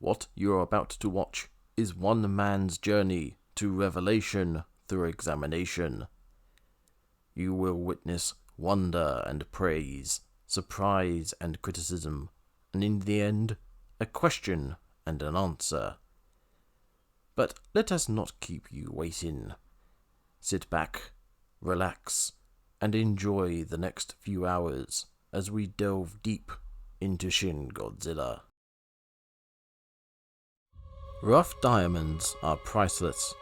What you're about to watch is one man's journey to revelation through examination. You will witness wonder and praise, surprise and criticism, and in the end, a question and an answer. But let us not keep you waiting. Sit back, relax, and enjoy the next few hours as we delve deep into Shin Godzilla. Rough diamonds are priceless.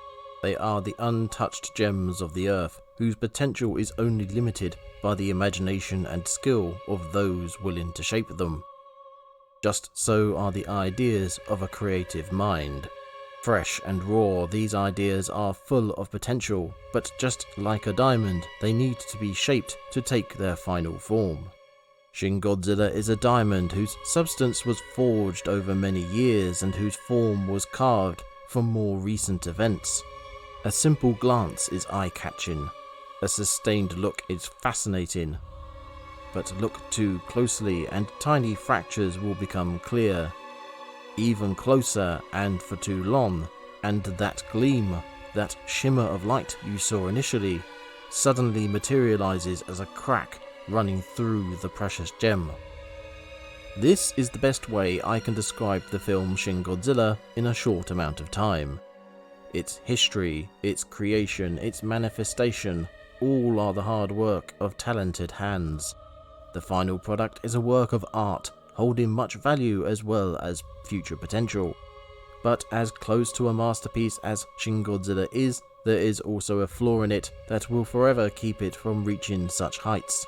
They are the untouched gems of the earth, whose potential is only limited by the imagination and skill of those willing to shape them. Just so are the ideas of a creative mind. Fresh and raw, these ideas are full of potential, but just like a diamond, they need to be shaped to take their final form. Shin Godzilla is a diamond whose substance was forged over many years and whose form was carved from more recent events. A simple glance is eye-catching. A sustained look is fascinating. But look too closely and tiny fractures will become clear. Even closer and for too long, and that gleam, that shimmer of light you saw initially, suddenly materializes as a crack running through the precious gem. This is the best way I can describe the film Shin Godzilla in a short amount of time. Its history, its creation, its manifestation, all are the hard work of talented hands. The final product is a work of art, holding much value as well as future potential. But as close to a masterpiece as Shin Godzilla is, there is also a flaw in it that will forever keep it from reaching such heights.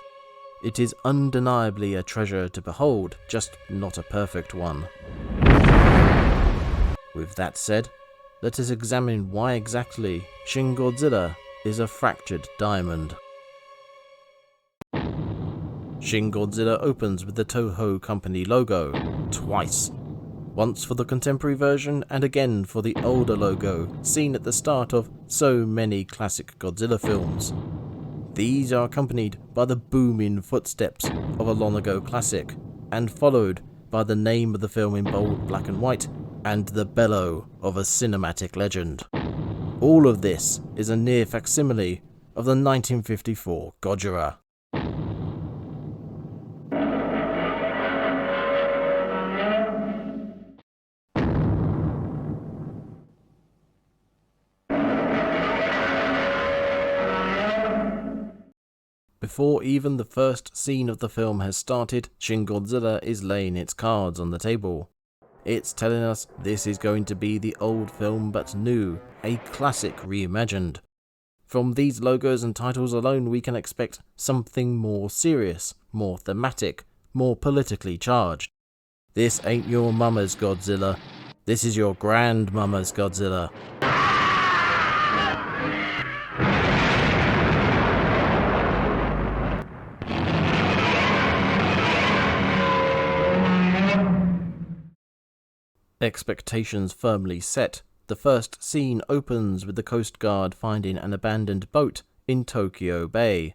It is undeniably a treasure to behold, just not a perfect one. With that said, let us examine why exactly Shin Godzilla is a fractured diamond. Shin Godzilla opens with the Toho Company logo, twice. Once for the contemporary version and again for the older logo seen at the start of so many classic Godzilla films. These are accompanied by the booming footsteps of a long ago classic, and followed by the name of the film in bold black and white, and the bellow of a cinematic legend. All of this is a near facsimile of the 1954 Gojira. Before even the first scene of the film has started, Shin Godzilla is laying its cards on the table. It's telling us this is going to be the old film but new, a classic reimagined. From these logos and titles alone we can expect something more serious, more thematic, more politically charged. This ain't your mama's Godzilla, this is your grandmama's Godzilla. Expectations firmly set, the first scene opens with the Coast Guard finding an abandoned boat in Tokyo Bay.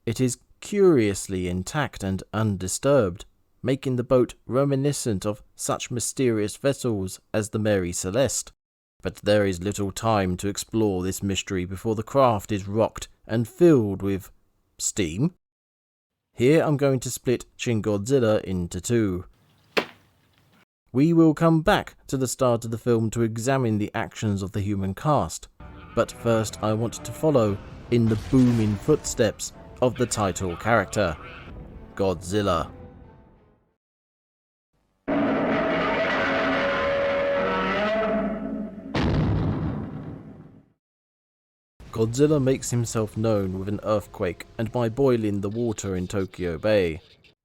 It is curiously intact and undisturbed, making the boat reminiscent of such mysterious vessels as the Mary Celeste. But there is little time to explore this mystery before the craft is rocked and filled with steam. Here I'm going to split Shin Godzilla into two. We will come back to the start of the film to examine the actions of the human cast, but first I want to follow in the booming footsteps of the title character, Godzilla. Godzilla makes himself known with an earthquake and by boiling the water in Tokyo Bay.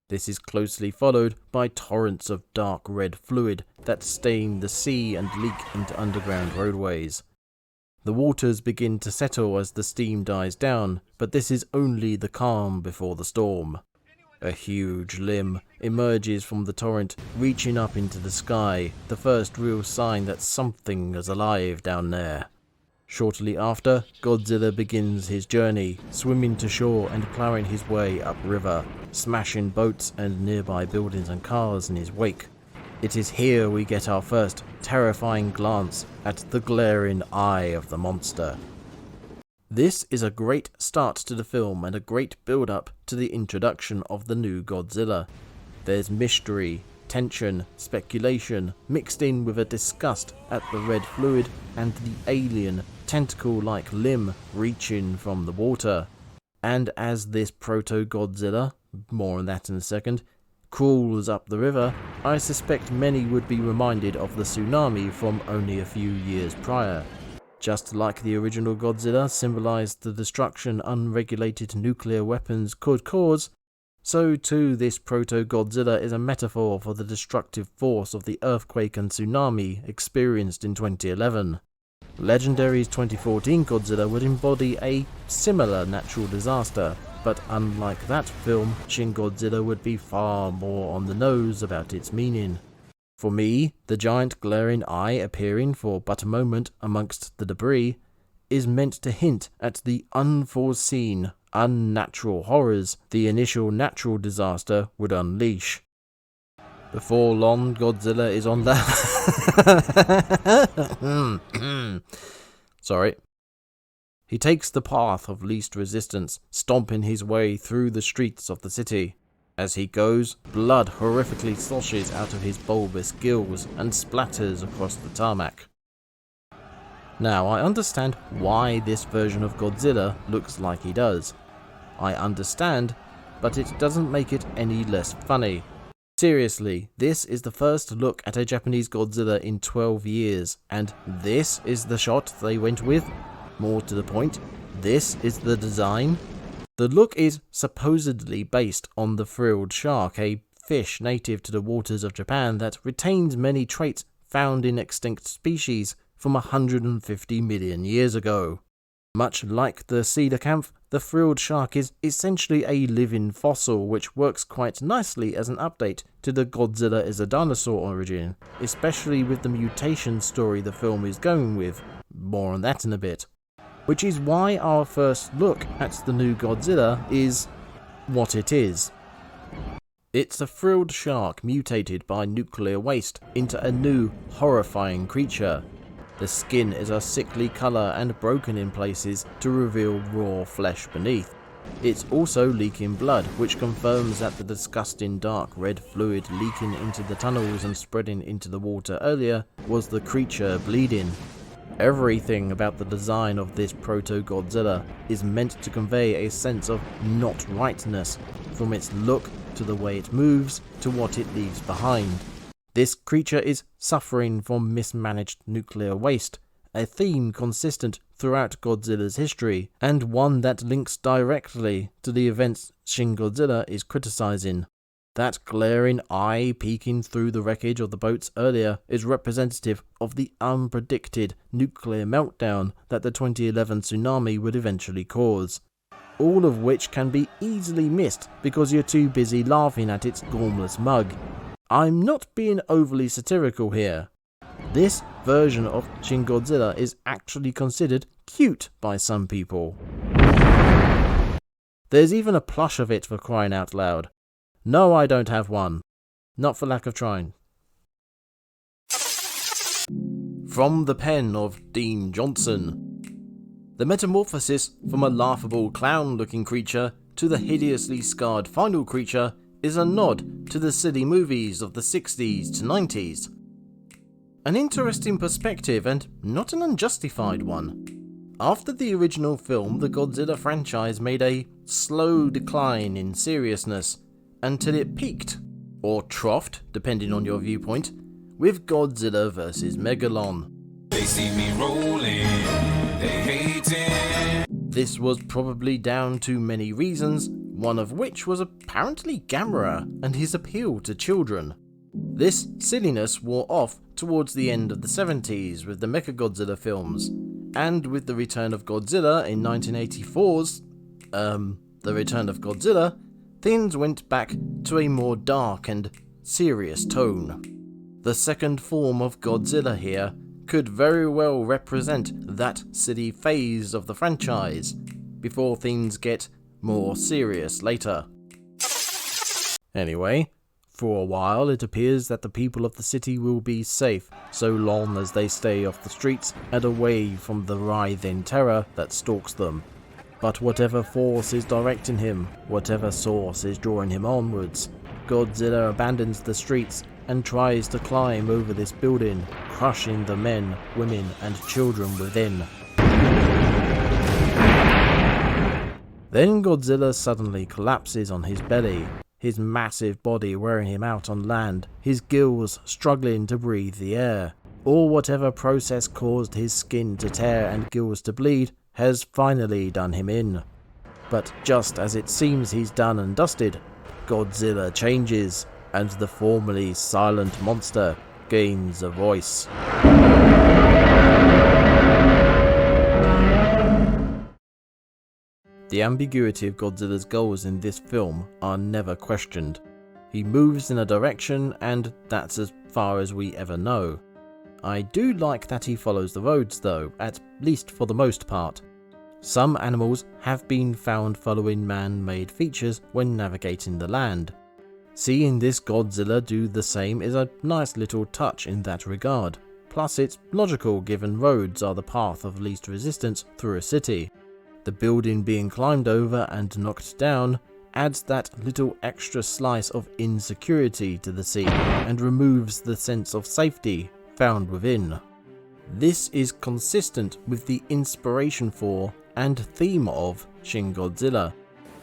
This is closely followed by torrents of dark red fluid that stain the sea and leak into underground roadways. The waters begin to settle as the steam dies down, but this is only the calm before the storm. A huge limb emerges from the torrent, reaching up into the sky, the first real sign that something is alive down there. Shortly after, Godzilla begins his journey, swimming to shore and ploughing his way upriver, smashing boats and nearby buildings and cars in his wake. It is here we get our first terrifying glance at the glaring eye of the monster. This is a great start to the film and a great build-up to the introduction of the new Godzilla. There's mystery, tension, speculation, mixed in with a disgust at the red fluid and the alien, tentacle-like limb reaching from the water. And as this proto-Godzilla, more on that in a second, crawls up the river, I suspect many would be reminded of the tsunami from only a few years prior. Just like the original Godzilla symbolized the destruction unregulated nuclear weapons could cause, so too this proto-Godzilla is a metaphor for the destructive force of the earthquake and tsunami experienced in 2011. Legendary's 2014 Godzilla would embody a similar natural disaster, but unlike that film, Shin Godzilla would be far more on the nose about its meaning. For me, the giant glaring eye appearing for but a moment amongst the debris is meant to hint at the unforeseen, unnatural horrors the initial natural disaster would unleash. Before long, Godzilla is on the... Sorry. He takes the path of least resistance, stomping his way through the streets of the city. As he goes, blood horrifically sloshes out of his bulbous gills and splatters across the tarmac. Now, I understand why this version of Godzilla looks like he does. I understand, but it doesn't make it any less funny. Seriously, this is the first look at a Japanese Godzilla in 12 years, and this is the shot they went with? More to the point, this is the design? The look is supposedly based on the frilled shark, a fish native to the waters of Japan that retains many traits found in extinct species from 150 million years ago. Much like the coelacanth, the frilled shark is essentially a living fossil, which works quite nicely as an update to the Godzilla is a dinosaur origin, especially with the mutation story the film is going with. More on that in a bit. Which is why our first look at the new Godzilla is what it is. It's a frilled shark mutated by nuclear waste into a new, horrifying creature. The skin is a sickly colour and broken in places to reveal raw flesh beneath. It's also leaking blood, which confirms that the disgusting dark red fluid leaking into the tunnels and spreading into the water earlier was the creature bleeding. Everything about the design of this proto-Godzilla is meant to convey a sense of not rightness, from its look to the way it moves to what it leaves behind. This creature is suffering from mismanaged nuclear waste, a theme consistent throughout Godzilla's history, and one that links directly to the events Shin Godzilla is criticizing. That glaring eye peeking through the wreckage of the boats earlier is representative of the unpredicted nuclear meltdown that the 2011 tsunami would eventually cause. All of which can be easily missed because you're too busy laughing at its gormless mug. I'm not being overly satirical here. This version of Shin Godzilla is actually considered cute by some people. There's even a plush of it, for crying out loud. No, I don't have one. Not for lack of trying. From the pen of Dean Johnson. The metamorphosis from a laughable clown-looking creature to the hideously scarred final creature is a nod to the silly movies of the 60s to 90s. An interesting perspective and not an unjustified one. After the original film, the Godzilla franchise made a slow decline in seriousness until it peaked, or troughed, depending on your viewpoint, with Godzilla vs. Megalon. They see me rolling, they hating. This was probably down to many reasons, one of which was apparently Gamera and his appeal to children. This silliness wore off towards the end of the 70s with the Mechagodzilla films, and with the return of Godzilla in 1984's, The Return of Godzilla, things went back to a more dark and serious tone. The second form of Godzilla here could very well represent that silly phase of the franchise, before things get more serious later. Anyway, For a while, it appears that the people of the city will be safe, so long as they stay off the streets and away from the writhing terror that stalks them. But whatever force is directing him, whatever source is drawing him onwards, Godzilla abandons the streets and tries to climb over this building, crushing the men, women, and children within. Then Godzilla suddenly collapses on his belly, his massive body wearing him out on land, his gills struggling to breathe the air. Or whatever process caused his skin to tear and gills to bleed has finally done him in. But just as it seems he's done and dusted, Godzilla changes, and the formerly silent monster gains a voice. The ambiguity of Godzilla's goals in this film are never questioned. He moves in a direction, and that's as far as we ever know. I do like that he follows the roads though, at least for the most part. Some animals have been found following man-made features when navigating the land. Seeing this Godzilla do the same is a nice little touch in that regard. Plus it's logical given roads are the path of least resistance through a city. The building being climbed over and knocked down adds that little extra slice of insecurity to the scene and removes the sense of safety found within. This is consistent with the inspiration for and theme of Shin Godzilla.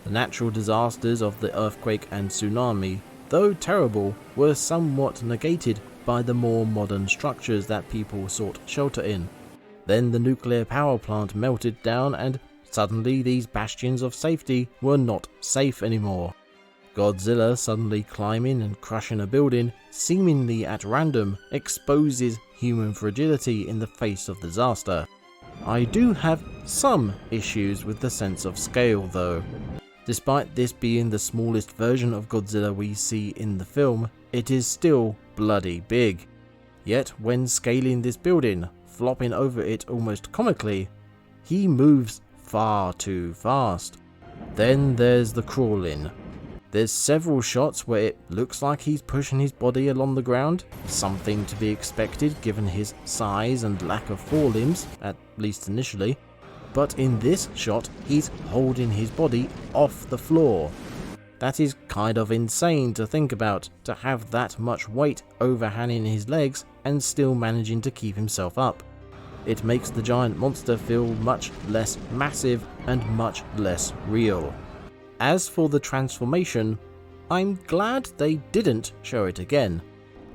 The natural disasters of the earthquake and tsunami, though terrible, were somewhat negated by the more modern structures that people sought shelter in. Then the nuclear power plant melted down and suddenly these bastions of safety were not safe anymore. Godzilla suddenly climbing and crushing a building, seemingly at random, exposes human fragility in the face of disaster. I do have some issues with the sense of scale though. Despite this being the smallest version of Godzilla we see in the film, it is still bloody big. Yet when scaling this building, flopping over it almost comically, he moves far too fast. Then there's the crawling. There's several shots where it looks like he's pushing his body along the ground, something to be expected given his size and lack of forelimbs, at least initially. But in this shot, he's holding his body off the floor. That is kind of insane to think about, to have that much weight overhanging his legs and still managing to keep himself up. It makes the giant monster feel much less massive and much less real. As for the transformation, I'm glad they didn't show it again.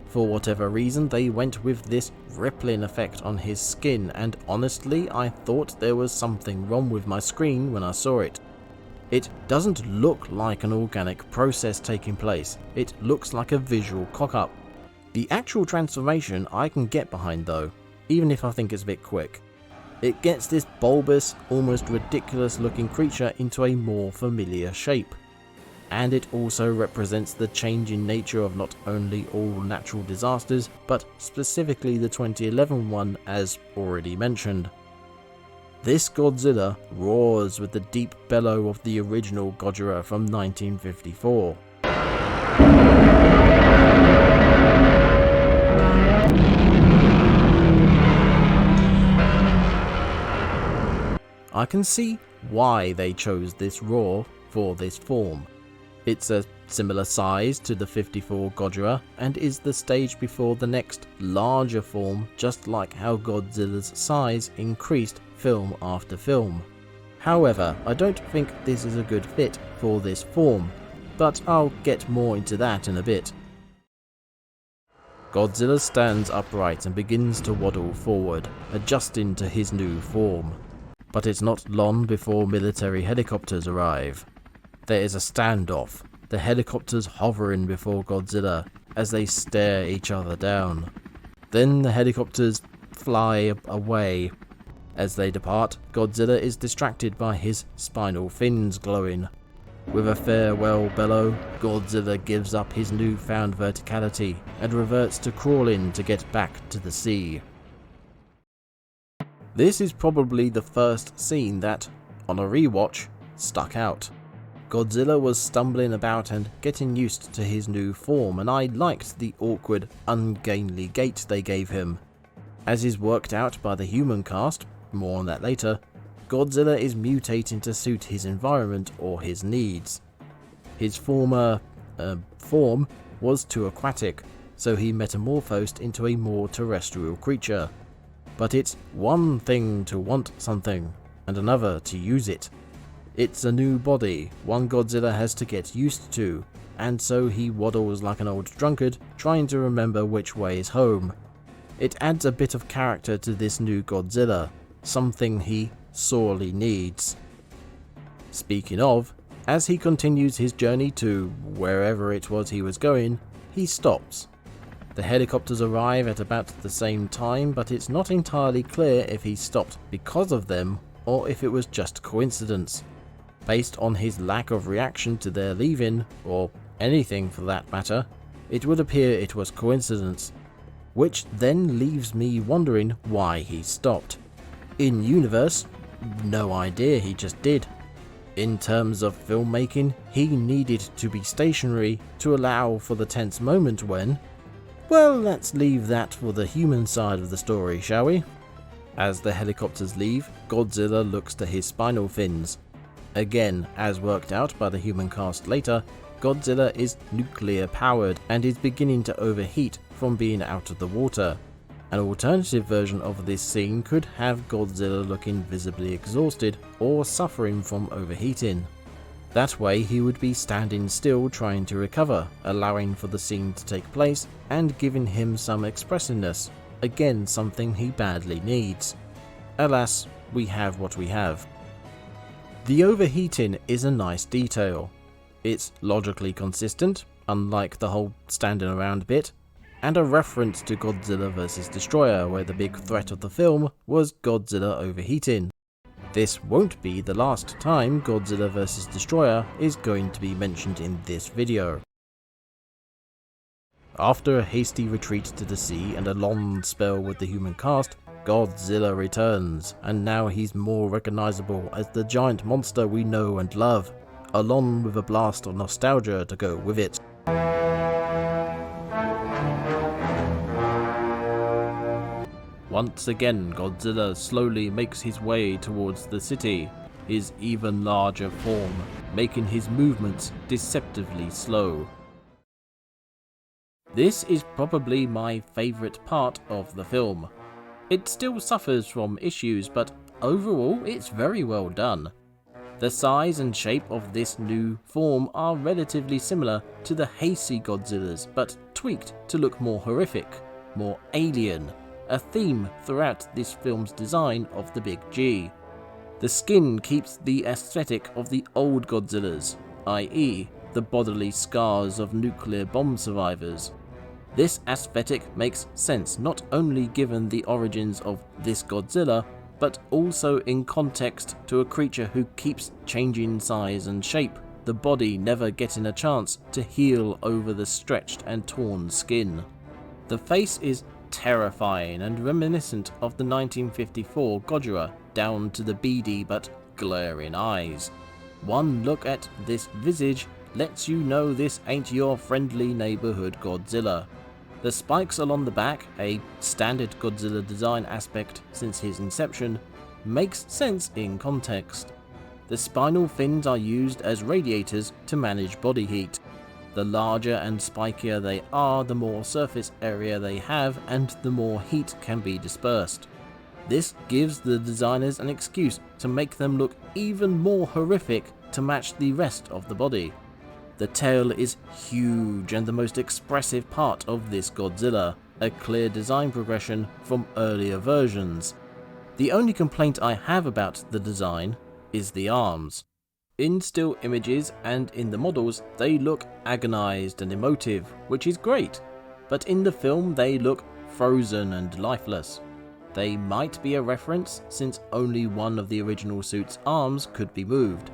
For whatever reason, they went with this rippling effect on his skin, and honestly, I thought there was something wrong with my screen when I saw it. It doesn't look like an organic process taking place, it looks like a visual cock-up. The actual transformation I can get behind though, even if I think it's a bit quick. It gets this bulbous, almost ridiculous looking creature into a more familiar shape. And it also represents the changing nature of not only all natural disasters, but specifically the 2011 one as already mentioned. This Godzilla roars with the deep bellow of the original Gojira from 1954. I can see why they chose this roar for this form. It's a similar size to the 54 Gojira and is the stage before the next larger form, just like how Godzilla's size increased film after film. However, I don't think this is a good fit for this form, but I'll get more into that in a bit. Godzilla stands upright and begins to waddle forward, adjusting to his new form. But it's not long before military helicopters arrive. There is a standoff, the helicopters hovering before Godzilla as they stare each other down. Then the helicopters fly away. As they depart, Godzilla is distracted by his spinal fins glowing. With a farewell bellow, Godzilla gives up his newfound verticality and reverts to crawling to get back to the sea. This is probably the first scene that, on a rewatch, stuck out. Godzilla was stumbling about and getting used to his new form, and I liked the awkward, ungainly gait they gave him. As is worked out by the human cast, more on that later, Godzilla is mutating to suit his environment or his needs. His former form was too aquatic, so he metamorphosed into a more terrestrial creature. But it's one thing to want something, and another to use it. It's a new body, one Godzilla has to get used to, and so he waddles like an old drunkard, trying to remember which way is home. It adds a bit of character to this new Godzilla, something he sorely needs. Speaking of, as he continues his journey to wherever it was he was going, he stops. The helicopters arrive at about the same time, but it's not entirely clear if he stopped because of them or if it was just coincidence. Based on his lack of reaction to their leaving, or anything for that matter, it would appear it was coincidence, which then leaves me wondering why he stopped. In universe, no idea, he just did. In terms of filmmaking, he needed to be stationary to allow for the tense moment when... Well, let's leave that for the human side of the story, shall we? As the helicopters leave, Godzilla looks to his spinal fins. Again, as worked out by the human cast later, Godzilla is nuclear powered and is beginning to overheat from being out of the water. An alternative version of this scene could have Godzilla looking visibly exhausted or suffering from overheating. That way he would be standing still trying to recover, allowing for the scene to take place and giving him some expressiveness, again something he badly needs. Alas, we have what we have. The overheating is a nice detail. It's logically consistent, unlike the whole standing around bit, and a reference to Godzilla vs. Destroyer, where the big threat of the film was Godzilla overheating. This won't be the last time Godzilla vs. Destroyer is going to be mentioned in this video. After a hasty retreat to the sea and a long spell with the human cast, Godzilla returns, and now he's more recognizable as the giant monster we know and love, along with a blast of nostalgia to go with it. Once again, Godzilla slowly makes his way towards the city, his even larger form, making his movements deceptively slow. This is probably my favourite part of the film. It still suffers from issues, but overall it's very well done. The size and shape of this new form are relatively similar to the hasty Godzillas, but tweaked to look more horrific, more alien, a theme throughout this film's design of the Big G. The skin keeps the aesthetic of the old Godzillas, i.e. the bodily scars of nuclear bomb survivors. This aesthetic makes sense not only given the origins of this Godzilla, but also in context to a creature who keeps changing size and shape, the body never getting a chance to heal over the stretched and torn skin. The face is terrifying and reminiscent of the 1954 Godzilla, down to the beady but glaring eyes. One look at this visage lets you know this ain't your friendly neighborhood Godzilla. The spikes along the back, a standard Godzilla design aspect since his inception, makes sense in context. The spinal fins are used as radiators to manage body heat. The larger and spikier they are, the more surface area they have and the more heat can be dispersed. This gives the designers an excuse to make them look even more horrific to match the rest of the body. The tail is huge and the most expressive part of this Godzilla, a clear design progression from earlier versions. The only complaint I have about the design is the arms. In still images and in the models, they look agonized and emotive, which is great, but in the film they look frozen and lifeless. They might be a reference since only one of the original suit's arms could be moved.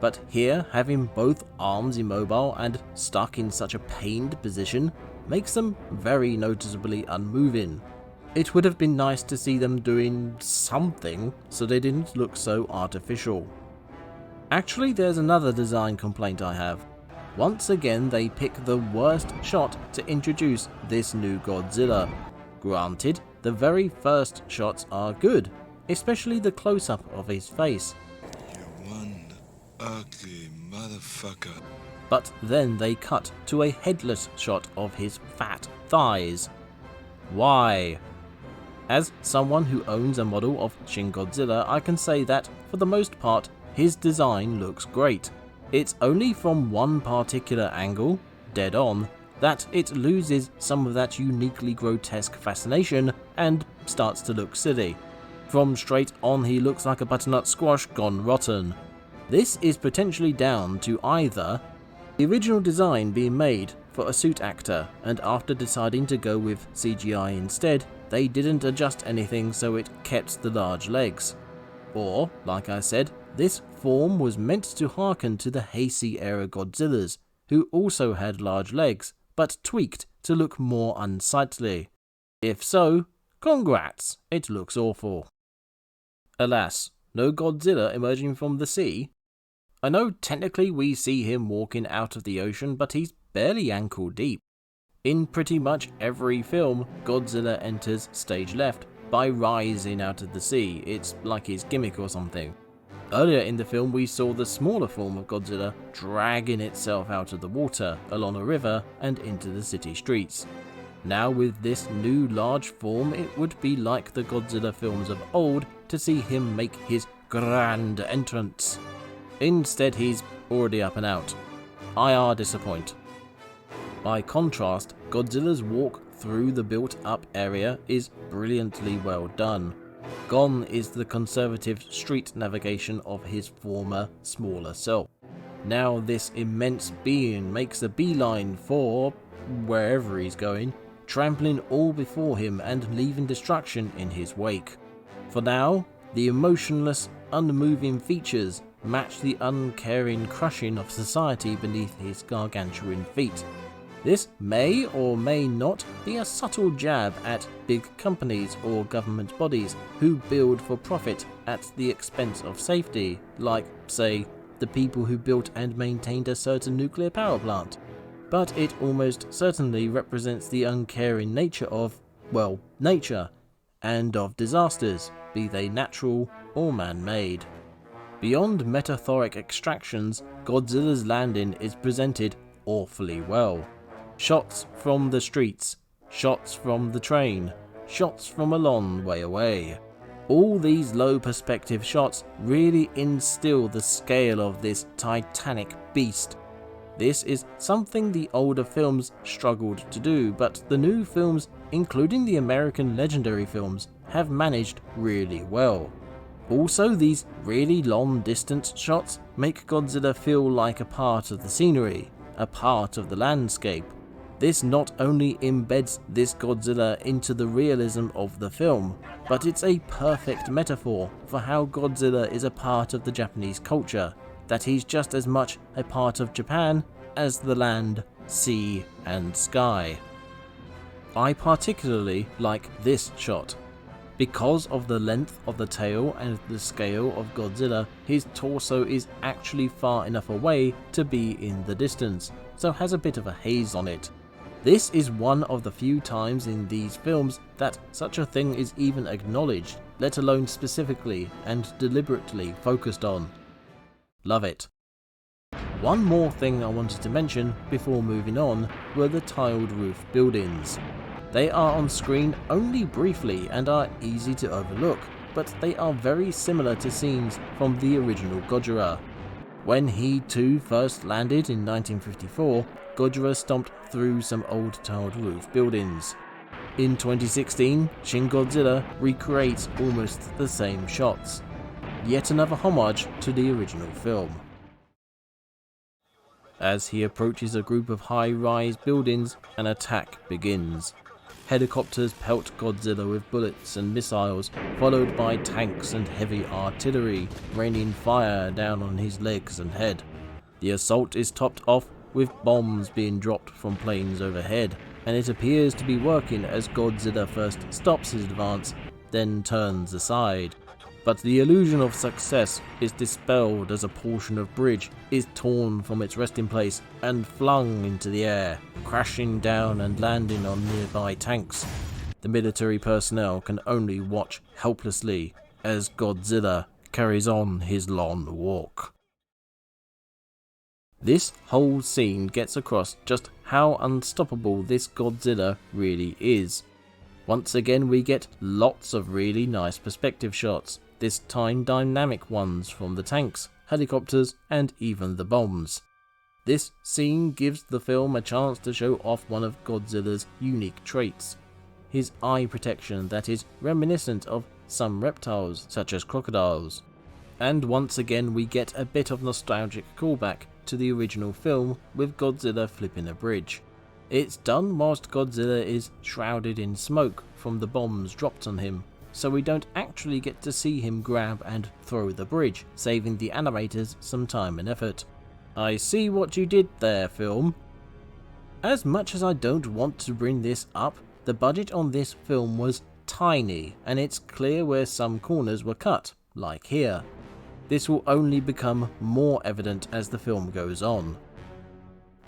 But here, having both arms immobile and stuck in such a pained position makes them very noticeably unmoving. It would have been nice to see them doing something so they didn't look so artificial. Actually, there's another design complaint I have. Once again, they pick the worst shot to introduce this new Godzilla. Granted, the very first shots are good, especially the close-up of his face. You're one ugly motherfucker. But then they cut to a headless shot of his fat thighs. Why? As someone who owns a model of Shin Godzilla, I can say that, for the most part, his design looks great. It's only from one particular angle, dead on, that it loses some of that uniquely grotesque fascination and starts to look silly. From straight on, he looks like a butternut squash gone rotten. This is potentially down to either the original design being made for a suit actor, and after deciding to go with CGI instead, they didn't adjust anything so it kept the large legs. Or, like I said, this form was meant to hearken to the Heisei era Godzillas, who also had large legs, but tweaked to look more unsightly. If so, congrats, it looks awful. Alas, no Godzilla emerging from the sea? I know technically we see him walking out of the ocean, but he's barely ankle deep. In pretty much every film, Godzilla enters stage left by rising out of the sea. It's like his gimmick or something. Earlier in the film, we saw the smaller form of Godzilla dragging itself out of the water, along a river, and into the city streets. Now with this new large form, it would be like the Godzilla films of old to see him make his grand entrance. Instead, he's already up and out. IR disappoint. By contrast, Godzilla's walk through the built-up area is brilliantly well done. Gone is the conservative street navigation of his former, smaller self. Now this immense being makes a beeline for wherever he's going, trampling all before him and leaving destruction in his wake. For now, the emotionless, unmoving features match the uncaring crushing of society beneath his gargantuan feet. This may or may not be a subtle jab at big companies or government bodies who build for profit at the expense of safety, like, say, the people who built and maintained a certain nuclear power plant. But it almost certainly represents the uncaring nature of, well, nature, and of disasters, be they natural or man-made. Beyond metaphoric extractions, Godzilla's landing is presented awfully well. Shots from the streets, shots from the train, shots from a long way away. All these low perspective shots really instill the scale of this titanic beast. This is something the older films struggled to do, but the new films, including the American legendary films, have managed really well. Also, these really long distance shots make Godzilla feel like a part of the scenery, a part of the landscape. This not only embeds this Godzilla into the realism of the film, but it's a perfect metaphor for how Godzilla is a part of the Japanese culture, that he's just as much a part of Japan as the land, sea, and sky. I particularly like this shot. Because of the length of the tail and the scale of Godzilla, his torso is actually far enough away to be in the distance, so has a bit of a haze on it. This is one of the few times in these films that such a thing is even acknowledged, let alone specifically and deliberately focused on. Love it. One more thing I wanted to mention before moving on were the tiled roof buildings. They are on screen only briefly and are easy to overlook, but they are very similar to scenes from the original Gojira. When he too first landed in 1954, Gojira stomped through some old tiled roof buildings. In 2016, Shin Godzilla recreates almost the same shots. Yet another homage to the original film. As he approaches a group of high-rise buildings, an attack begins. Helicopters pelt Godzilla with bullets and missiles, followed by tanks and heavy artillery, raining fire down on his legs and head. The assault is topped off with bombs being dropped from planes overhead, and it appears to be working as Godzilla first stops his advance, then turns aside. But the illusion of success is dispelled as a portion of bridge is torn from its resting place and flung into the air, crashing down and landing on nearby tanks. The military personnel can only watch helplessly as Godzilla carries on his long walk. This whole scene gets across just how unstoppable this Godzilla really is. Once again we get lots of really nice perspective shots, this time dynamic ones from the tanks, helicopters and even the bombs. This scene gives the film a chance to show off one of Godzilla's unique traits. His eye protection that is reminiscent of some reptiles such as crocodiles. And once again we get a bit of nostalgic callback to the original film with Godzilla flipping a bridge. It's done whilst Godzilla is shrouded in smoke from the bombs dropped on him, so we don't actually get to see him grab and throw the bridge, saving the animators some time and effort. I see what you did there, film. As much as I don't want to bring this up, the budget on this film was tiny, and it's clear where some corners were cut, like here. This will only become more evident as the film goes on.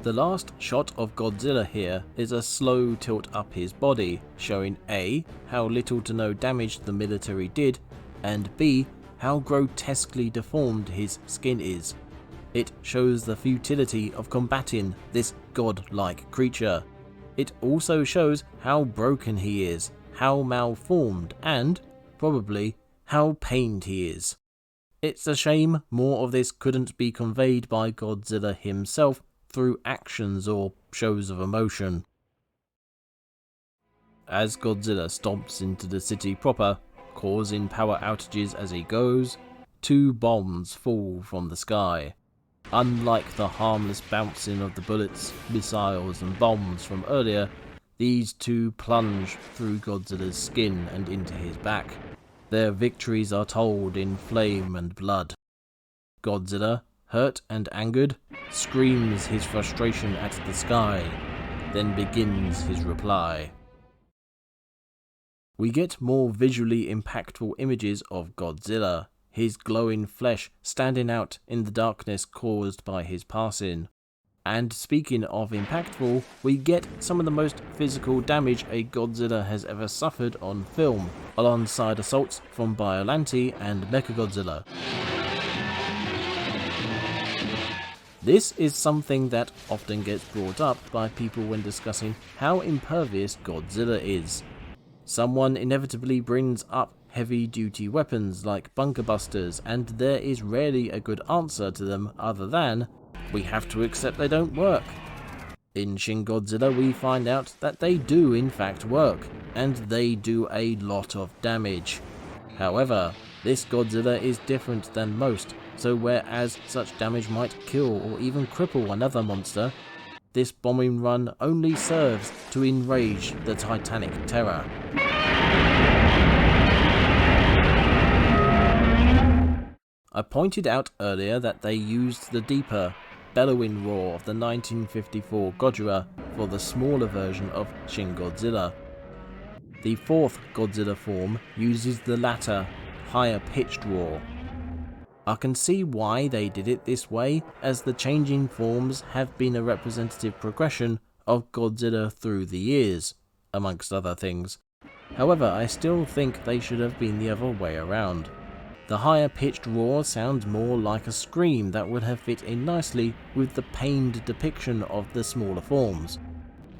The last shot of Godzilla here is a slow tilt up his body, showing A, how little to no damage the military did, and B, how grotesquely deformed his skin is. It shows the futility of combating this god-like creature. It also shows how broken he is, how malformed, and, probably, how pained he is. It's a shame more of this couldn't be conveyed by Godzilla himself through actions or shows of emotion. As Godzilla stomps into the city proper, causing power outages as he goes, 2 bombs fall from the sky. Unlike the harmless bouncing of the bullets, missiles and bombs from earlier, these 2 plunge through Godzilla's skin and into his back. Their victories are told in flame and blood. Godzilla, hurt and angered, screams his frustration at the sky, then begins his reply. We get more visually impactful images of Godzilla, his glowing flesh standing out in the darkness caused by his passing. And speaking of impactful, we get some of the most physical damage a Godzilla has ever suffered on film, alongside assaults from Biollante and Mechagodzilla. This is something that often gets brought up by people when discussing how impervious Godzilla is. Someone inevitably brings up heavy-duty weapons like bunker busters, and there is rarely a good answer to them other than, we have to accept they don't work. In Shin Godzilla we find out that they do in fact work, and they do a lot of damage. However, this Godzilla is different than most, so whereas such damage might kill or even cripple another monster, this bombing run only serves to enrage the Titanic terror. I pointed out earlier that they used the deeper, bellowing roar of the 1954 Godzilla for the smaller version of Shin Godzilla. The 4th Godzilla form uses the latter, higher pitched roar. I can see why they did it this way, as the changing forms have been a representative progression of Godzilla through the years, amongst other things. However, I still think they should have been the other way around. The higher pitched roar sounds more like a scream that would have fit in nicely with the pained depiction of the smaller forms.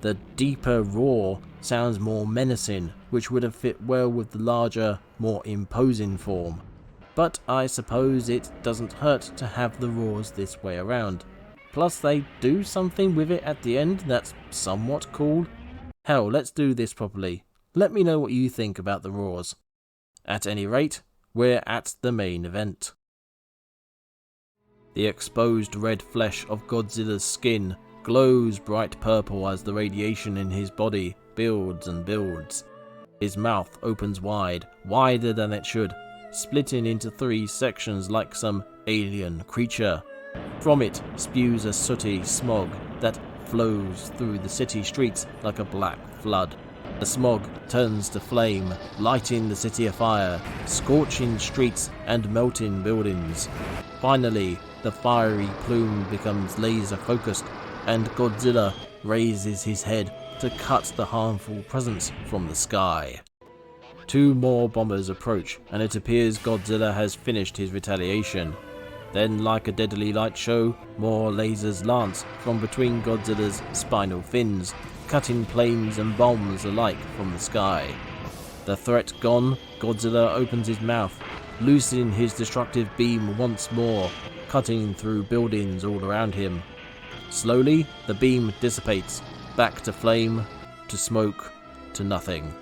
The deeper roar sounds more menacing, which would have fit well with the larger, more imposing form. But I suppose it doesn't hurt to have the roars this way around. Plus they do something with it at the end that's somewhat cool. Hell, let's do this properly. Let me know what you think about the roars. At any rate, we're at the main event. The exposed red flesh of Godzilla's skin glows bright purple as the radiation in his body builds and builds. His mouth opens wide, wider than it should, splitting into 3 sections like some alien creature. From it spews a sooty smog that flows through the city streets like a black flood. The smog turns to flame, lighting the city afire, scorching streets and melting buildings. Finally, the fiery plume becomes laser focused, and Godzilla raises his head to cut the harmful presence from the sky. 2 more bombers approach, and it appears Godzilla has finished his retaliation. Then, like a deadly light show, more lasers lance from between Godzilla's spinal fins, cutting planes and bombs alike from the sky. The threat gone, Godzilla opens his mouth, loosing his destructive beam once more, cutting through buildings all around him. Slowly, the beam dissipates, back to flame, to smoke, to nothing.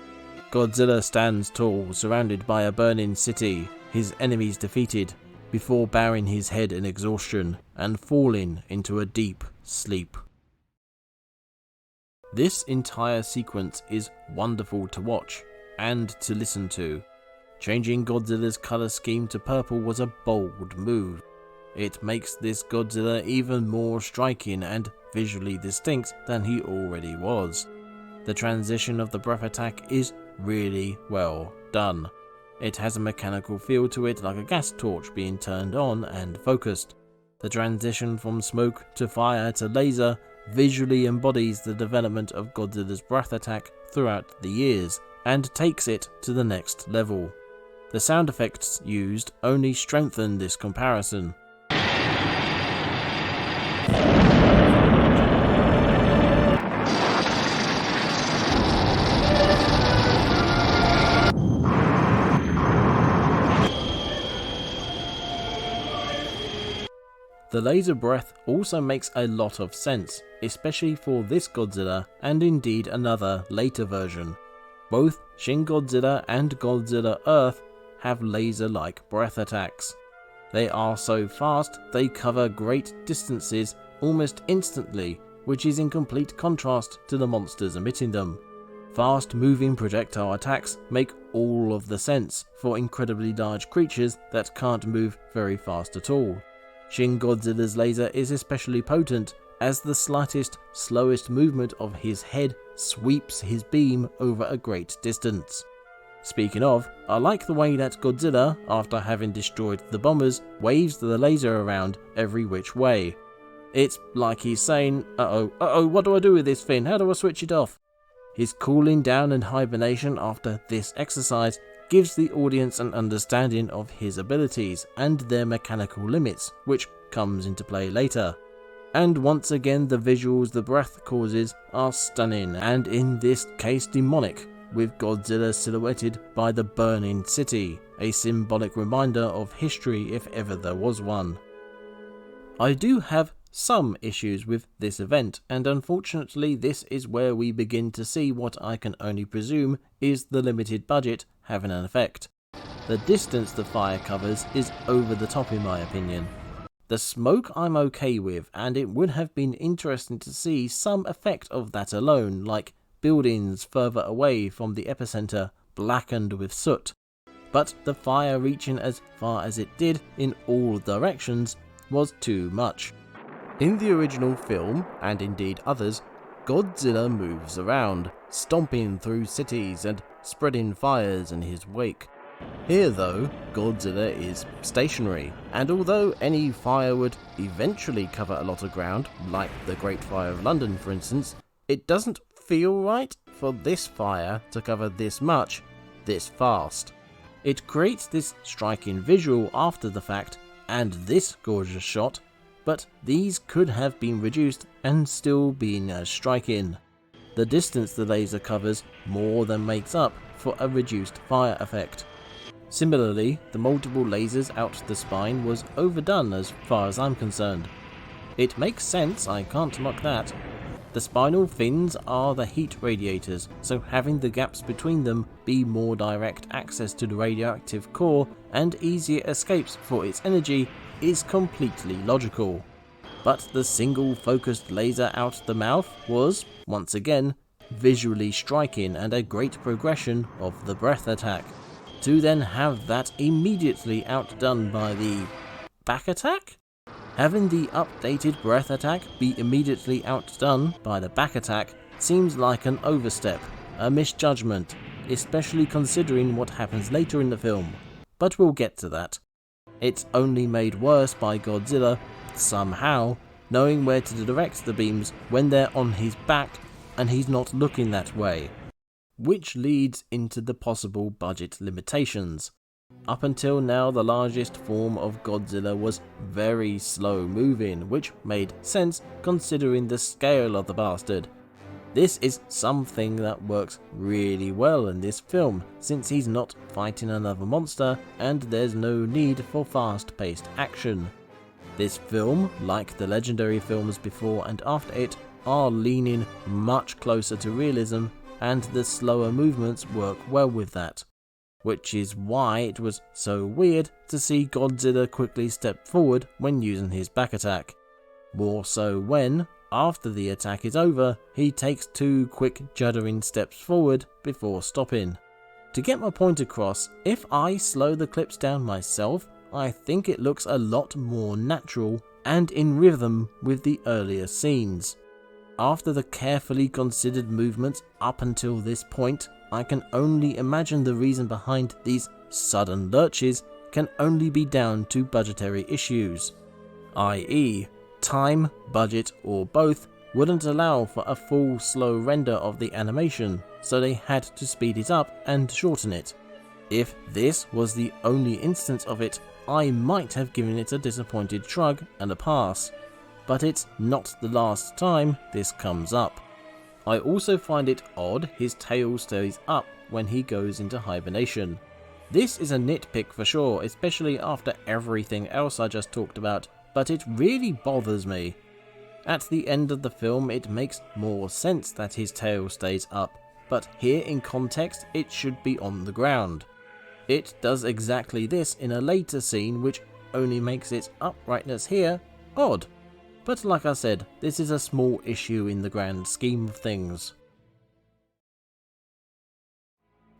Godzilla stands tall, surrounded by a burning city, his enemies defeated, before bowing his head in exhaustion and falling into a deep sleep. This entire sequence is wonderful to watch and to listen to. Changing Godzilla's colour scheme to purple was a bold move. It makes this Godzilla even more striking and visually distinct than he already was. The transition of the breath attack is really well done. It has a mechanical feel to it, like a gas torch being turned on and focused. The transition from smoke to fire to laser visually embodies the development of Godzilla's breath attack throughout the years and takes it to the next level. The sound effects used only strengthen this comparison. The laser breath also makes a lot of sense, especially for this Godzilla and indeed another later version. Both Shin Godzilla and Godzilla Earth have laser-like breath attacks. They are so fast they cover great distances almost instantly, which is in complete contrast to the monsters emitting them. Fast-moving projectile attacks make all of the sense for incredibly large creatures that can't move very fast at all. Shin Godzilla's laser is especially potent, as the slightest, slowest movement of his head sweeps his beam over a great distance. Speaking of, I like the way that Godzilla, after having destroyed the bombers, waves the laser around every which way. It's like he's saying, uh-oh, what do I do with this thing? How do I switch it off? His cooling down and hibernation after this exercise gives the audience an understanding of his abilities and their mechanical limits, which comes into play later. And once again, the visuals the breath causes are stunning, and in this case demonic, with Godzilla silhouetted by the burning city, a symbolic reminder of history if ever there was one. I do have some issues with this event, and unfortunately this is where we begin to see what I can only presume is the limited budget having an effect. The distance the fire covers is over the top in my opinion. The smoke I'm okay with, and it would have been interesting to see some effect of that alone, like buildings further away from the epicenter blackened with soot. But the fire reaching as far as it did in all directions was too much. In the original film, and indeed others, Godzilla moves around, stomping through cities and spreading fires in his wake. Here though, Godzilla is stationary, and although any fire would eventually cover a lot of ground, like the Great Fire of London for instance, it doesn't feel right for this fire to cover this much, this fast. It creates this striking visual after the fact, and this gorgeous shot, but these could have been reduced and still been as striking. The distance the laser covers more than makes up for a reduced fire effect. Similarly, the multiple lasers out the spine was overdone as far as I'm concerned. It makes sense, I can't mock that. The spinal fins are the heat radiators, so having the gaps between them be more direct access to the radioactive core and easier escapes for its energy is completely logical. But the single focused laser out the mouth was, once again, visually striking and a great progression of the breath attack. To then have that immediately outdone by the back attack? Having the updated breath attack be immediately outdone by the back attack seems like an overstep, a misjudgment, especially considering what happens later in the film, but we'll get to that. It's only made worse by Godzilla, somehow, knowing where to direct the beams when they're on his back and he's not looking that way, which leads into the possible budget limitations. Up until now, the largest form of Godzilla was very slow moving, which made sense considering the scale of the bastard. This is something that works really well in this film, since he's not fighting another monster and there's no need for fast-paced action. This film, like the legendary films before and after it, are leaning much closer to realism, and the slower movements work well with that. Which is why it was so weird to see Godzilla quickly step forward when using his back attack. More so when, after the attack is over, he takes 2 quick juddering steps forward before stopping. To get my point across, if I slow the clips down myself, I think it looks a lot more natural and in rhythm with the earlier scenes. After the carefully considered movements up until this point, I can only imagine the reason behind these sudden lurches can only be down to budgetary issues, i.e., time, budget, or both wouldn't allow for a full slow render of the animation, so they had to speed it up and shorten it. If this was the only instance of it, I might have given it a disappointed shrug and a pass, but it's not the last time this comes up. I also find it odd his tail stays up when he goes into hibernation. This is a nitpick for sure, especially after everything else I just talked about, but it really bothers me. At the end of the film, it makes more sense that his tail stays up, but here in context it should be on the ground. It does exactly this in a later scene, which only makes its uprightness here odd. But like I said, this is a small issue in the grand scheme of things.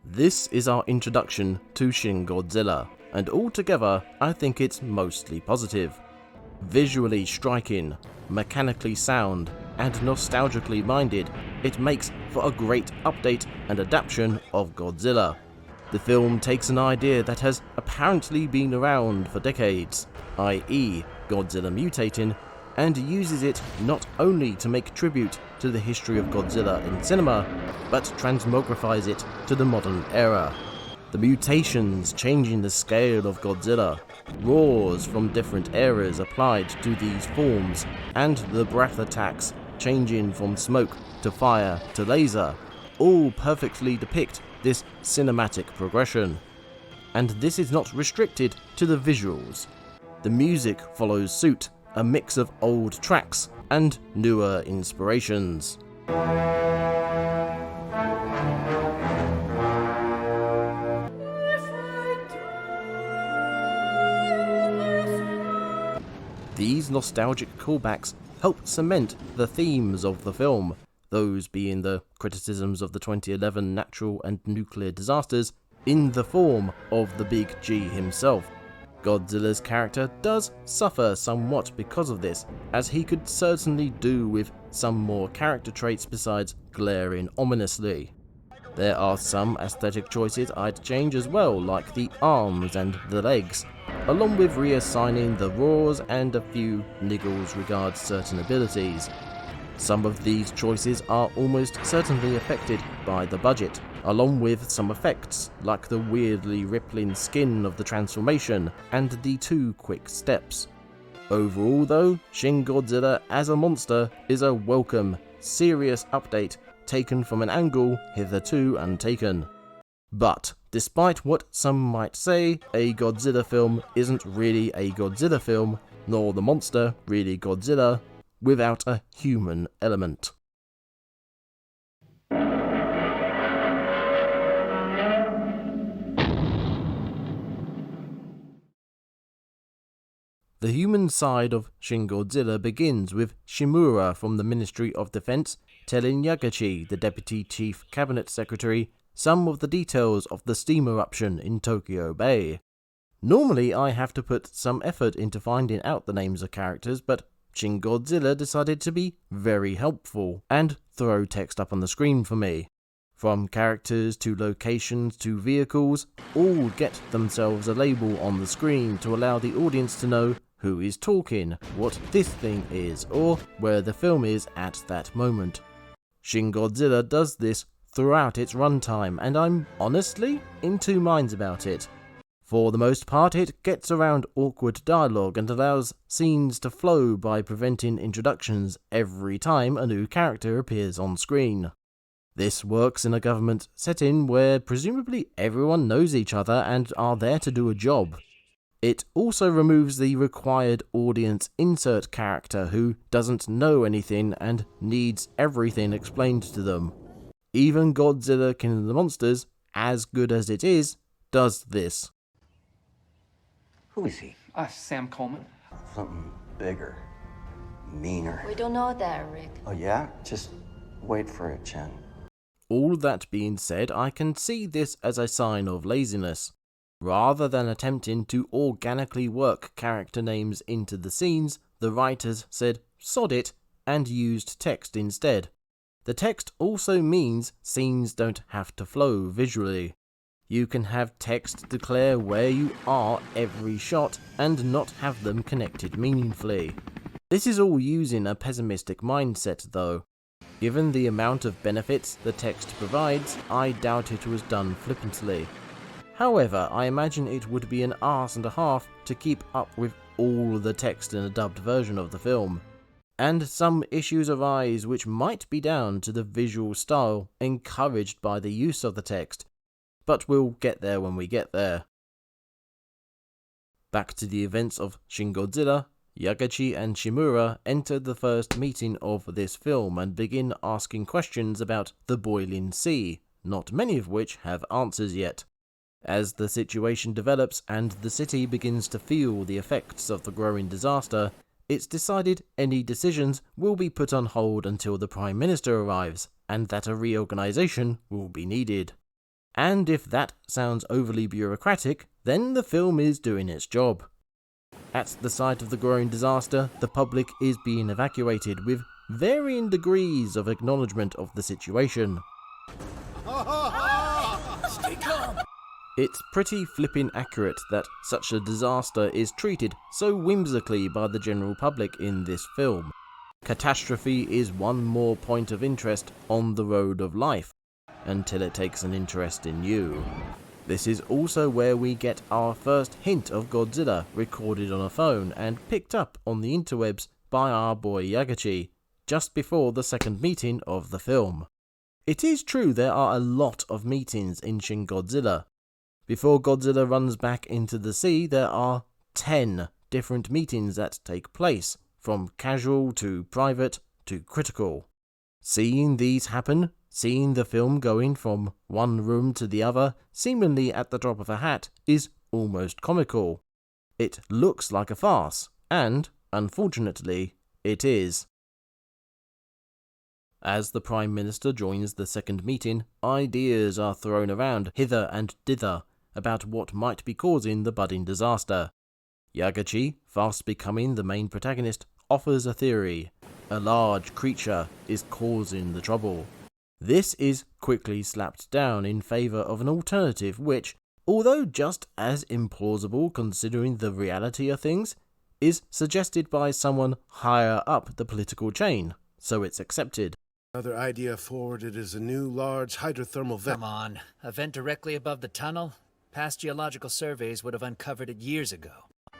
This is our introduction to Shin Godzilla, and altogether I think it's mostly positive. Visually striking, mechanically sound, and nostalgically minded, it makes for a great update and adaptation of Godzilla. The film takes an idea that has apparently been around for decades, i.e. Godzilla mutating, and uses it not only to make tribute to the history of Godzilla in cinema, but transmogrifies it to the modern era. The mutations changing the scale of Godzilla, roars from different eras applied to these forms, and the breath attacks changing from smoke to fire to laser, all perfectly depict this cinematic progression. And this is not restricted to the visuals. The music follows suit, a mix of old tracks and newer inspirations. These nostalgic callbacks help cement the themes of the film, those being the criticisms of the 2011 natural and nuclear disasters in the form of the Big G himself. Godzilla's character does suffer somewhat because of this, as he could certainly do with some more character traits besides glaring ominously. There are some aesthetic choices I'd change as well, like the arms and the legs, along with reassigning the roars and a few niggles regards certain abilities. Some of these choices are almost certainly affected by the budget, along with some effects like the weirdly rippling skin of the transformation and the 2 quick steps. Overall though, Shin Godzilla as a monster is a welcome, serious update taken from an angle hitherto untaken. But despite what some might say, a Godzilla film isn't really a Godzilla film, nor the monster really Godzilla, without a human element. The human side of Shin Godzilla begins with Shimura from the Ministry of Defense telling Yagachi, the Deputy Chief Cabinet Secretary, some of the details of the steam eruption in Tokyo Bay. Normally I have to put some effort into finding out the names of characters, but Shin Godzilla decided to be very helpful and throw text up on the screen for me. From characters to locations to vehicles, all get themselves a label on the screen to allow the audience to know who is talking, what this thing is, or where the film is at that moment. Shin Godzilla does this throughout its runtime, and I'm honestly in two minds about it. For the most part, it gets around awkward dialogue and allows scenes to flow by preventing introductions every time a new character appears on screen. This works in a government setting where presumably everyone knows each other and are there to do a job. It also removes the required audience insert character who doesn't know anything and needs everything explained to them. Even Godzilla King of the Monsters, as good as it is, does this. Who is he? Sam Coleman. Something bigger. Meaner. We don't know that, Rick. Oh yeah? Just wait for it, Chen. All that being said, I can see this as a sign of laziness. Rather than attempting to organically work character names into the scenes, the writers said sod it and used text instead. The text also means scenes don't have to flow visually. You can have text declare where you are every shot and not have them connected meaningfully. This is all using a pessimistic mindset though. Given the amount of benefits the text provides, I doubt it was done flippantly. However, I imagine it would be an arse and a half to keep up with all the text in a dubbed version of the film. And some issues arise which might be down to the visual style encouraged by the use of the text, but we'll get there when we get there. Back to the events of Shin Godzilla, Yagachi and Shimura enter the first meeting of this film and begin asking questions about the boiling sea, not many of which have answers yet. As the situation develops and the city begins to feel the effects of the growing disaster, it's decided any decisions will be put on hold until the Prime Minister arrives, and that a reorganization will be needed. And if that sounds overly bureaucratic, then the film is doing its job. At the site of the growing disaster, the public is being evacuated with varying degrees of acknowledgement of the situation. Stay calm. It's pretty flippin' accurate that such a disaster is treated so whimsically by the general public in this film. Catastrophe is one more point of interest on the road of life, until it takes an interest in you. This is also where we get our first hint of Godzilla recorded on a phone and picked up on the interwebs by our boy Yagachi, just before the second meeting of the film. It is true there are a lot of meetings in Shin Godzilla. Before Godzilla runs back into the sea, there are 10 different meetings that take place, from casual to private to critical. Seeing these happen, seeing the film going from one room to the other, seemingly at the drop of a hat, is almost comical. It looks like a farce, and, unfortunately, it is. As the Prime Minister joins the second meeting, ideas are thrown around hither and dither about what might be causing the budding disaster. Yagachi, fast becoming the main protagonist, offers a theory. A large creature is causing the trouble. This is quickly slapped down in favour of an alternative which, although just as implausible considering the reality of things, is suggested by someone higher up the political chain, so it's accepted. Another idea forwarded is a new large hydrothermal vent. Come on. A vent directly above the tunnel? Past geological surveys would have uncovered it years ago.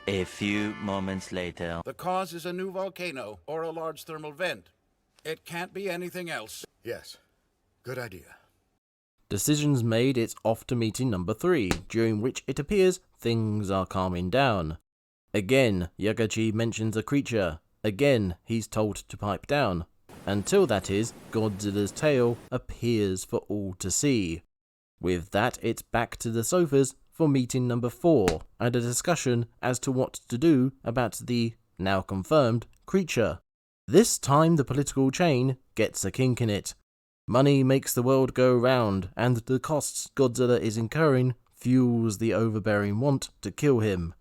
A few moments later. The cause is a new volcano or a large thermal vent. It can't be anything else. Yes. Good idea. Decisions made, it's off to meeting number 3, during which it appears things are calming down. Again, Yagachi mentions a creature. Again, he's told to pipe down. Until that is, Godzilla's tail appears for all to see. With that, it's back to the sofas for meeting number 4, and a discussion as to what to do about the, now confirmed, creature. This time the political chain gets a kink in it. Money makes the world go round, and the costs Godzilla is incurring fuels the overbearing want to kill him.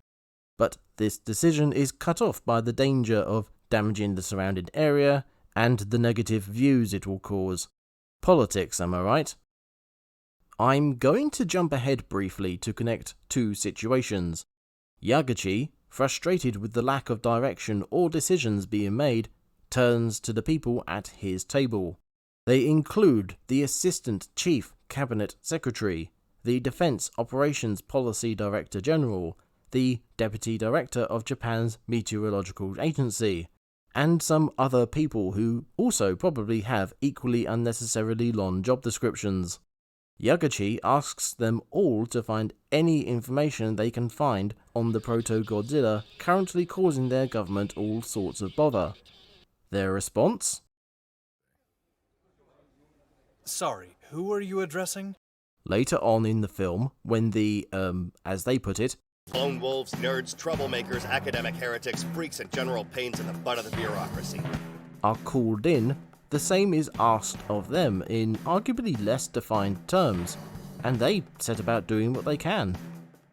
But this decision is cut off by the danger of damaging the surrounding area and the negative views it will cause. Politics, am I right? I'm going to jump ahead briefly to connect two situations. Yagachi, frustrated with the lack of direction or decisions being made, turns to the people at his table. They include the Assistant Chief Cabinet Secretary, the Defense Operations Policy Director General, the Deputy Director of Japan's Meteorological Agency, and some other people who also probably have equally unnecessarily long job descriptions. Yagachi asks them all to find any information they can find on the Proto-Godzilla currently causing their government all sorts of bother. Their response? Sorry, who are you addressing? Later on in the film, when the, as they put it, lone wolves, nerds, troublemakers, academic heretics, freaks, and general pains in the butt of the bureaucracy are called in, the same is asked of them in arguably less defined terms, and they set about doing what they can.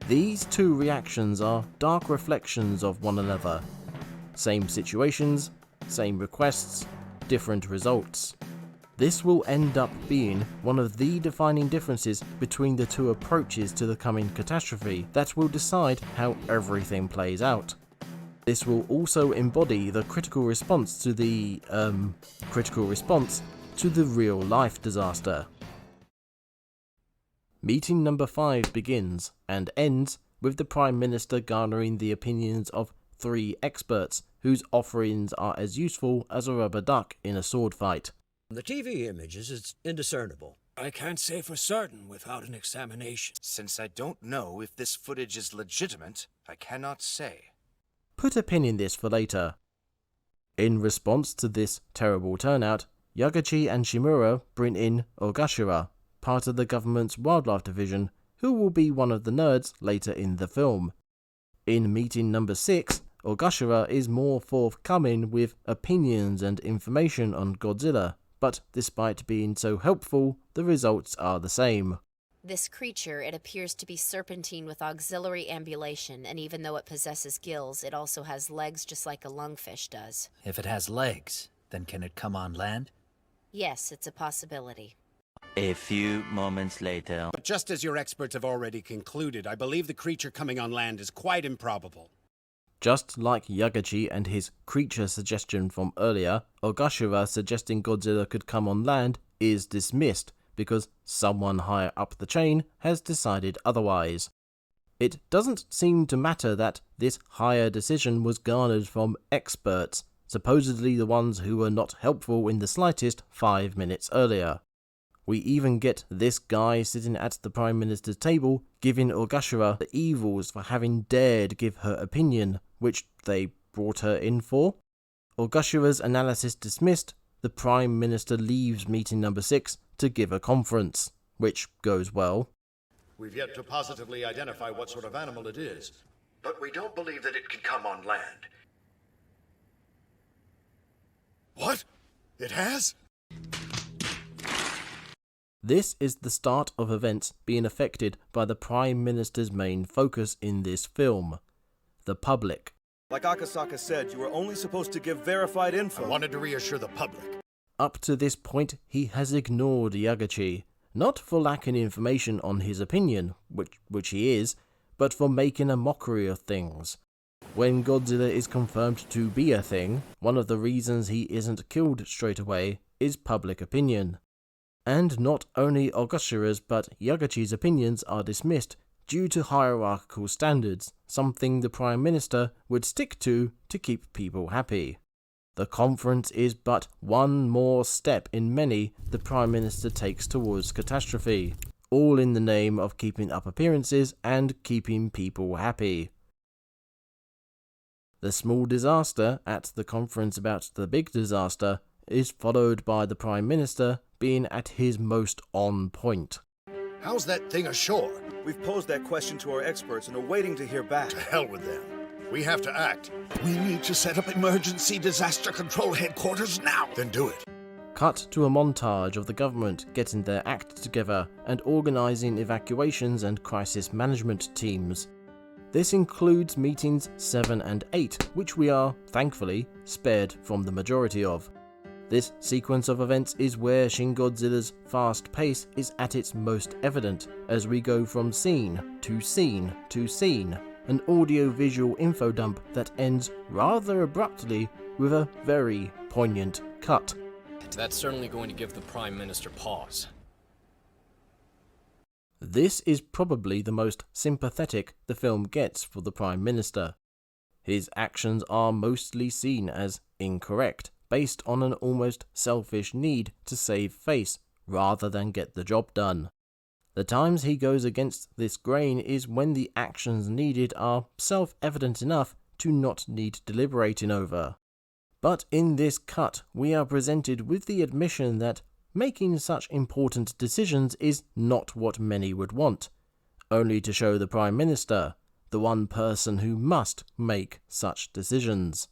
These two reactions are dark reflections of one another. Same situations, same requests, different results. This will end up being one of the defining differences between the two approaches to the coming catastrophe that will decide how everything plays out. This will also embody the critical response to the real-life disaster. Meeting number 5 begins and ends with the Prime Minister garnering the opinions of 3 experts whose offerings are as useful as a rubber duck in a sword fight. The TV images, it's indiscernible. I can't say for certain without an examination. Since I don't know if this footage is legitimate, I cannot say. Put a pin in this for later. In response to this terrible turnout, Yagachi and Shimura bring in Ogashira, part of the government's wildlife division, who will be one of the nerds later in the film. In meeting number 6, Ogashira is more forthcoming with opinions and information on Godzilla, but despite being so helpful, the results are the same. This creature, it appears to be serpentine with auxiliary ambulation, and even though it possesses gills, it also has legs just like a lungfish does. If it has legs, then can it come on land? Yes, it's a possibility. A few moments later. But just as your experts have already concluded, I believe the creature coming on land is quite improbable. Just like Yagachi and his creature suggestion from earlier, Ogashira suggesting Godzilla could come on land is dismissed because someone higher up the chain has decided otherwise. It doesn't seem to matter that this higher decision was garnered from experts, supposedly the ones who were not helpful in the slightest 5 minutes earlier. We even get this guy sitting at the Prime Minister's table giving Ogashira the evils for having dared give her opinion, which they brought her in for. Ogashira's analysis dismissed, the Prime Minister leaves meeting number 6 to give a conference, which goes well. We've yet to positively identify what sort of animal it is, but we don't believe that it can come on land. What? It has? This is the start of events being affected by the Prime Minister's main focus in this film, the public. Like Akasaka said, you were only supposed to give verified info. I wanted to reassure the public. Up to this point, he has ignored Yagachi, not for lacking information on his opinion, which he is, but for making a mockery of things. When Godzilla is confirmed to be a thing, one of the reasons he isn't killed straight away is public opinion. And not only Ogashira's but Yagachi's opinions are dismissed due to hierarchical standards, something the Prime Minister would stick to keep people happy. The conference is but one more step in many the Prime Minister takes towards catastrophe, all in the name of keeping up appearances and keeping people happy. The small disaster at the conference about the big disaster is followed by the Prime Minister being at his most on point. How's that thing ashore? We've posed that question to our experts and are waiting to hear back. To hell with them. We have to act. We need to set up emergency disaster control headquarters now. Then do it. Cut to a montage of the government getting their act together and organising evacuations and crisis management teams. This includes meetings 7 and 8, which we are, thankfully, spared from the majority of. This sequence of events is where Shin Godzilla's fast pace is at its most evident, as we go from scene to scene to scene, an audio-visual info dump that ends rather abruptly with a very poignant cut. That's certainly going to give the Prime Minister pause. This is probably the most sympathetic the film gets for the Prime Minister. His actions are mostly seen as incorrect, based on an almost selfish need to save face rather than get the job done. The times he goes against this grain is when the actions needed are self-evident enough to not need deliberating over. But in this cut, we are presented with the admission that making such important decisions is not what many would want, only to show the Prime Minister, the one person who must make such decisions.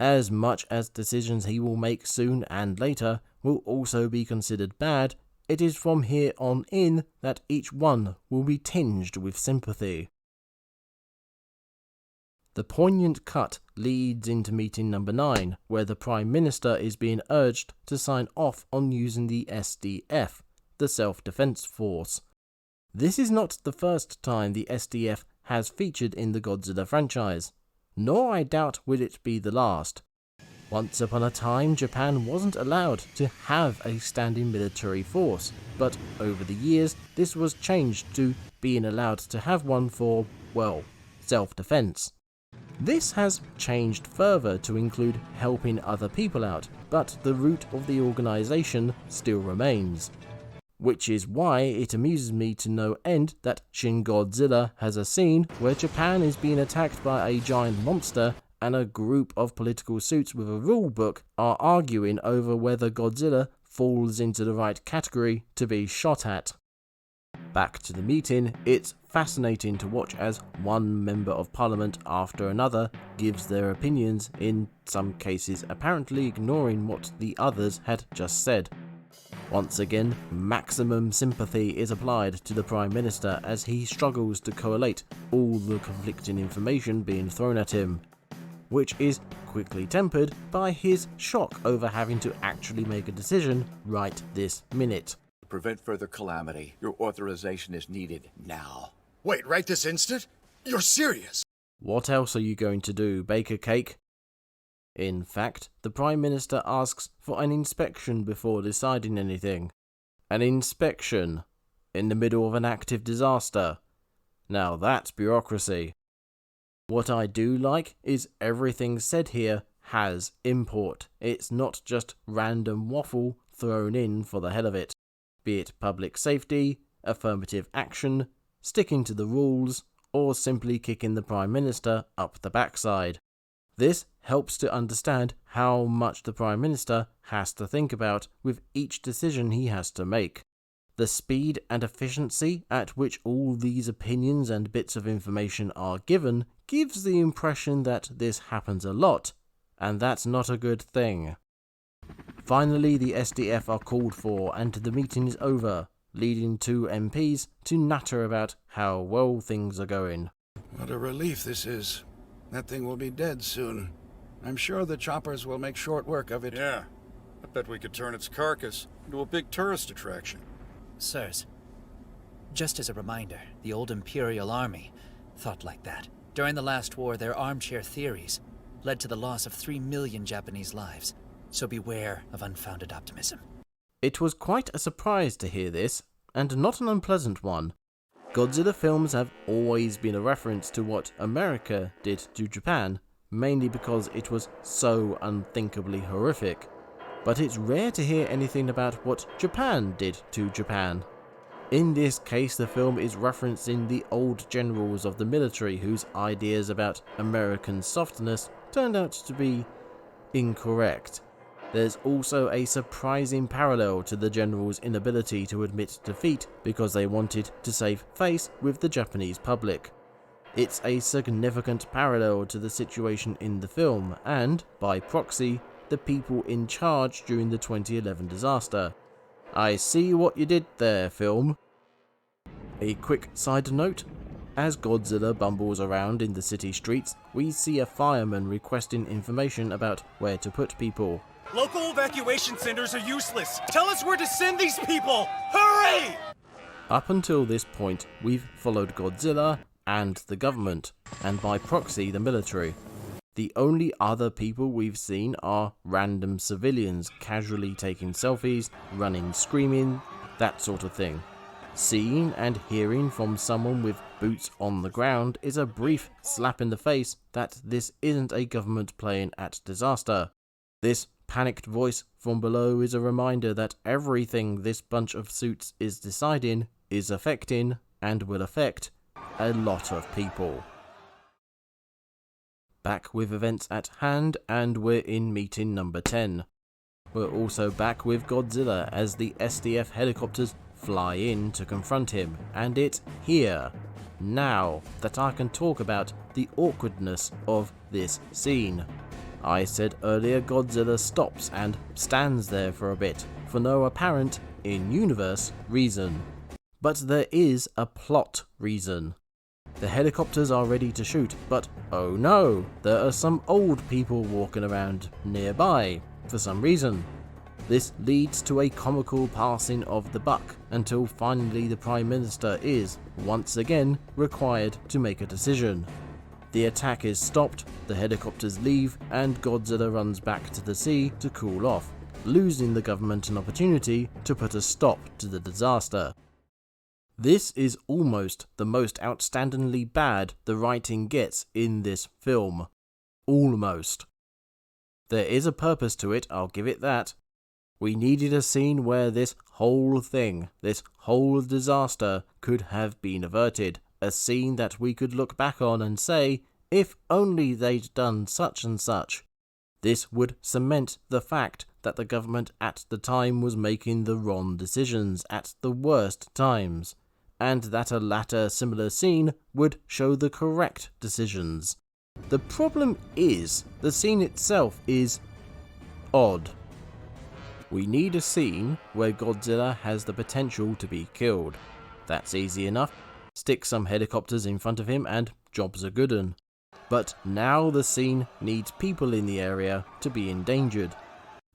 As much as decisions he will make soon and later will also be considered bad, it is from here on in that each one will be tinged with sympathy. The poignant cut leads into meeting number 9, where the Prime Minister is being urged to sign off on using the SDF, the Self-Defense Force. This is not the first time the SDF has featured in the Godzilla franchise, nor I doubt will it be the last. Once upon a time, Japan wasn't allowed to have a standing military force, but over the years this was changed to being allowed to have one for, well, self-defense. This has changed further to include helping other people out, but the root of the organisation still remains. Which is why it amuses me to no end that Shin Godzilla has a scene where Japan is being attacked by a giant monster and a group of political suits with a rule book are arguing over whether Godzilla falls into the right category to be shot at. Back to the meeting, it's fascinating to watch as one member of parliament after another gives their opinions, in some cases apparently ignoring what the others had just said. Once again, maximum sympathy is applied to the Prime Minister as he struggles to collate all the conflicting information being thrown at him, which is quickly tempered by his shock over having to actually make a decision right this minute. To prevent further calamity, your authorization is needed now. Wait, right this instant? You're serious? What else are you going to do, bake a cake? In fact, the Prime Minister asks for an inspection before deciding anything. An inspection in the middle of an active disaster. Now that's bureaucracy. What I do like is everything said here has import. It's not just random waffle thrown in for the hell of it. Be it public safety, affirmative action, sticking to the rules, or simply kicking the Prime Minister up the backside. This helps to understand how much the Prime Minister has to think about with each decision he has to make. The speed and efficiency at which all these opinions and bits of information are given gives the impression that this happens a lot, and that's not a good thing. Finally, the SDF are called for and the meeting is over, leading two MPs to natter about how well things are going. What a relief this is. That thing will be dead soon. I'm sure the choppers will make short work of it. Yeah. I bet we could turn its carcass into a big tourist attraction. Sirs, just as a reminder, the old Imperial Army thought like that. During the last war, their armchair theories led to the loss of 3 million Japanese lives, so beware of unfounded optimism. It was quite a surprise to hear this, and not an unpleasant one. Godzilla films have always been a reference to what America did to Japan, mainly because it was so unthinkably horrific. But it's rare to hear anything about what Japan did to Japan. In this case, the film is referencing the old generals of the military whose ideas about American softness turned out to be incorrect. There's also a surprising parallel to the generals' inability to admit defeat because they wanted to save face with the Japanese public. It's a significant parallel to the situation in the film and, by proxy, the people in charge during the 2011 disaster. I see what you did there, film. A quick side note, as Godzilla bumbles around in the city streets, we see a fireman requesting information about where to put people. Local evacuation centers are useless. Tell us where to send these people! Hurry! Up until this point, we've followed Godzilla and the government, and by proxy the military. The only other people we've seen are random civilians casually taking selfies, running screaming, that sort of thing. Seeing and hearing from someone with boots on the ground is a brief slap in the face that this isn't a government playing at disaster. This panicked voice from below is a reminder that everything this bunch of suits is deciding is affecting and will affect a lot of people. Back with events at hand, and we're in meeting number 10. We're also back with Godzilla as the SDF helicopters fly in to confront him, and it's here, now, that I can talk about the awkwardness of this scene. I said earlier Godzilla stops and stands there for a bit, for no apparent, in-universe reason. But there is a plot reason. The helicopters are ready to shoot, but oh no, there are some old people walking around nearby, for some reason. This leads to a comical passing of the buck, until finally the Prime Minister is, once again, required to make a decision. The attack is stopped, the helicopters leave, and Godzilla runs back to the sea to cool off, losing the government an opportunity to put a stop to the disaster. This is almost the most outstandingly bad the writing gets in this film. Almost. There is a purpose to it, I'll give it that. We needed a scene where this whole thing, this whole disaster could have been averted. A scene that we could look back on and say, if only they'd done such and such. This would cement the fact that the government at the time was making the wrong decisions at the worst times, and that a latter similar scene would show the correct decisions. The problem is, the scene itself is odd. We need a scene where Godzilla has the potential to be killed. That's easy enough. Stick some helicopters in front of him and job's a good un. But now the scene needs people in the area to be endangered.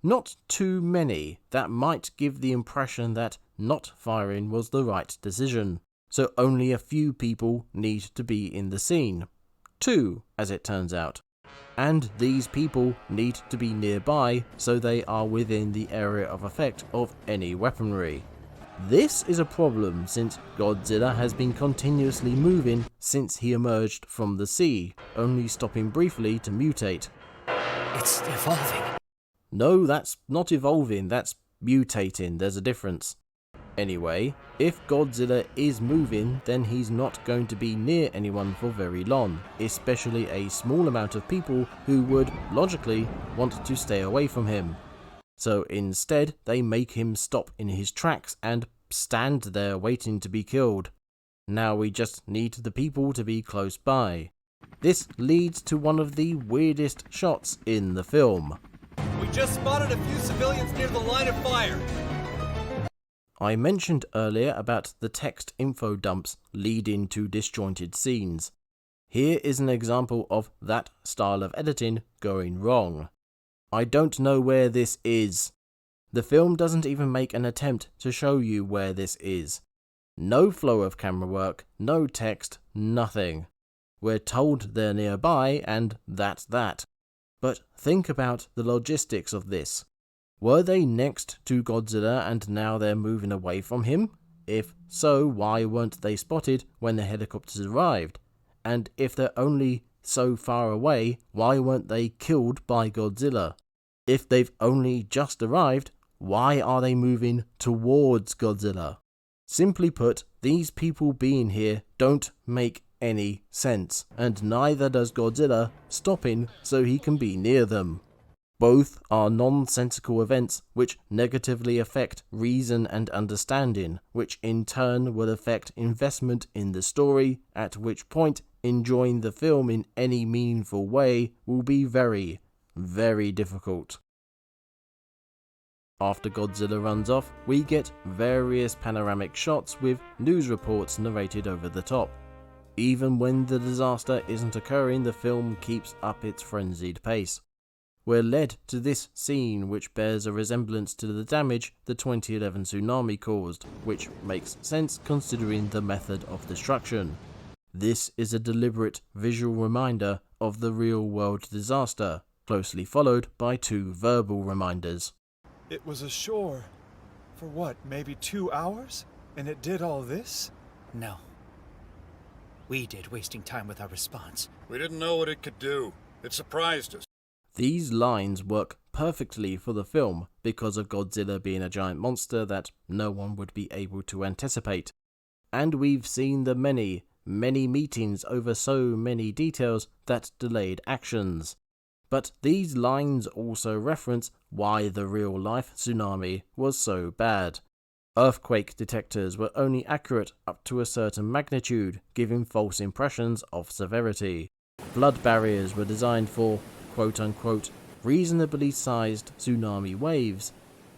Not too many. That might give the impression that not firing was the right decision. So only a few people need to be in the scene. 2, as it turns out. And these people need to be nearby so they are within the area of effect of any weaponry. This is a problem since Godzilla has been continuously moving since he emerged from the sea, only stopping briefly to mutate. It's evolving. No, that's not evolving, that's mutating, there's a difference. Anyway, if Godzilla is moving, then he's not going to be near anyone for very long, especially a small amount of people who would, logically, want to stay away from him. So instead, they make him stop in his tracks and stand there waiting to be killed. Now we just need the people to be close by. This leads to one of the weirdest shots in the film. We just spotted a few civilians near the line of fire. I mentioned earlier about the text info dumps leading to disjointed scenes. Here is an example of that style of editing going wrong. I don't know where this is. The film doesn't even make an attempt to show you where this is. No flow of camera work, no text, nothing. We're told they're nearby and that's that. But think about the logistics of this. Were they next to Godzilla and now they're moving away from him? If so, why weren't they spotted when the helicopters arrived? And if they're only so far away, why weren't they killed by Godzilla? If they've only just arrived, why are they moving towards Godzilla? Simply put, these people being here don't make any sense, and neither does Godzilla stopping so he can be near them. Both are nonsensical events which negatively affect reason and understanding, which in turn will affect investment in the story, at which point enjoying the film in any meaningful way will be very, very difficult. After Godzilla runs off, we get various panoramic shots with news reports narrated over the top. Even when the disaster isn't occurring, the film keeps up its frenzied pace. we're led to this scene which bears a resemblance to the damage the 2011 tsunami caused, which makes sense considering the method of destruction. This is a deliberate visual reminder of the real-world disaster, closely followed by 2 verbal reminders. It was ashore for what, maybe 2 hours? And it did all this? No. We did, wasting time with our response. We didn't know what it could do. It surprised us. These lines work perfectly for the film because of Godzilla being a giant monster that no one would be able to anticipate. And we've seen the many meetings over so many details that delayed actions. But these lines also reference why the real-life tsunami was so bad. Earthquake detectors were only accurate up to a certain magnitude, giving false impressions of severity. Flood barriers were designed for quote-unquote reasonably sized tsunami waves,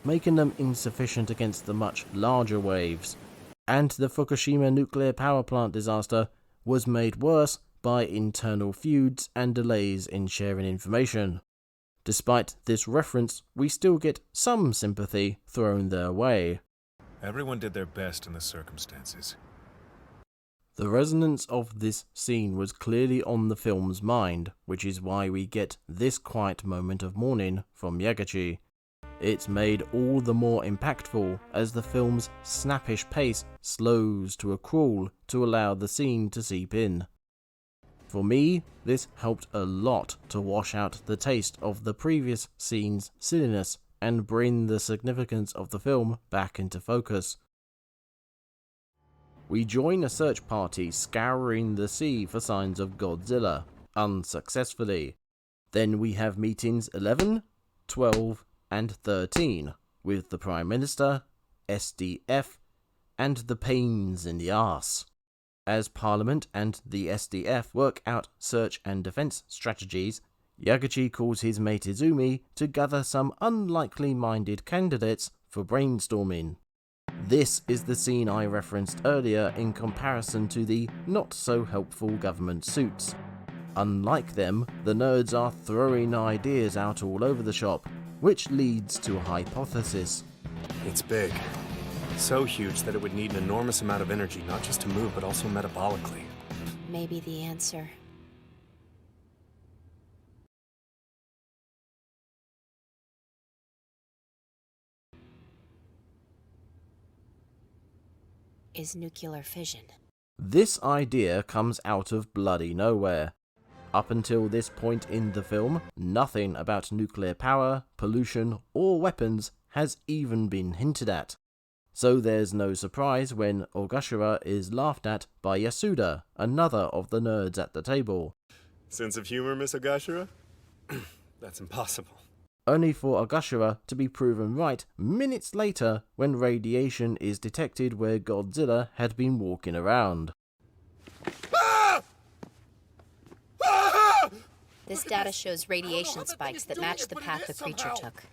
making them insufficient against the much larger waves. And the Fukushima nuclear power plant disaster was made worse by internal feuds and delays in sharing information. Despite this reference, we still get some sympathy thrown their way. Everyone did their best in the circumstances. The resonance of this scene was clearly on the film's mind, which is why we get this quiet moment of mourning from Yagachi. It's made all the more impactful as the film's snappish pace slows to a crawl to allow the scene to seep in. For me, this helped a lot to wash out the taste of the previous scene's silliness and bring the significance of the film back into focus. We join a search party scouring the sea for signs of Godzilla, unsuccessfully. Then we have meetings 11, 12, and 13, with the Prime Minister, SDF, and the pains in the arse. As Parliament and the SDF work out search and defense strategies, Yagachi calls his mate Izumi to gather some unlikely-minded candidates for brainstorming. This is the scene I referenced earlier in comparison to the not-so-helpful government suits. Unlike them, the nerds are throwing ideas out all over the shop, which leads to a hypothesis. It's big. So huge that it would need an enormous amount of energy, not just to move, but also metabolically. Maybe the answer is nuclear fission. This idea comes out of bloody nowhere. Up until this point in the film, nothing about nuclear power, pollution, or weapons has even been hinted at. So there's no surprise when Ogashira is laughed at by Yasuda, another of the nerds at the table. Sense of humor, Miss Ogashira? That's impossible. Only for Ogashira to be proven right minutes later when radiation is detected where Godzilla had been walking around. This data shows radiation spikes that match the path the creature took.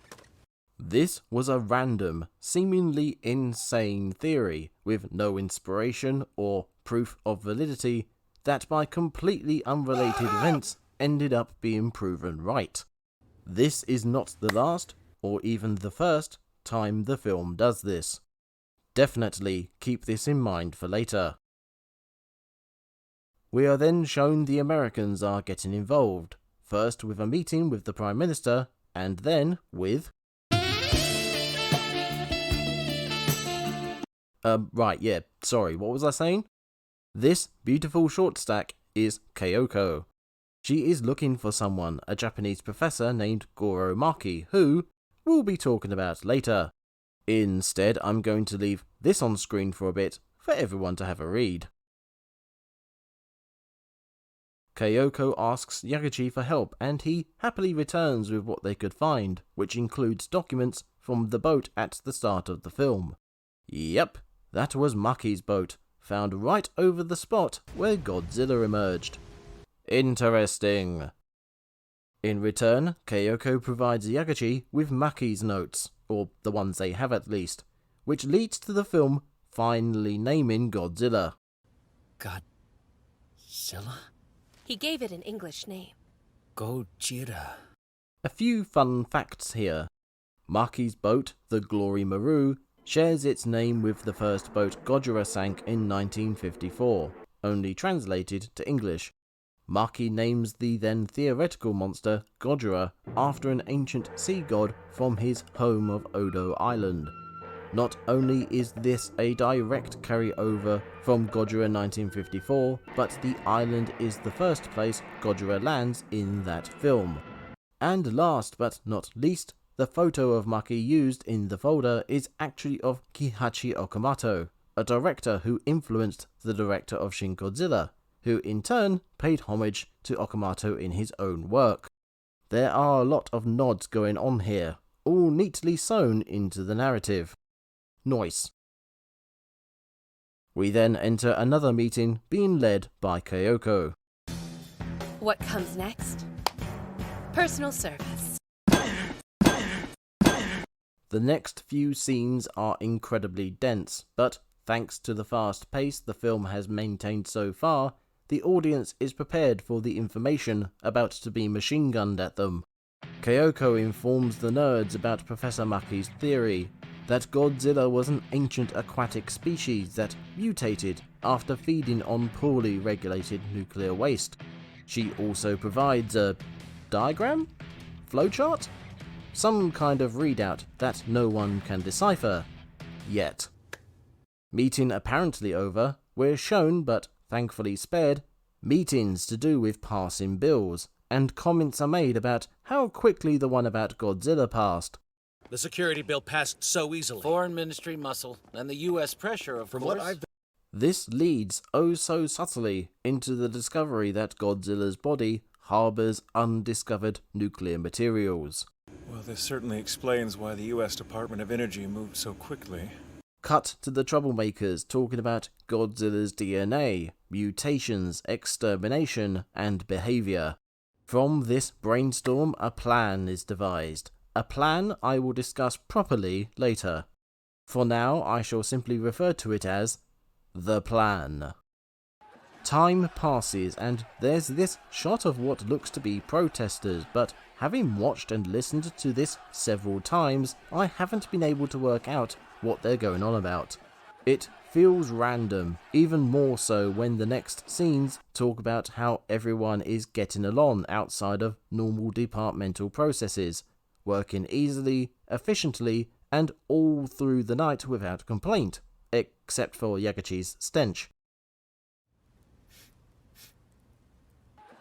This was a random, seemingly insane theory with no inspiration or proof of validity that by completely unrelated events ended up being proven right. This is not the last, or even the first, time the film does this. Definitely keep this in mind for later. We are then shown the Americans are getting involved, first with a meeting with the Prime Minister, and then with... Right, yeah, sorry, what was I saying? This beautiful short stack is Kayoko. She is looking for someone, a Japanese professor named Goro Maki, who we'll be talking about later. Instead, I'm going to leave this on screen for a bit for everyone to have a read. Kayoko asks Yagachi for help and he happily returns with what they could find, which includes documents from the boat at the start of the film. Yep, that was Maki's boat, found right over the spot where Godzilla emerged. Interesting. In return, Kayoko provides Yagachi with Maki's notes, or the ones they have at least, which leads to the film finally naming Godzilla. Godzilla? He gave it an English name. Gojira. A few fun facts here. Maki's boat, the Glory Maru, shares its name with the first boat Gojira sank in 1954, only translated to English. Maki names the then theoretical monster Gojira after an ancient sea god from his home of Odo Island. Not only is this a direct carryover from Gojira 1954, but the island is the first place Gojira lands in that film. And last but not least, the photo of Maki used in the folder is actually of Kihachi Okamoto, a director who influenced the director of Shin Godzilla, who in turn paid homage to Okamoto in his own work. There are a lot of nods going on here, all neatly sewn into the narrative. Nice. We then enter another meeting being led by Kayoko. What comes next? Personal service. The next few scenes are incredibly dense, but thanks to the fast pace the film has maintained so far, the audience is prepared for the information about to be machine gunned at them. Kayoko informs the nerds about Professor Maki's theory that Godzilla was an ancient aquatic species that mutated after feeding on poorly regulated nuclear waste. She also provides a diagram? Flowchart? Some kind of readout that no one can decipher. Yet. Meeting apparently over, we're shown, but thankfully spared, meetings to do with passing bills, and comments are made about how quickly the one about Godzilla passed. The security bill passed so easily. Foreign ministry muscle, and the U.S. pressure, of course. What I've This leads, oh so subtly, into the discovery that Godzilla's body harbours undiscovered nuclear materials. Well, this certainly explains why the U.S. Department of Energy moved so quickly. Cut to the troublemakers talking about Godzilla's DNA, mutations, extermination, and behaviour. From this brainstorm, a plan is devised. A plan I will discuss properly later. For now, I shall simply refer to it as the plan. Time passes and there's this shot of what looks to be protesters, but having watched and listened to this several times, I haven't been able to work out what they're going on about. It feels random, even more so when the next scenes talk about how everyone is getting along outside of normal departmental processes, working easily, efficiently, and all through the night without complaint, except for Yagachi's stench.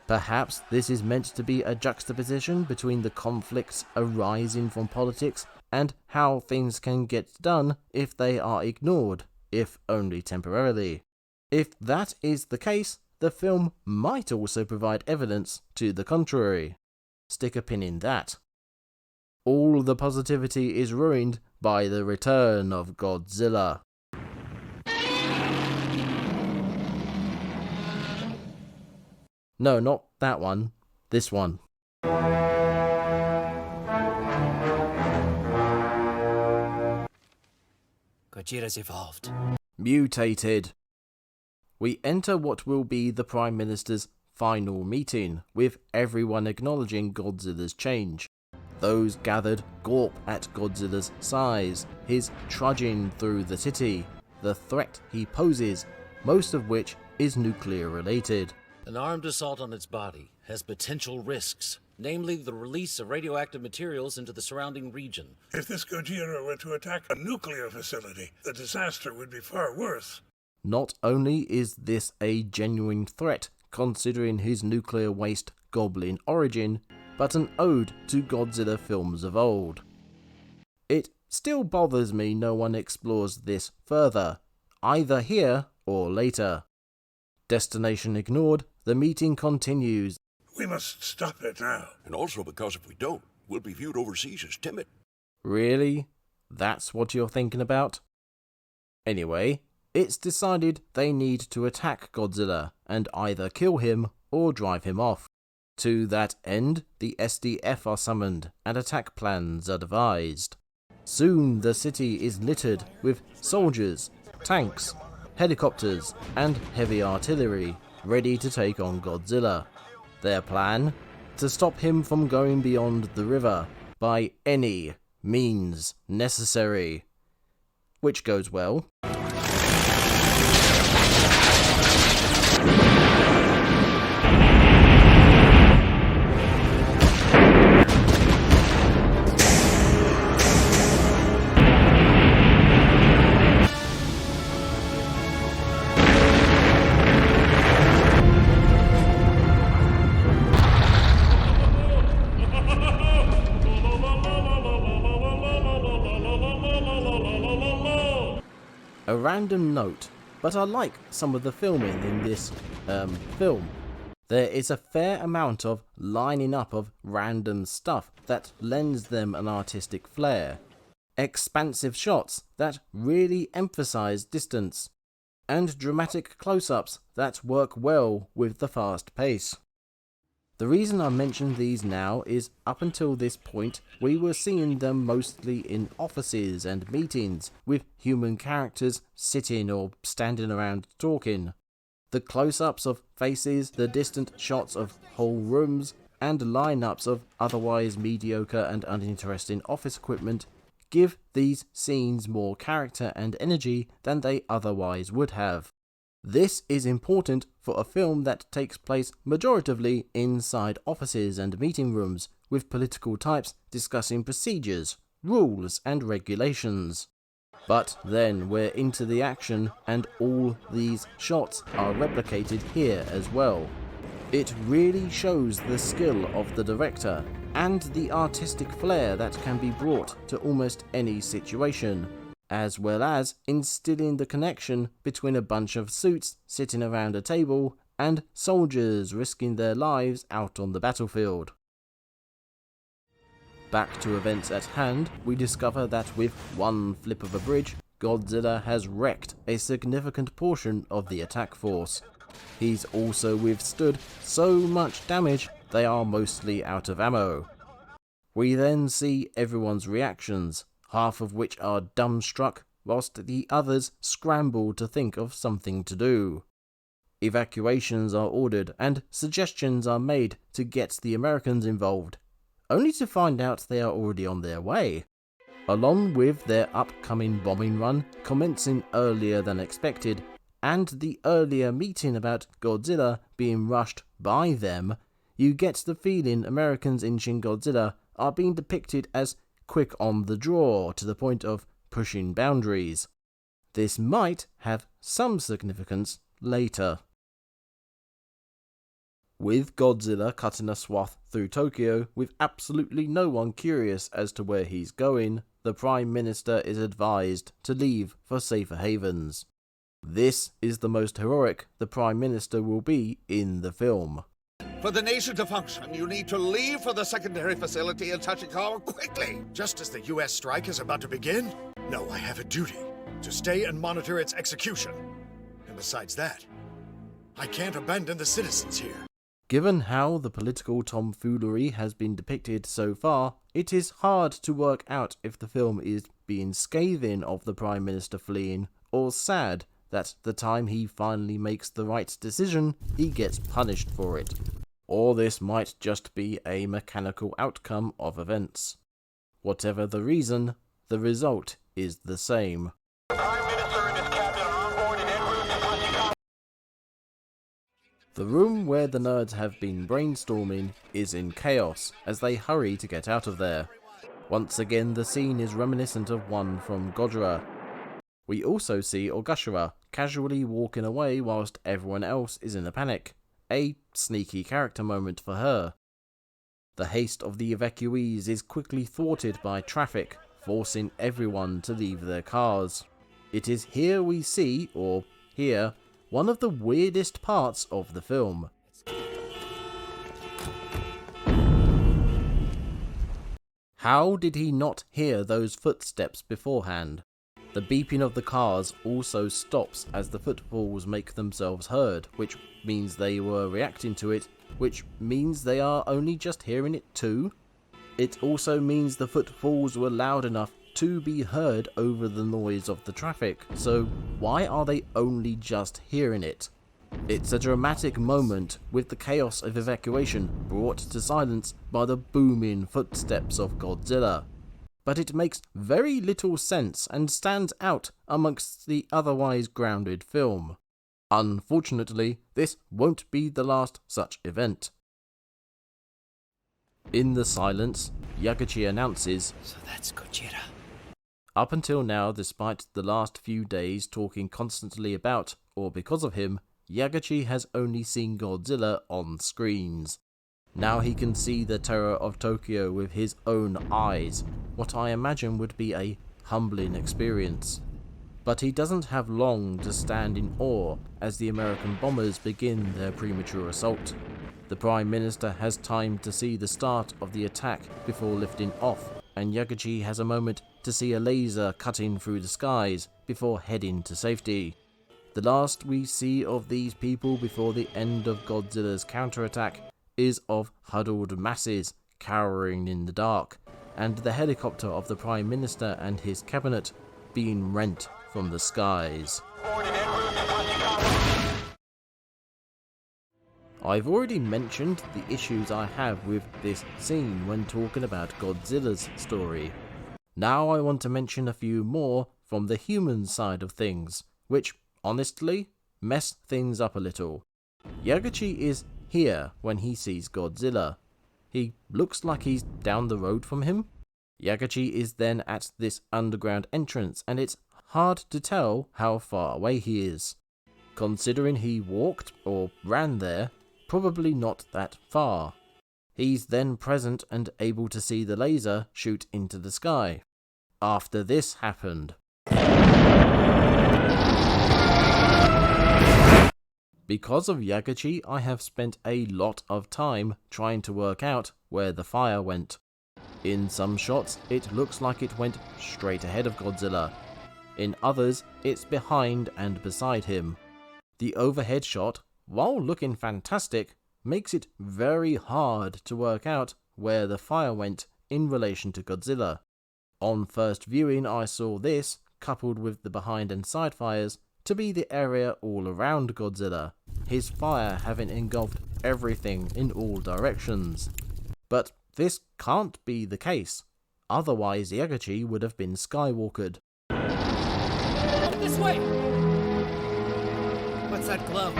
Perhaps this is meant to be a juxtaposition between the conflicts arising from politics and how things can get done if they are ignored, if only temporarily. If that is the case, the film might also provide evidence to the contrary. Stick a pin in that. All the positivity is ruined by the return of Godzilla. No, not that one. This one. Gojira's evolved. Mutated. We enter what will be the Prime Minister's final meeting, with everyone acknowledging Godzilla's change. Those gathered gawp at Godzilla's size, his trudging through the city, the threat he poses, most of which is nuclear related. An armed assault on its body has potential risks, namely the release of radioactive materials into the surrounding region. If this Gojira were to attack a nuclear facility, the disaster would be far worse. Not only is this a genuine threat, considering his nuclear waste goblin origin, but an ode to Godzilla films of old. It still bothers me no one explores this further, either here or later. Destination ignored, the meeting continues. We must stop it now. And also because if we don't, we'll be viewed overseas as timid. Really? That's what you're thinking about? Anyway, it's decided they need to attack Godzilla and either kill him or drive him off. To that end, the SDF are summoned and attack plans are devised. Soon the city is littered with soldiers, tanks, helicopters, and heavy artillery ready to take on Godzilla. Their plan? to stop him from going beyond the river by any means necessary. Which goes well. A random note, but I like some of the filming in this film. There is a fair amount of lining up of random stuff that lends them an artistic flair. Expansive shots that really emphasize distance, and dramatic close-ups that work well with the fast pace. The reason I mention these now is up until this point we were seeing them mostly in offices and meetings with human characters sitting or standing around talking. The close-ups of faces, the distant shots of whole rooms, and lineups of otherwise mediocre and uninteresting office equipment give these scenes more character and energy than they otherwise would have. This is important for a film that takes place majoritively inside offices and meeting rooms, with political types discussing procedures, rules and regulations. But then we're into the action and all these shots are replicated here as well. It really shows the skill of the director and the artistic flair that can be brought to almost any situation, as well as instilling the connection between a bunch of suits sitting around a table and soldiers risking their lives out on the battlefield. Back to events at hand, we discover that with one flip of a bridge, Godzilla has wrecked a significant portion of the attack force. He's also withstood so much damage they are mostly out of ammo. We then see everyone's reactions, half of which are dumbstruck, whilst the others scramble to think of something to do. Evacuations are ordered and suggestions are made to get the Americans involved, only to find out they are already on their way. Along with their upcoming bombing run commencing earlier than expected, and the earlier meeting about Godzilla being rushed by them, you get the feeling Americans in Shin Godzilla are being depicted as quick on the draw to the point of pushing boundaries. This might have some significance later. With Godzilla cutting a swath through Tokyo with absolutely no one curious as to where he's going, the Prime Minister is advised to leave for safer havens. This is the most heroic the Prime Minister will be in the film. For the nation to function, you need to leave for the secondary facility in Tachikawa quickly. Just as the U.S. strike is about to begin? No, I have a duty to stay and monitor its execution. And besides that, I can't abandon the citizens here. Given how the political tomfoolery has been depicted so far, it is hard to work out if the film is being scathing of the Prime Minister fleeing, or sad that the time he finally makes the right decision, he gets punished for it. Or this might just be a mechanical outcome of events. Whatever the reason, the result is the same. The room where the nerds have been brainstorming is in chaos as they hurry to get out of there. Once again, the scene is reminiscent of one from Gojira. We also see Ogashira casually walking away whilst everyone else is in a panic. A sneaky character moment for her. The haste of the evacuees is quickly thwarted by traffic, forcing everyone to leave their cars. It is here we see, or hear, one of the weirdest parts of the film. How did he not hear those footsteps beforehand? The beeping of the cars also stops as the footfalls make themselves heard, which means they were reacting to it, which means they are only just hearing it too. It also means the footfalls were loud enough to be heard over the noise of the traffic, so why are they only just hearing it? It's a dramatic moment with the chaos of evacuation brought to silence by the booming footsteps of Godzilla. But it makes very little sense and stands out amongst the otherwise grounded film. Unfortunately, this won't be the last such event. In the silence, Yagachi announces, "So that's Gojira." Up until now, despite the last few days talking constantly about, or because of him, Yagachi has only seen Godzilla on screens. Now he can see the terror of Tokyo with his own eyes, what I imagine would be a humbling experience. But he doesn't have long to stand in awe as the American bombers begin their premature assault. The Prime Minister has time to see the start of the attack before lifting off, and Yagachi has a moment to see a laser cutting through the skies before heading to safety. The last we see of these people before the end of Godzilla's counterattack is of huddled masses cowering in the dark, and the helicopter of the Prime Minister and his cabinet being rent from the skies. I've already mentioned the issues I have with this scene when talking about Godzilla's story. Now I want to mention a few more from the human side of things, which, honestly, mess things up a little. Yagachi is here when he sees Godzilla. He looks like he's down the road from him. Yagachi is then at this underground entrance, and it's hard to tell how far away he is. Considering he walked or ran there, probably not that far. He's then present and able to see the laser shoot into the sky. After this happened, because of Yagachi, I have spent a lot of time trying to work out where the fire went. In some shots, it looks like it went straight ahead of Godzilla. In others, it's behind and beside him. The overhead shot, while looking fantastic, makes it very hard to work out where the fire went in relation to Godzilla. On first viewing, I saw this, coupled with the behind and side fires, to be the area all around Godzilla, his fire having engulfed everything in all directions. But this can't be the case, otherwise Yagachi would have been skywalkered. This way! What's that glow?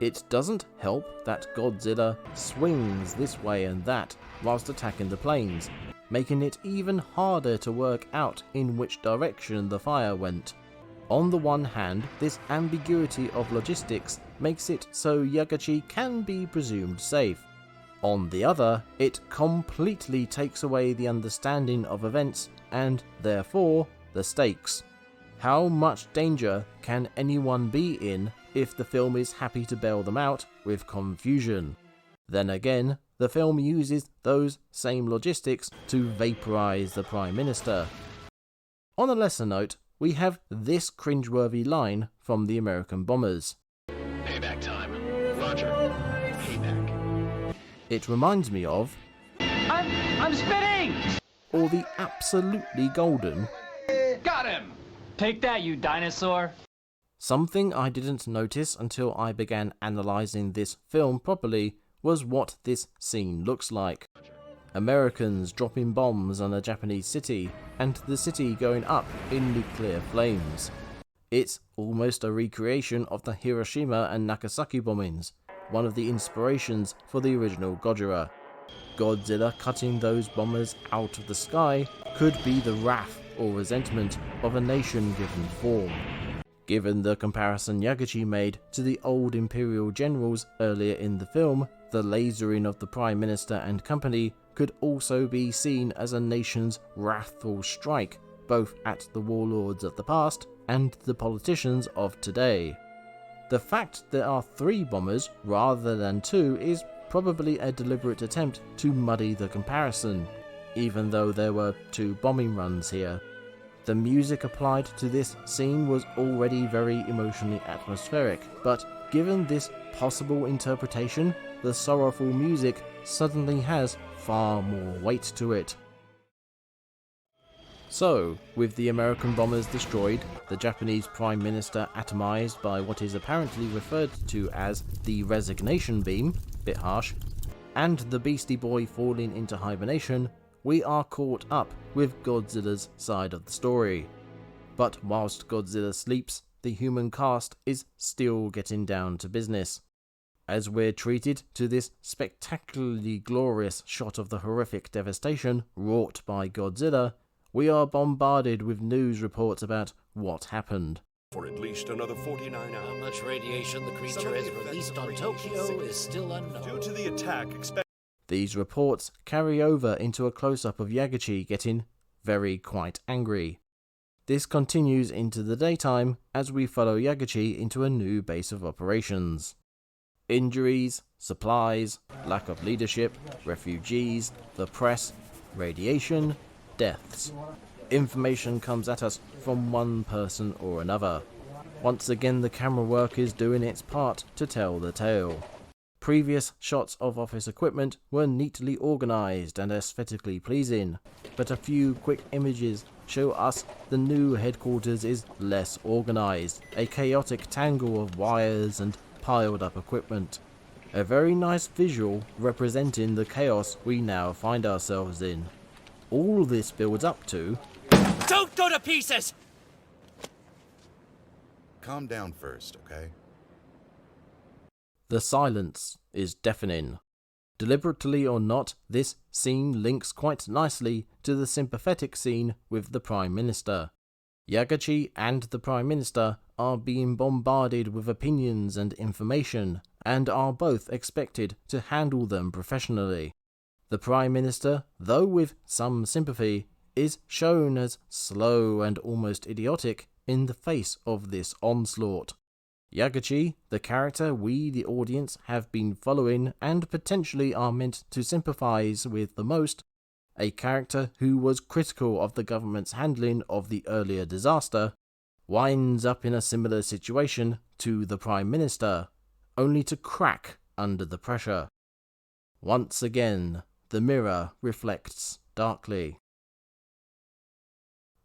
It doesn't help that Godzilla swings this way and that whilst attacking the planes, making it even harder to work out in which direction the fire went. On the one hand, this ambiguity of logistics makes it so Yagachi can be presumed safe. On the other, it completely takes away the understanding of events and, therefore, the stakes. How much danger can anyone be in if the film is happy to bail them out with confusion? Then again, the film uses those same logistics to vaporize the Prime Minister. On a lesser note, we have this cringeworthy line from the American bombers. Payback time. Roger. Payback. It reminds me of... I'm spitting! Or the absolutely golden... Got him! Take that, you dinosaur! Something I didn't notice until I began analysing this film properly was what this scene looks like. Americans dropping bombs on a Japanese city, and the city going up in nuclear flames. It's almost a recreation of the Hiroshima and Nagasaki bombings, one of the inspirations for the original Gojira. Godzilla cutting those bombers out of the sky could be the wrath or resentment of a nation given form. Given the comparison Yagachi made to the old Imperial generals earlier in the film, the lasering of the Prime Minister and company could also be seen as a nation's wrathful strike, both at the warlords of the past and the politicians of today. The fact there are 3 bombers rather than 2 is probably a deliberate attempt to muddy the comparison, even though there were 2 bombing runs here. The music applied to this scene was already very emotionally atmospheric, but given this possible interpretation, the sorrowful music suddenly has far more weight to it. So, with the American bombers destroyed, the Japanese Prime Minister atomized by what is apparently referred to as the resignation beam, bit harsh, and the Beastie Boy falling into hibernation, we are caught up with Godzilla's side of the story. But whilst Godzilla sleeps, the human cast is still getting down to business. As we're treated to this spectacularly glorious shot of the horrific devastation wrought by Godzilla, we are bombarded with news reports about what happened. For at least another 49 hours. How much radiation the creature has released on Tokyo is still unknown. Due to the attack, These reports carry over into a close-up of Yagachi getting quite angry. This continues into the daytime as we follow Yagachi into a new base of operations. Injuries, supplies, lack of leadership, refugees, the press, radiation, deaths. Information comes at us from one person or another. Once again, the camera work is doing its part to tell the tale. Previous shots of office equipment were neatly organised and aesthetically pleasing, but a few quick images show us the new headquarters is less organised, a chaotic tangle of wires and piled up equipment. A very nice visual representing the chaos we now find ourselves in. All this builds up to... Don't go to pieces! Calm down first, okay? The silence is deafening. Deliberately or not, this scene links quite nicely to the sympathetic scene with the Prime Minister. Yagachi and the Prime Minister are being bombarded with opinions and information, and are both expected to handle them professionally. The Prime Minister, though with some sympathy, is shown as slow and almost idiotic in the face of this onslaught. Yagachi, the character we, the audience, have been following and potentially are meant to sympathise with the most, a character who was critical of the government's handling of the earlier disaster, winds up in a similar situation to the Prime Minister, only to crack under the pressure. Once again, the mirror reflects darkly.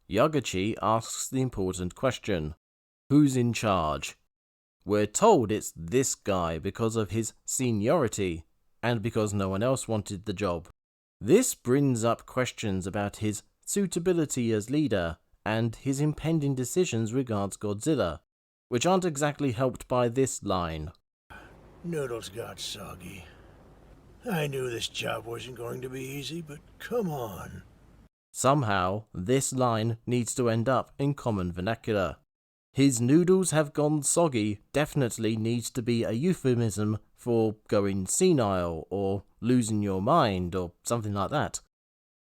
Yagachi asks the important question: who's in charge? We're told it's this guy because of his seniority, and because no one else wanted the job. This brings up questions about his suitability as leader, and his impending decisions regards Godzilla, which aren't exactly helped by this line. Noodles got soggy. I knew this job wasn't going to be easy, but come on. Somehow, this line needs to end up in common vernacular. His noodles have gone soggy definitely needs to be a euphemism for going senile or losing your mind or something like that.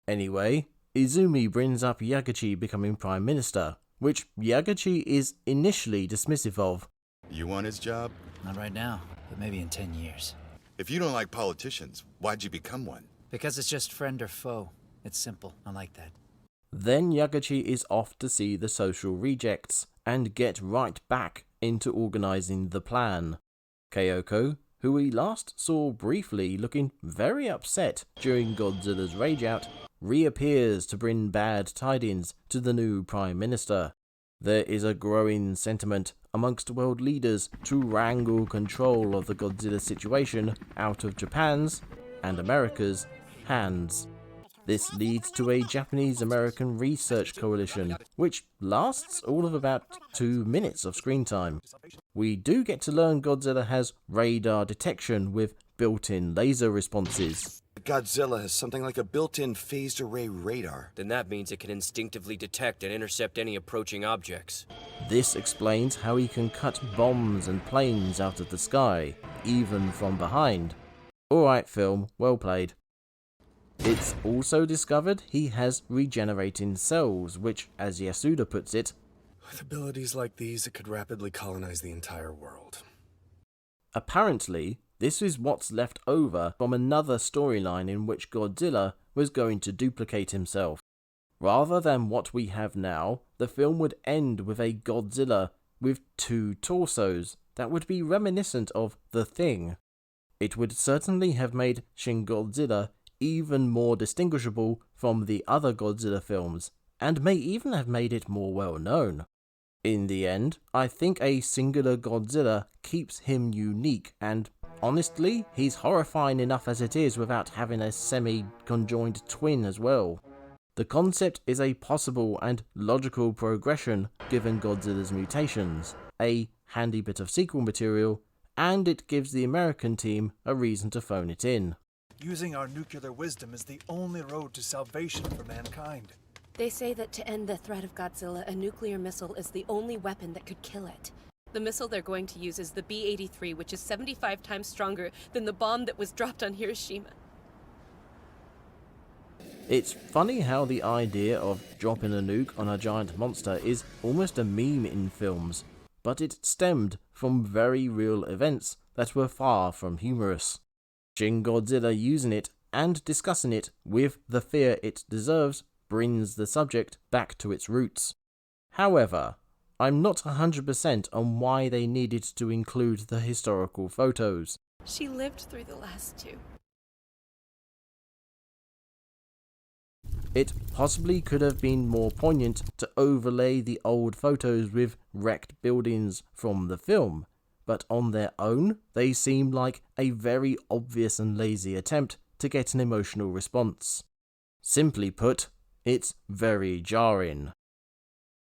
Anyway, Izumi brings up Yagachi becoming Prime Minister, which Yagachi is initially dismissive of. You want his job? Not right now, but maybe in 10 years. If you don't like politicians, why'd you become one? Because it's just friend or foe. It's simple. I like that. Then Yagachi is off to see the social rejects and get right back into organising the plan. Kayoko, who we last saw briefly looking very upset during Godzilla's rage out, reappears to bring bad tidings to the new Prime Minister. There is a growing sentiment amongst world leaders to wrangle control of the Godzilla situation out of Japan's and America's hands. This leads to a Japanese-American research coalition, which lasts all of about 2 minutes of screen time. We do get to learn Godzilla has radar detection with built-in laser responses. Godzilla has something like a built-in phased array radar. Then that means it can instinctively detect and intercept any approaching objects. This explains how he can cut bombs and planes out of the sky, even from behind. Alright film, well played. It's also discovered he has regenerating cells, which, as Yasuda puts it, with abilities like these, it could rapidly colonize the entire world. Apparently, this is what's left over from another storyline in which Godzilla was going to duplicate himself. Rather than what we have now, the film would end with a Godzilla with 2 torsos that would be reminiscent of The Thing. It would certainly have made Shin Godzilla even more distinguishable from the other Godzilla films, and may even have made it more well known. In the end, I think a singular Godzilla keeps him unique, and honestly, he's horrifying enough as it is without having a semi-conjoined twin as well. The concept is a possible and logical progression given Godzilla's mutations, a handy bit of sequel material, and it gives the American team a reason to phone it in. Using our nuclear wisdom is the only road to salvation for mankind. They say that to end the threat of Godzilla, a nuclear missile is the only weapon that could kill it. The missile they're going to use is the B-83, which is 75 times stronger than the bomb that was dropped on Hiroshima. It's funny how the idea of dropping a nuke on a giant monster is almost a meme in films, but it stemmed from very real events that were far from humorous. Shin Godzilla using it and discussing it with the fear it deserves brings the subject back to its roots. However, I'm not 100% on why they needed to include the historical photos. She lived through the last two. It possibly could have been more poignant to overlay the old photos with wrecked buildings from the film, but on their own, they seem like a very obvious and lazy attempt to get an emotional response. Simply put, it's very jarring.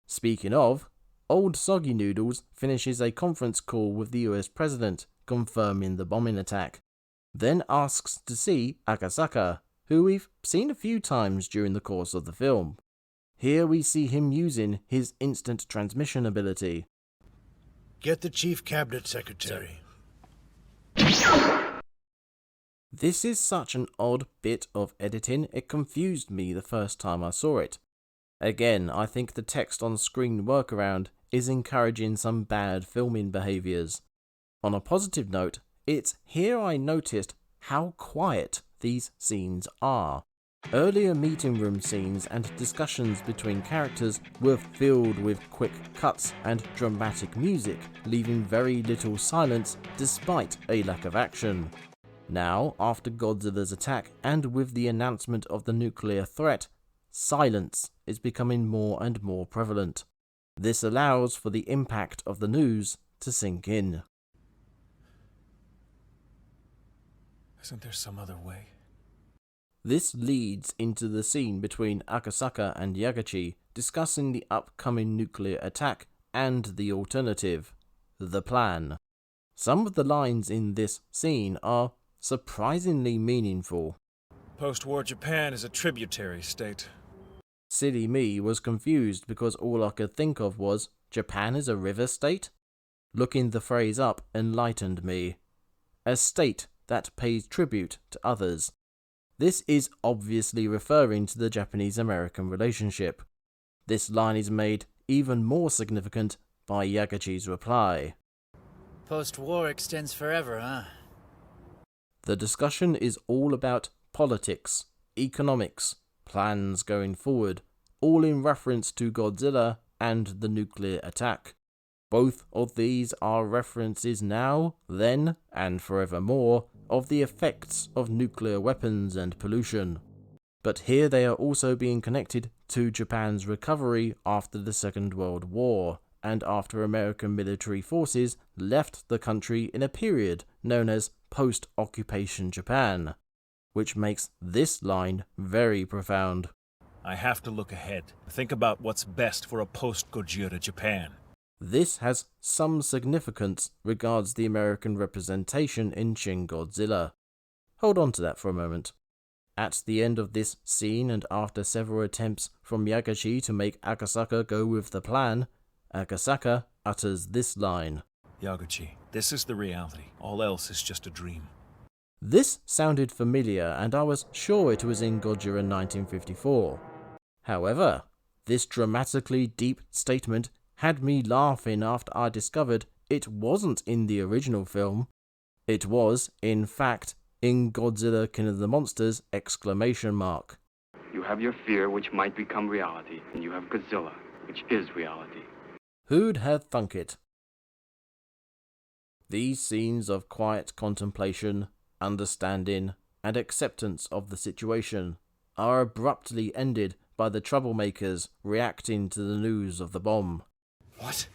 Speaking of, Old Soggy Noodles finishes a conference call with the US President, confirming the bombing attack, then asks to see Akasaka, who we've seen a few times during the course of the film. Here we see him using his instant transmission ability. Get the Chief Cabinet Secretary. This is such an odd bit of editing, it confused me the first time I saw it. Again, I think the text on screen workaround is encouraging some bad filming behaviours. On a positive note, it's here I noticed how quiet these scenes are. Earlier meeting room scenes and discussions between characters were filled with quick cuts and dramatic music, leaving very little silence despite a lack of action. Now, after Godzilla's attack and with the announcement of the nuclear threat, silence is becoming more and more prevalent. This allows for the impact of the news to sink in. Isn't there some other way? This leads into the scene between Akasaka and Yagachi discussing the upcoming nuclear attack and the alternative, the plan. Some of the lines in this scene are surprisingly meaningful. Post-war Japan is a tributary state. Silly me was confused because all I could think of was, Japan is a river state? Looking the phrase up enlightened me. A state that pays tribute to others. This is obviously referring to the Japanese-American relationship. This line is made even more significant by Yagachi's reply. Post-war extends forever, huh? The discussion is all about politics, economics, plans going forward, all in reference to Godzilla and the nuclear attack. Both of these are references now, then, and forevermore of the effects of nuclear weapons and pollution. But here they are also being connected to Japan's recovery after the Second World War, and after American military forces left the country in a period known as post-occupation Japan, which makes this line very profound. I have to look ahead, think about what's best for a post-Gojira Japan. This has some significance regards the American representation in Shin Godzilla. Hold on to that for a moment. At the end of this scene and after several attempts from Yagachi to make Akasaka go with the plan, Akasaka utters this line. Yagachi, this is the reality. All else is just a dream. This sounded familiar and I was sure it was in Gojira 1954. However, this dramatically deep statement had me laughing after I discovered it wasn't in the original film. It was, in fact, in Godzilla King of the Monsters! ! You have your fear, which might become reality, and you have Godzilla, which is reality. Who'd have thunk it? These scenes of quiet contemplation, understanding, and acceptance of the situation are abruptly ended by by the troublemakers reacting to the news of the bomb. What?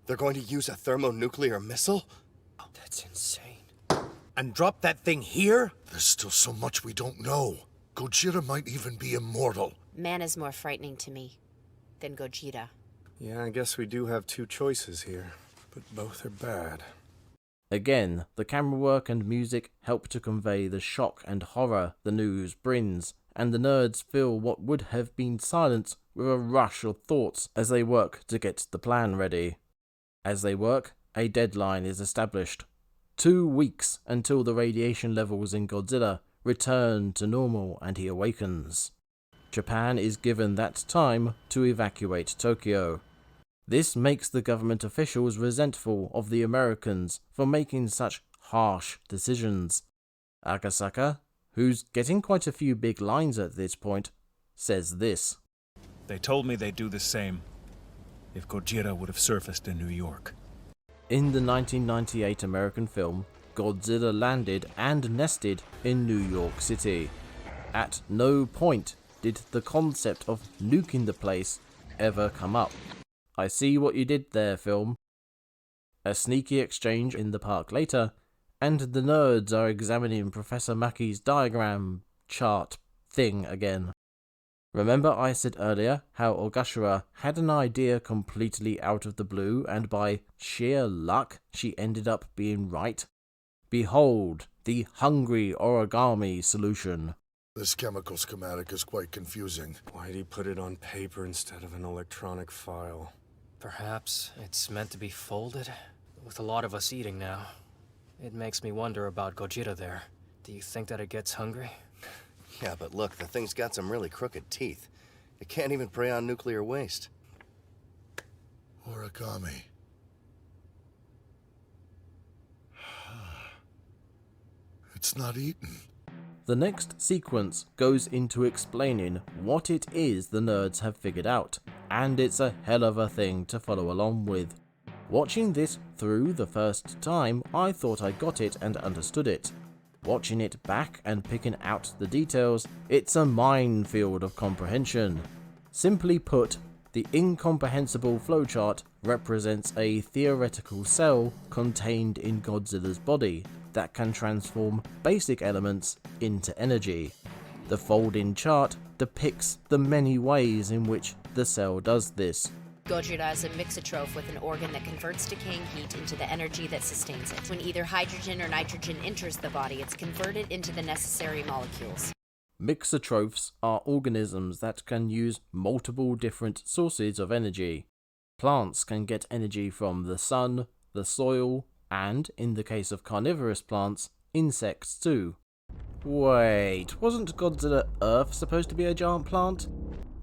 They're going to use a thermonuclear missile? Oh, that's insane. And drop that thing here? There's still so much we don't know. Gojira might even be immortal. Man is more frightening to me than Gojira. Yeah, I guess we do have two choices here, but both are bad. Again, the camera work and music help to convey the shock and horror the news brings, and the nerds fill what would have been silence with a rush of thoughts as they work to get the plan ready. As they work, a deadline is established. 2 weeks until the radiation levels in Godzilla return to normal and he awakens. Japan is given that time to evacuate Tokyo. This makes the government officials resentful of the Americans for making such harsh decisions. Akasaka, who's getting quite a few big lines at this point, says this. They told me they'd do the same if Gojira would have surfaced in New York. In the 1998 American film, Godzilla landed and nested in New York City. At no point did the concept of nuking the place ever come up. I see what you did there, film. A sneaky exchange in the park later, and the nerds are examining Professor Mackey's diagram chart thing again. Remember I said earlier how Ogashira had an idea completely out of the blue and by sheer luck she ended up being right? Behold, the hungry origami solution. This chemical schematic is quite confusing. Why'd he put it on paper instead of an electronic file? Perhaps it's meant to be folded? With a lot of us eating now, it makes me wonder about Gojira there. Do you think that it gets hungry? Yeah, but look, the thing's got some really crooked teeth. It can't even prey on nuclear waste. Origami. It's not eaten. The next sequence goes into explaining what it is the nerds have figured out, and it's a hell of a thing to follow along with. Watching this through the first time, I thought I got it and understood it. Watching it back and picking out the details, it's a minefield of comprehension. Simply put, the incomprehensible flowchart represents a theoretical cell contained in Godzilla's body that can transform basic elements into energy. The fold-in chart depicts the many ways in which the cell does this. Gojira is a mixotroph with an organ that converts decaying heat into the energy that sustains it. When either hydrogen or nitrogen enters the body, it's converted into the necessary molecules. Mixotrophs are organisms that can use multiple different sources of energy. Plants can get energy from the sun, the soil, and, in the case of carnivorous plants, insects too. Wait, wasn't Godzilla Earth supposed to be a giant plant?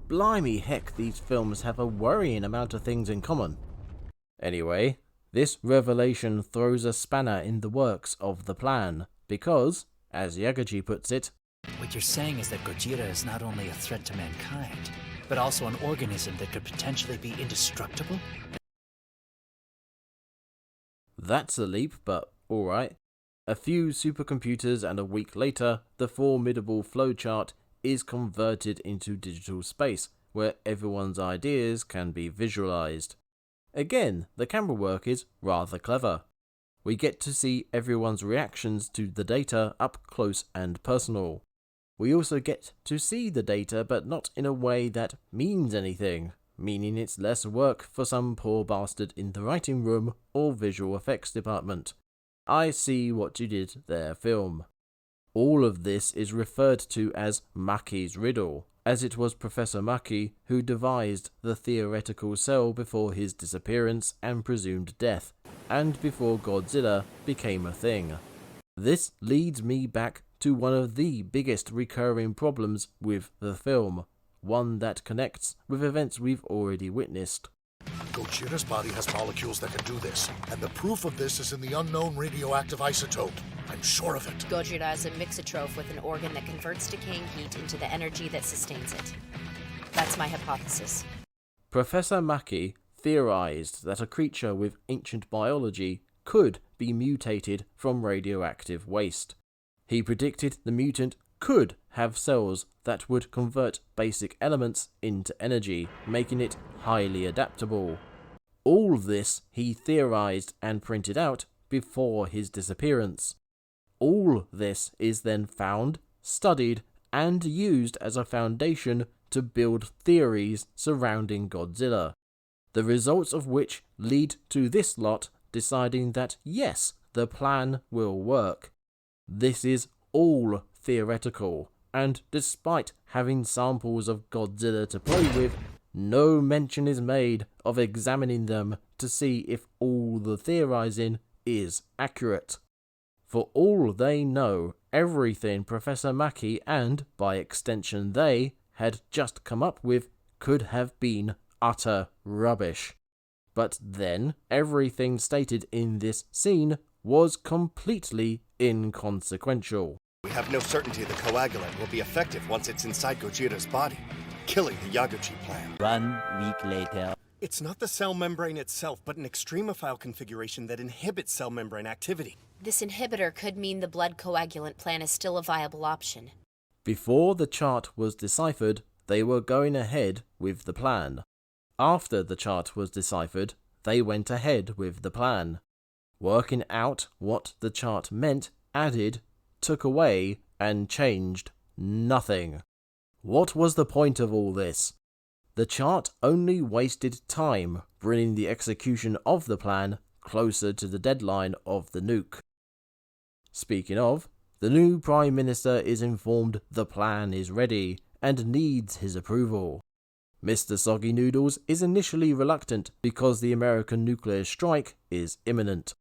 Blimey heck, these films have a worrying amount of things in common. Anyway, this revelation throws a spanner in the works of the plan, because, as Yagaji puts it, what you're saying is that Gojira is not only a threat to mankind, but also an organism that could potentially be indestructible? That's a leap, but alright. A few supercomputers and a week later, the formidable flowchart is converted into digital space, where everyone's ideas can be visualized. Again, the camera work is rather clever. We get to see everyone's reactions to the data up close and personal. We also get to see the data, but not in a way that means anything, meaning it's less work for some poor bastard in the writing room or visual effects department. I see what you did there, film. All of this is referred to as Mackey's riddle, as it was Professor Mackey who devised the theoretical cell before his disappearance and presumed death, and before Godzilla became a thing. This leads me back to one of the biggest recurring problems with the film, one that connects with events we've already witnessed. Gojira's body has molecules that can do this, and the proof of this is in the unknown radioactive isotope. I'm sure of it. Gojira is a mixotroph with an organ that converts decaying heat into the energy that sustains it. That's my hypothesis. Professor Mackey theorized that a creature with ancient biology could be mutated from radioactive waste. He predicted the mutant could have cells that would convert basic elements into energy, making it highly adaptable. All this he theorized and printed out before his disappearance. All this is then found, studied, and used as a foundation to build theories surrounding Godzilla, the results of which lead to this lot deciding that yes, the plan will work. This is all theoretical, and despite having samples of Godzilla to play with, no mention is made of examining them to see if all the theorizing is accurate. For all they know, everything Professor Mackey and, by extension they, had just come up with could have been utter rubbish. But then, everything stated in this scene was completely inconsequential. We have no certainty the coagulant will be effective once it's inside Gojira's body, killing the Yaguchi plan. 1 week later. It's not the cell membrane itself, but an extremophile configuration that inhibits cell membrane activity. This inhibitor could mean the blood coagulant plan is still a viable option. Before the chart was deciphered, they were going ahead with the plan. After the chart was deciphered, they went ahead with the plan. Working out what the chart meant added, took away, and changed nothing. What was the point of all this? The chart only wasted time, bringing the execution of the plan closer to the deadline of the nuke. Speaking of, the new Prime Minister is informed the plan is ready and needs his approval. Mr. Soggy Noodles is initially reluctant because the American nuclear strike is imminent.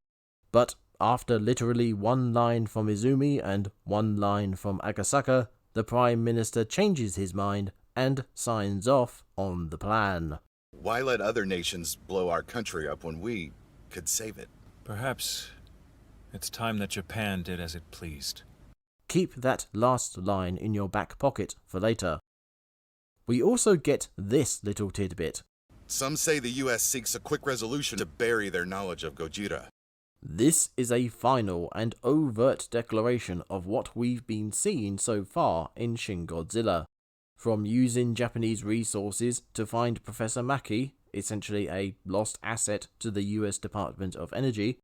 But after literally one line from Izumi and one line from Agasaka, the Prime Minister changes his mind and signs off on the plan. Why let other nations blow our country up when we could save it? Perhaps it's time that Japan did as it pleased. Keep that last line in your back pocket for later. We also get this little tidbit. Some say the US seeks a quick resolution to bury their knowledge of Gojira. This is a final and overt declaration of what we've been seeing so far in Shin Godzilla. From using Japanese resources to find Professor Mackey, essentially a lost asset to the US Department of Energy,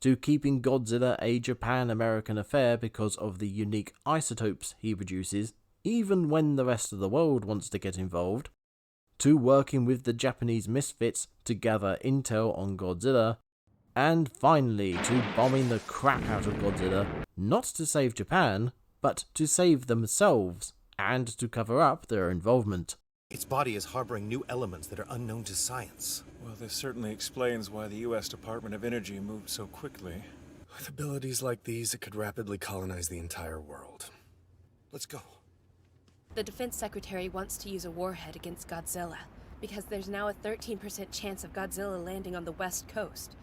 to keeping Godzilla a Japan-American affair because of the unique isotopes he produces, even when the rest of the world wants to get involved, to working with the Japanese misfits to gather intel on Godzilla, and finally to bombing the crap out of Godzilla, not to save Japan, but to save themselves, and to cover up their involvement. Its body is harboring new elements that are unknown to science. Well, this certainly explains why the U.S. Department of Energy moved so quickly. With abilities like these, it could rapidly colonize the entire world. Let's go. The Defense Secretary wants to use a warhead against Godzilla, because there's now a 13% chance of Godzilla landing on the West Coast.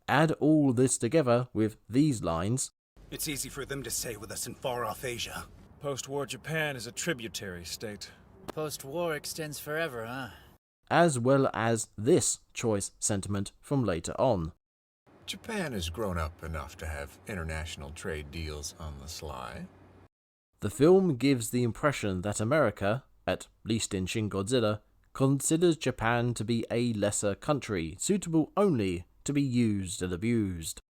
Add all this together with these lines. It's easy for them to say with us in far-off Asia. Post-war Japan is a tributary state. Post-war extends forever, huh? As well as this choice sentiment from later on. Japan has grown up enough to have international trade deals on the sly. The film gives the impression that America, at least in Shin Godzilla, considers Japan to be a lesser country, suitable only to be used and abused.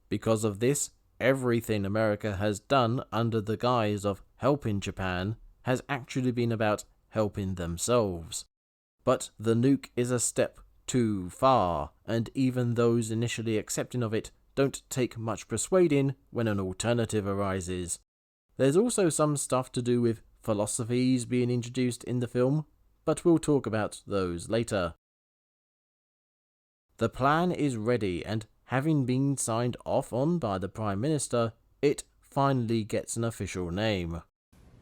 Because of this, everything America has done under the guise of helping Japan has actually been about helping themselves. But the nuke is a step too far, and even those initially accepting of it don't take much persuading when an alternative arises. There's also some stuff to do with philosophies being introduced in the film, but we'll talk about those later. The plan is ready, and having been signed off on by the Prime Minister, it finally gets an official name.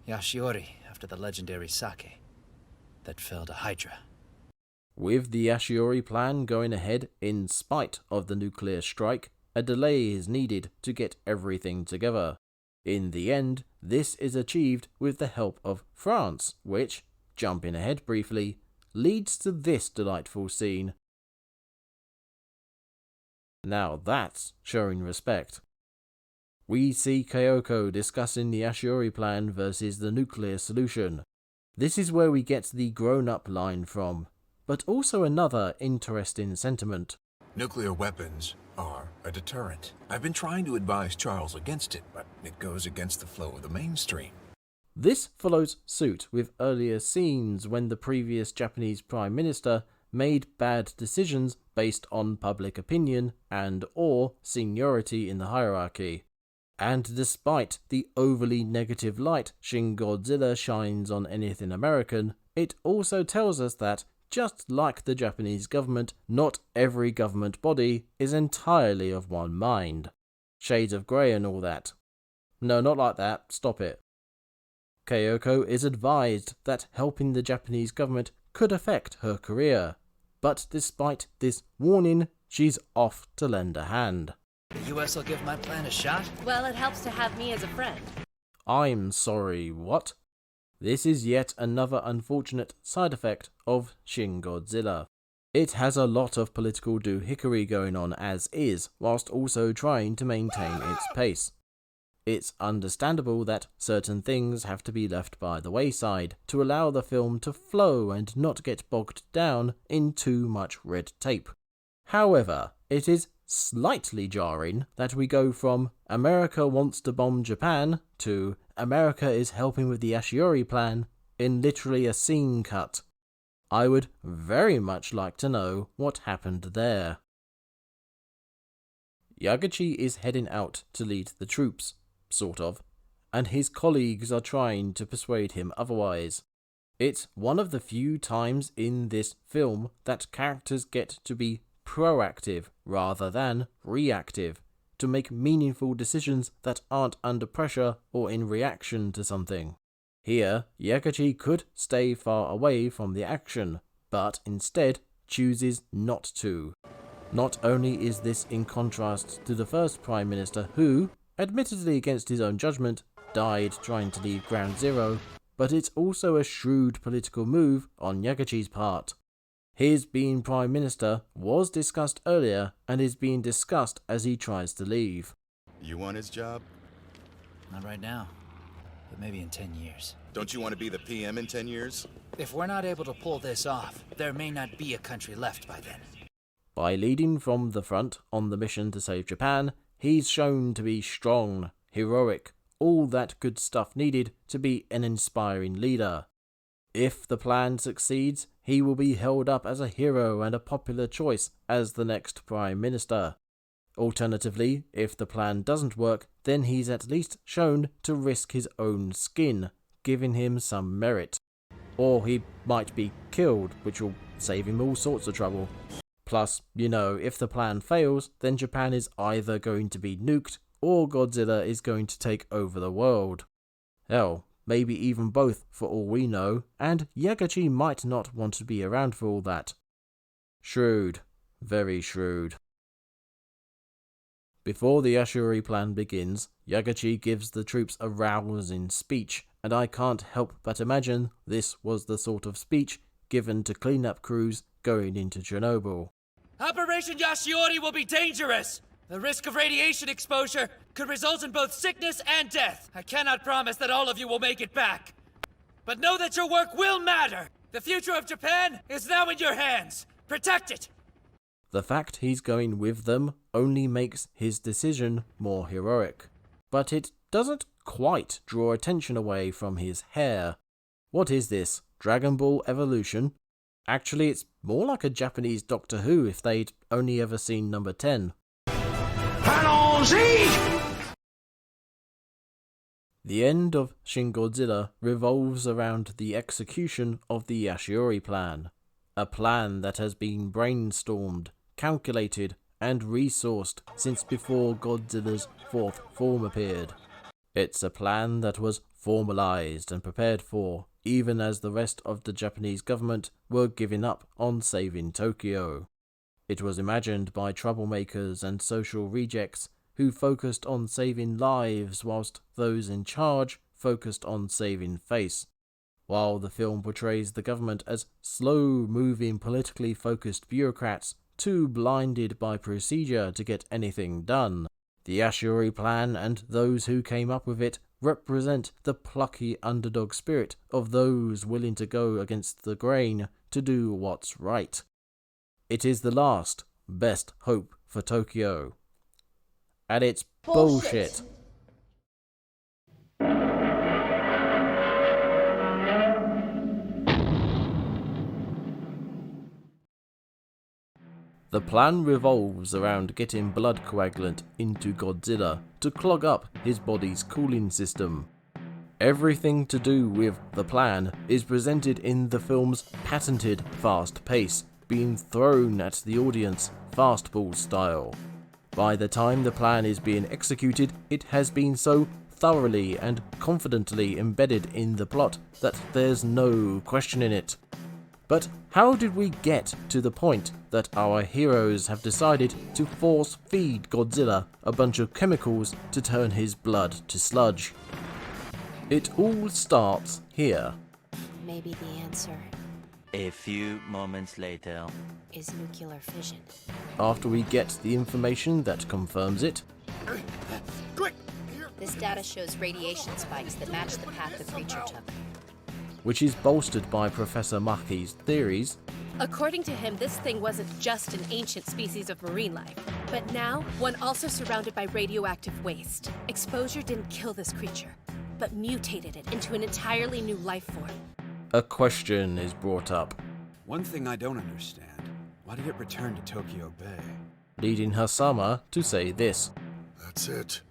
Yashiori, after the legendary sake that fell to Hydra. With the Yashiori plan going ahead in spite of the nuclear strike, a delay is needed to get everything together. In the end, this is achieved with the help of France, which, jumping ahead briefly, leads to this delightful scene. Now that's showing respect. we see Kayoko discussing the Ashuri plan versus the nuclear solution. This is where we get the grown-up line from, but also another interesting sentiment. Nuclear weapons are a deterrent. I've been trying to advise Charles against it, but it goes against the flow of the mainstream. This follows suit with earlier scenes when the previous Japanese Prime Minister made bad decisions based on public opinion and/or seniority in the hierarchy. And despite the overly negative light Shin Godzilla shines on anything American, it also tells us that, just like the Japanese government, not every government body is entirely of one mind. Shades of grey and all that. No, not like that. Stop it. Kayoko is advised that helping the Japanese government could affect her career, but despite this warning, she's off to lend a hand. The US will give my plan a shot? Well, it helps to have me as a friend. I'm sorry, what? This is yet another unfortunate side effect of Shin Godzilla. It has a lot of political doohickery going on as is, whilst also trying to maintain its pace. It's understandable that certain things have to be left by the wayside to allow the film to flow and not get bogged down in too much red tape. However, it is slightly jarring that we go from America wants to bomb Japan to America is helping with the Ashuri plan in literally a scene cut. I would very much like to know what happened there. Yagachi is heading out to lead the troops, sort of, and his colleagues are trying to persuade him otherwise. It's one of the few times in this film that characters get to be proactive rather than reactive, to make meaningful decisions that aren't under pressure or in reaction to something. Here, Yagachi could stay far away from the action, but instead chooses not to. Not only is this in contrast to the first Prime Minister who, admittedly against his own judgment, died trying to leave Ground Zero, but it's also a shrewd political move on Yagachi's part. His being Prime Minister was discussed earlier and is being discussed as he tries to leave. You want his job? Not right now, but maybe in 10 years. Don't you want to be the PM in 10 years? If we're not able to pull this off, there may not be a country left by then. By leading from the front on the mission to save Japan, he's shown to be strong, heroic, all that good stuff needed to be an inspiring leader. If the plan succeeds, he will be held up as a hero and a popular choice as the next Prime Minister. Alternatively, if the plan doesn't work, then he's at least shown to risk his own skin, giving him some merit. Or he might be killed, which will save him all sorts of trouble. Plus, if the plan fails, then Japan is either going to be nuked, or Godzilla is going to take over the world. Hell, maybe even both for all we know, and Yagachi might not want to be around for all that. Shrewd. Very shrewd. Before the Ashuri plan begins, Yagachi gives the troops a rousing speech, and I can't help but imagine this was the sort of speech given to cleanup crews going into Chernobyl. Operation Yashiori will be dangerous! The risk of radiation exposure could result in both sickness and death. I cannot promise that all of you will make it back. But know that your work will matter! The future of Japan is now in your hands! Protect it! The fact he's going with them only makes his decision more heroic. But it doesn't quite draw attention away from his hair. What is this, Dragon Ball Evolution? Actually, it's more like a Japanese Doctor Who if they'd only ever seen number 10. The end of Shin Godzilla revolves around the execution of the Ashuri plan, a plan that has been brainstormed, calculated, and resourced since before Godzilla's fourth form appeared. It's a plan that was formalized and prepared for, even as the rest of the Japanese government were giving up on saving Tokyo. It was imagined by troublemakers and social rejects who focused on saving lives whilst those in charge focused on saving face. While the film portrays the government as slow-moving, politically focused bureaucrats too blinded by procedure to get anything done, The Ashuri plan and those who came up with it represent the plucky underdog spirit of those willing to go against the grain to do what's right. It is the last, best hope for Tokyo. And it's bullshit. The plan revolves around getting blood coagulant into Godzilla to clog up his body's cooling system. Everything to do with the plan is presented in the film's patented fast pace, being thrown at the audience fastball style. By the time the plan is being executed, it has been so thoroughly and confidently embedded in the plot that there's no questioning it. But how did we get to the point that our heroes have decided to force feed Godzilla a bunch of chemicals to turn his blood to sludge? It all starts here. Maybe the answer A few moments later is nuclear fission. After we get the information that confirms it, quick! This data shows radiation spikes that match the path the creature took. which is bolstered by Professor Maki's theories. According to him, this thing wasn't just an ancient species of marine life, but now one also surrounded by radioactive waste. Exposure didn't kill this creature, but mutated it into an entirely new life form. A question is brought up, One thing I don't understand, why did it return to Tokyo Bay? leading Hasama to say this. That's it.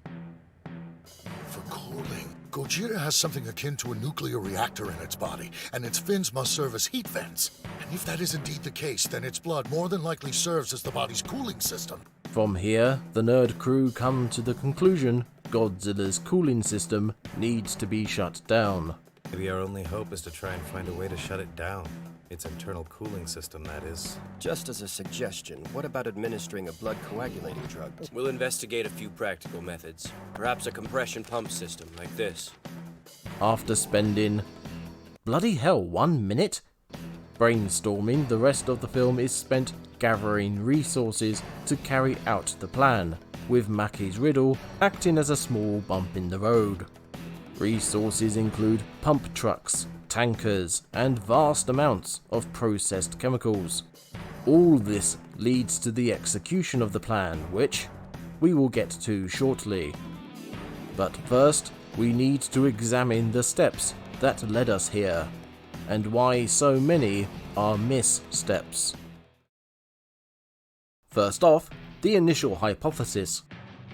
For cooling, Gojira has something akin to a nuclear reactor in its body, and its fins must serve as heat vents. And if that is indeed the case, then its blood more than likely serves as the body's cooling system. From here, the nerd crew come to the conclusion Godzilla's cooling system needs to be shut down. Maybe our only hope is to try and find a way to shut it down. Its internal cooling system, that is. Just as a suggestion, what about administering a blood coagulating drug? We'll investigate a few practical methods. Perhaps a compression pump system like this. After spending, bloody hell, 1 minute? Brainstorming, the rest of the film is spent gathering resources to carry out the plan, with Maki's riddle acting as a small bump in the road. Resources include pump trucks, tankers, and vast amounts of processed chemicals. All this leads to the execution of the plan, which we will get to shortly. But first, we need to examine the steps that led us here, and why so many are missteps. First off, the initial hypothesis.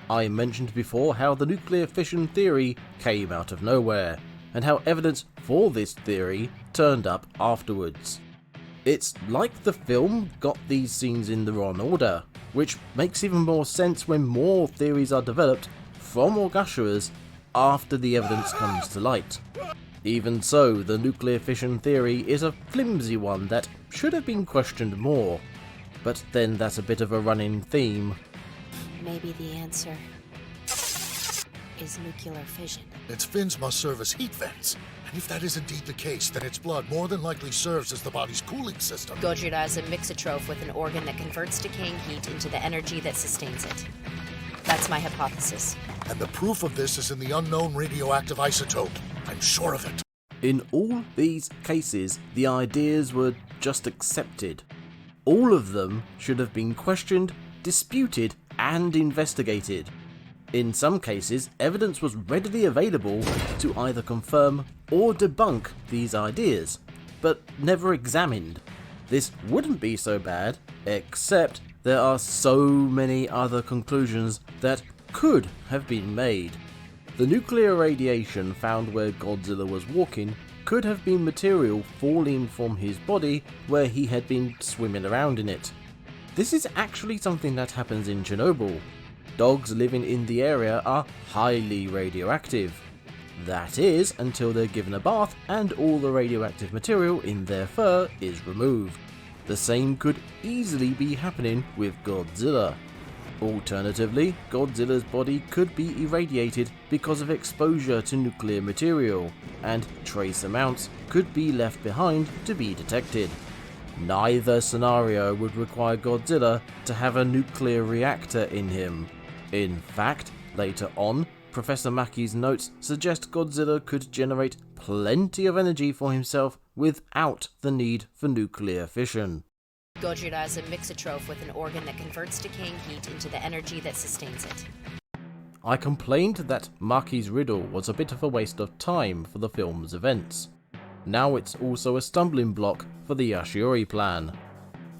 I mentioned before how the nuclear fission theory came out of nowhere, and how evidence for this theory turned up afterwards. It's like the film got these scenes in the wrong order, which makes even more sense when more theories are developed from orgasherers after the evidence comes to light. Even so, the nuclear fission theory is a flimsy one that should have been questioned more, but then that's a bit of a running theme. Maybe the answer is nuclear fission. Its fins must serve as heat vents. And if that is indeed the case, then its blood more than likely serves as the body's cooling system. Gojira is a mixotroph with an organ that converts decaying heat into the energy that sustains it. That's my hypothesis. And the proof of this is in the unknown radioactive isotope. I'm sure of it. In all these cases, the ideas were just accepted. All of them should have been questioned, disputed, and investigated. In some cases, evidence was readily available to either confirm or debunk these ideas, but never examined. This wouldn't be so bad, except there are so many other conclusions that could have been made. The nuclear radiation found where Godzilla was walking could have been material falling from his body where he had been swimming around in it. This is actually something that happens in Chernobyl. Dogs living in the area are highly radioactive. That is, until they're given a bath and all the radioactive material in their fur is removed. The same could easily be happening with Godzilla. Alternatively, Godzilla's body could be irradiated because of exposure to nuclear material, and trace amounts could be left behind to be detected. Neither scenario would require Godzilla to have a nuclear reactor in him. In fact, later on, Professor Mackey's notes suggest Godzilla could generate plenty of energy for himself without the need for nuclear fission. Gojira is a mixotroph with an organ that converts decaying heat into the energy that sustains it. I complained that Maki's riddle was a bit of a waste of time for the film's events. Now it's also a stumbling block for the Yashiori plan.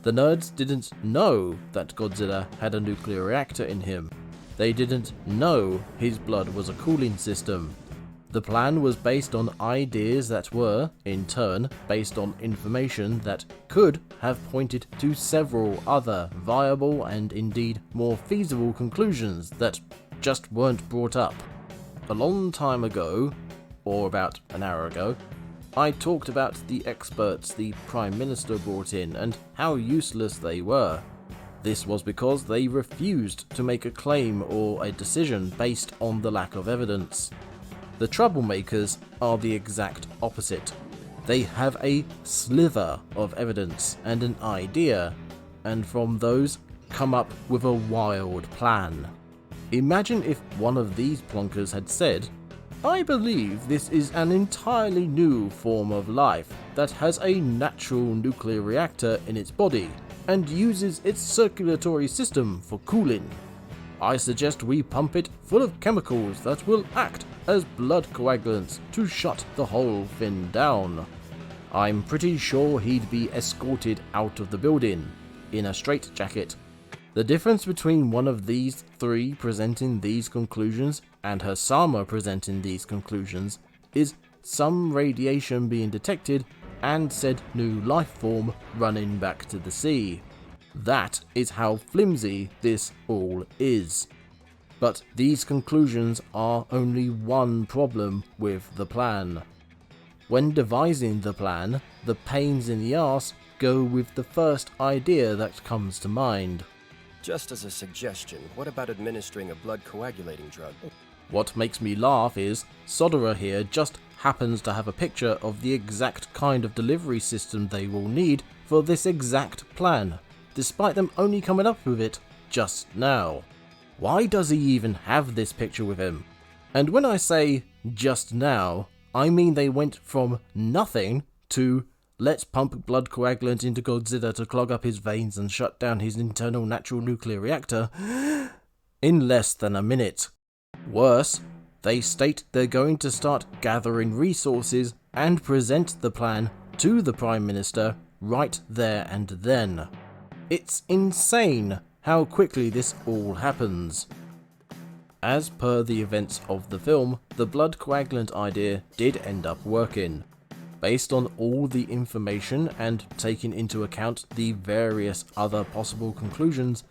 The nerds didn't know that Godzilla had a nuclear reactor in him. They didn't know his blood was a cooling system. The plan was based on ideas that were, in turn, based on information that could have pointed to several other viable and indeed more feasible conclusions that just weren't brought up. A long time ago, or about an hour ago, I talked about the experts the Prime Minister brought in and how useless they were. This was because they refused to make a claim or a decision based on the lack of evidence. The troublemakers are the exact opposite. They have a sliver of evidence and an idea, and from those come up with a wild plan. Imagine if one of these plonkers had said, "I believe this is an entirely new form of life that has a natural nuclear reactor in its body and uses its circulatory system for cooling. I suggest we pump it full of chemicals that will act as blood coagulants to shut the whole thing down." I'm pretty sure he'd be escorted out of the building in a straitjacket. The difference between one of these three presenting these conclusions and Hasama presenting these conclusions is some radiation being detected and said new life form running back to the sea. That is how flimsy this all is. But these conclusions are only one problem with the plan. When devising the plan, the pains in the arse go with the first idea that comes to mind. Just as a suggestion, what about administering a blood coagulating drug? What makes me laugh is Sodera here just happens to have a picture of the exact kind of delivery system they will need for this exact plan, despite them only coming up with it just now. Why does he even have this picture with him? And when I say just now, I mean they went from nothing to let's pump blood coagulant into Godzilla to clog up his veins and shut down his internal natural nuclear reactor in less than a minute. Worse, they state they're going to start gathering resources and present the plan to the Prime Minister right there and then. It's insane how quickly this all happens. As per the events of the film, the blood coagulant idea did end up working. Based on all the information and taking into account the various other possible conclusions,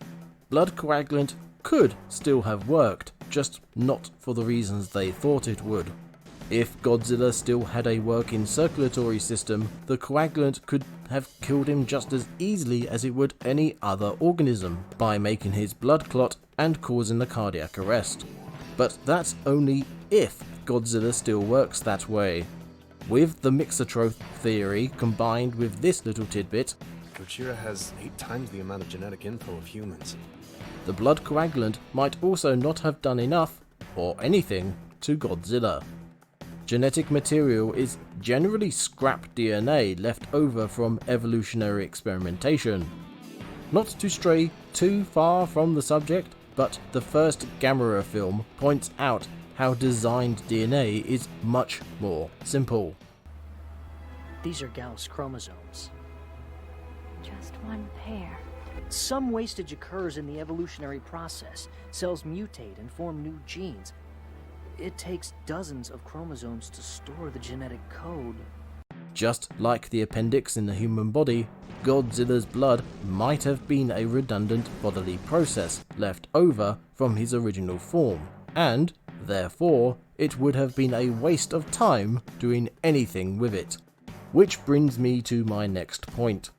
blood coagulant could still have worked, just not for the reasons they thought it would. If Godzilla still had a working circulatory system, the coagulant could have killed him just as easily as it would any other organism, by making his blood clot and causing a cardiac arrest. But that's only if Godzilla still works that way. With the mixotroph theory combined with this little tidbit, Gojira has 8 times the amount of genetic info of humans. The blood coagulant might also not have done enough, or anything, to Godzilla. Genetic material is generally scrap DNA left over from evolutionary experimentation. Not to stray too far from the subject, but the first Gamera film points out how designed DNA is much more simple. These are Gauss chromosomes. Just one pair. Some wastage occurs in the evolutionary process. Cells mutate and form new genes. It takes dozens of chromosomes to store the genetic code. Just like the appendix in the human body, Godzilla's blood might have been a redundant bodily process left over from his original form, and, therefore, it would have been a waste of time doing anything with it. Which brings me to my next point.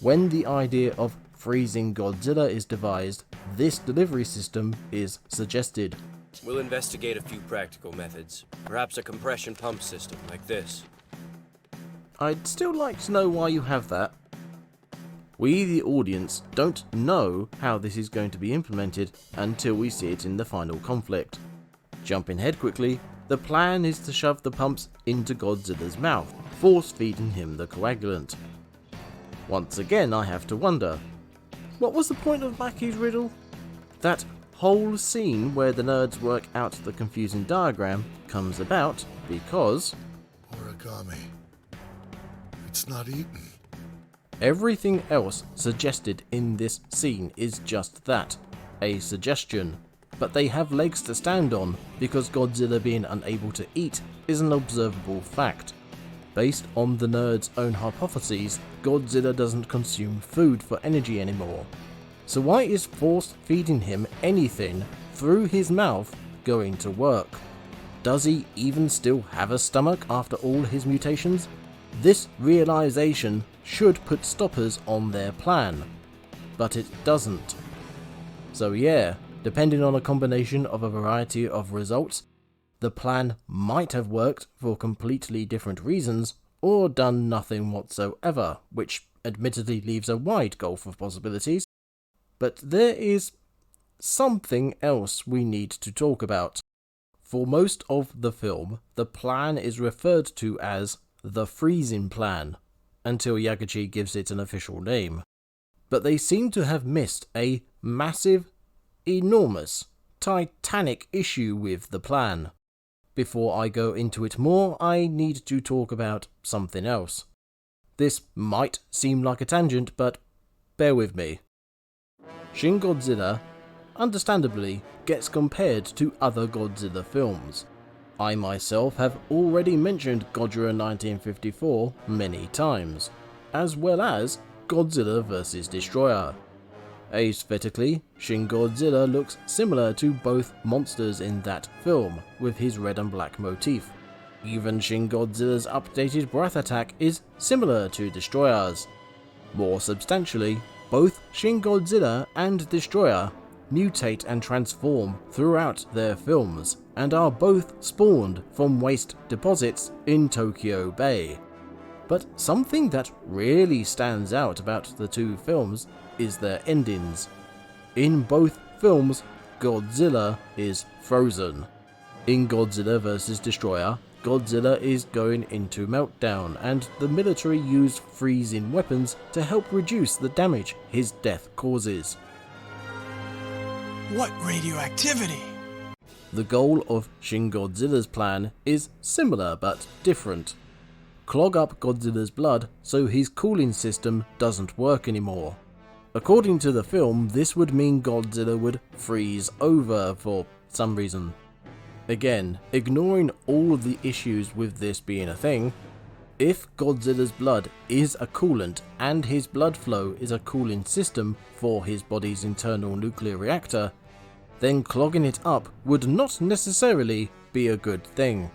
When the idea of freezing Godzilla is devised, this delivery system is suggested. We'll investigate a few practical methods. Perhaps a compression pump system like this. I'd still like to know why you have that. We, the audience, don't know how this is going to be implemented until we see it in the final conflict. Jumping ahead quickly, the plan is to shove the pumps into Godzilla's mouth, force-feeding him the coagulant. Once again, I have to wonder, what was the point of Maki's riddle? That whole scene where the nerds work out the confusing diagram comes about because... Origami. It's not eaten. Everything else suggested in this scene is just that, a suggestion. But they have legs to stand on because Godzilla being unable to eat is an observable fact. Based on the nerd's own hypotheses, Godzilla doesn't consume food for energy anymore. So why is force feeding him anything through his mouth going to work? Does he even still have a stomach after all his mutations? This realization should put stoppers on their plan, but it doesn't. So yeah, depending on a combination of a variety of results, the plan might have worked for completely different reasons, or done nothing whatsoever, which admittedly leaves a wide gulf of possibilities. But there is something else we need to talk about. For most of the film, the plan is referred to as the freezing plan, until Yaguchi gives it an official name. But they seem to have missed a massive, enormous, titanic issue with the plan. Before I go into it more, I need to talk about something else. This might seem like a tangent, but bear with me. Shin Godzilla, understandably, gets compared to other Godzilla films. I myself have already mentioned Godzilla 1954 many times, as well as Godzilla vs. Destroyer. Aesthetically, Shin Godzilla looks similar to both monsters in that film, with his red and black motif. Even Shin Godzilla's updated breath attack is similar to Destroyer's. More substantially, both Shin Godzilla and Destroyer mutate and transform throughout their films, and are both spawned from waste deposits in Tokyo Bay. But something that really stands out about the two films is their endings. In both films, Godzilla is frozen. In Godzilla vs. Destroyer, Godzilla is going into meltdown, and the military use freezing weapons to help reduce the damage his death causes. What radioactivity? The goal of Shin Godzilla's plan is similar but different. Clog up Godzilla's blood so his cooling system doesn't work anymore. According to the film, this would mean Godzilla would freeze over for some reason. Again, ignoring all of the issues with this being a thing, if Godzilla's blood is a coolant and his blood flow is a cooling system for his body's internal nuclear reactor, then clogging it up would not necessarily be a good thing.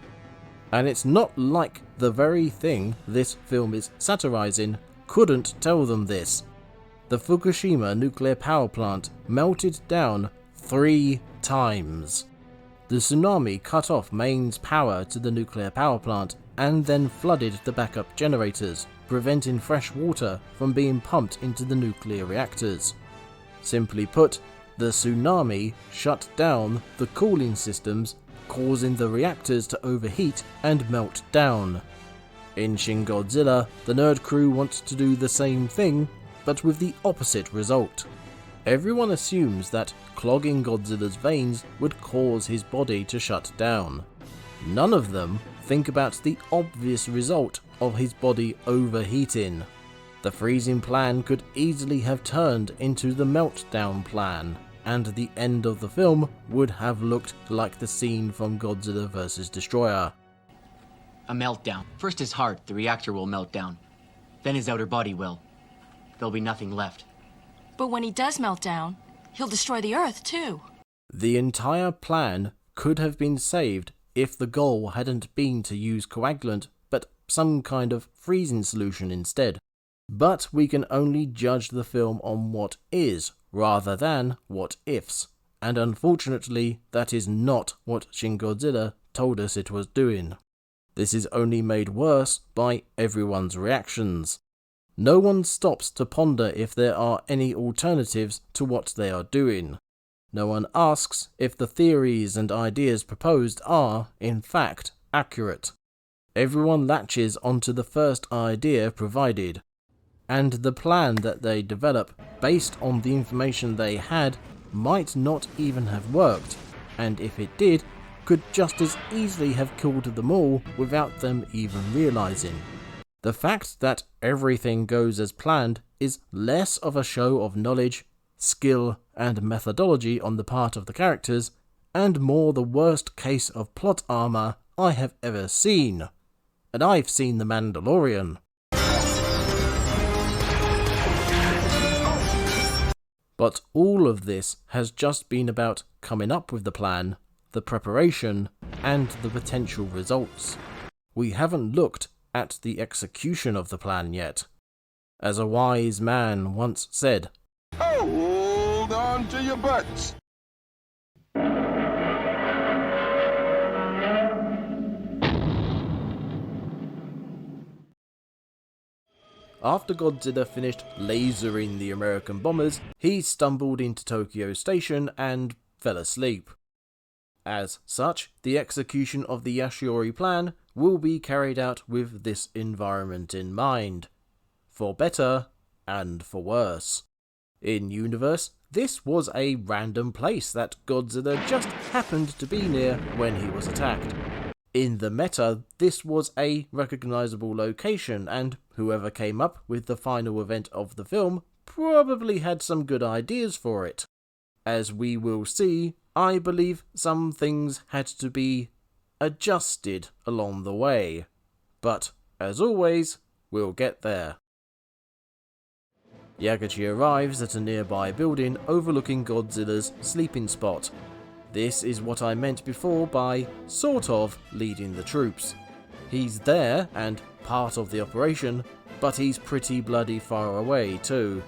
And it's not like the very thing this film is satirizing couldn't tell them this. The Fukushima nuclear power plant melted down 3 times. The tsunami cut off mains power to the nuclear power plant and then flooded the backup generators, preventing fresh water from being pumped into the nuclear reactors. Simply put, the tsunami shut down the cooling systems, causing the reactors to overheat and melt down. In Shin Godzilla, the nerd crew wants to do the same thing, but with the opposite result. Everyone assumes that clogging Godzilla's veins would cause his body to shut down. None of them think about the obvious result of his body overheating. The freezing plan could easily have turned into the meltdown plan, and the end of the film would have looked like the scene from Godzilla vs. Destroyer. A meltdown. First his heart, the reactor will melt down. Then his outer body will. There'll be nothing left. But when he does melt down, he'll destroy the Earth, too. The entire plan could have been saved if the goal hadn't been to use coagulant, but some kind of freezing solution instead. But we can only judge the film on what is, rather than what ifs. And unfortunately, that is not what Shin Godzilla told us it was doing. This is only made worse by everyone's reactions. No one stops to ponder if there are any alternatives to what they are doing. No one asks if the theories and ideas proposed are, in fact, accurate. Everyone latches onto the first idea provided, and the plan that they develop based on the information they had might not even have worked, and if it did, could just as easily have killed them all without them even realizing. The fact that everything goes as planned is less of a show of knowledge, skill, and methodology on the part of the characters, and more the worst case of plot armor I have ever seen. And I've seen The Mandalorian. But all of this has just been about coming up with the plan, the preparation, and the potential results. We haven't looked at the execution of the plan yet. As a wise man once said, "Hold on to your butts." After Godzilla finished lasering the American bombers, he stumbled into Tokyo Station and fell asleep. As such, the execution of the Yashiori plan will be carried out with this environment in mind, for better and for worse. In universe, this was a random place that Godzilla just happened to be near when he was attacked. In the meta, this was a recognizable location, and whoever came up with the final event of the film probably had some good ideas for it. As we will see, I believe some things had to be adjusted along the way. But, as always, we'll get there. Yagachi arrives at a nearby building overlooking Godzilla's sleeping spot. This is what I meant before by sort of leading the troops. He's there and part of the operation, but he's pretty bloody far away too.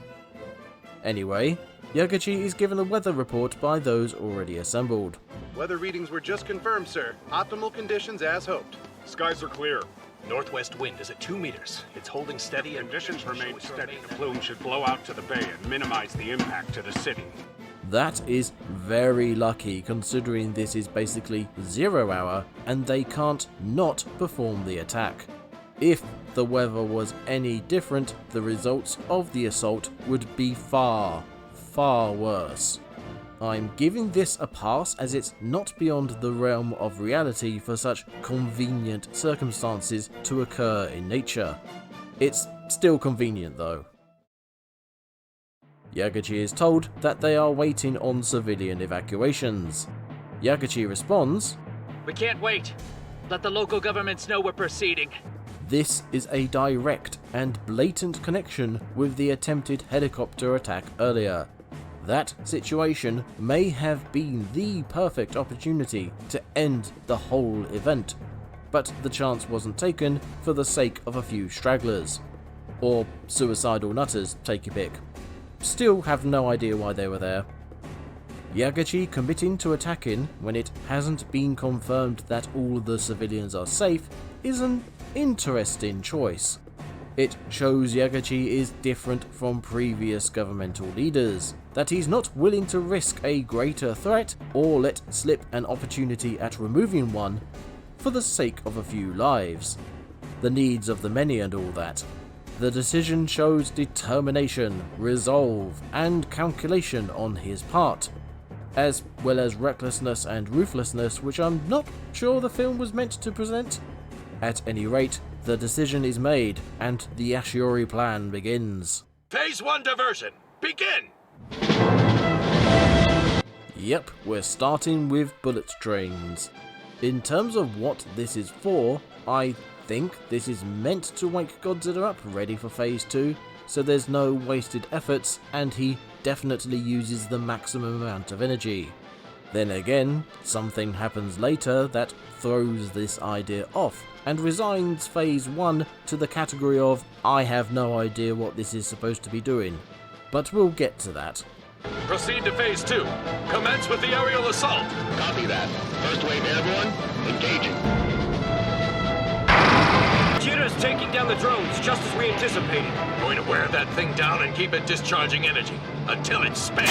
Anyway, Yagachi is given a weather report by those already assembled. Weather readings were just confirmed, sir. Optimal conditions as hoped. Skies are clear. Northwest wind is at 2 meters. It's holding steady and conditions remain steady. The plume should blow out to the bay and minimize the impact to the city. That is very lucky considering this is basically 0 hour and they can't not perform the attack. If the weather was any different, the results of the assault would be far, far worse. I'm giving this a pass as it's not beyond the realm of reality for such convenient circumstances to occur in nature. It's still convenient though. Yagachi is told that they are waiting on civilian evacuations. Yagachi responds, "We can't wait. Let the local governments know we're proceeding." This is a direct and blatant connection with the attempted helicopter attack earlier. That situation may have been the perfect opportunity to end the whole event, but the chance wasn't taken for the sake of a few stragglers. Or suicidal nutters, take your pick. Still have no idea why they were there. Yagachi committing to attacking when it hasn't been confirmed that all the civilians are safe is an interesting choice. It shows Yagachi is different from previous governmental leaders, that he's not willing to risk a greater threat or let slip an opportunity at removing one for the sake of a few lives. The needs of the many and all that. The decision shows determination, resolve, and calculation on his part, as well as recklessness and ruthlessness, which I'm not sure the film was meant to present. At any rate, the decision is made, and the Yashiori plan begins. Phase 1 diversion, begin! Yep, we're starting with bullet trains. In terms of what this is for, I think this is meant to wake Godzilla up ready for Phase 2, so there's no wasted efforts and he definitely uses the maximum amount of energy. Then again, something happens later that throws this idea off and resigns Phase 1 to the category of I have no idea what this is supposed to be doing. But we'll get to that. Proceed to Phase 2. Commence with the aerial assault. Copy that. First wave airborne, engaging. Gojira's taking down the drones, just as we anticipated. Going to wear that thing down and keep it discharging energy until it's spent.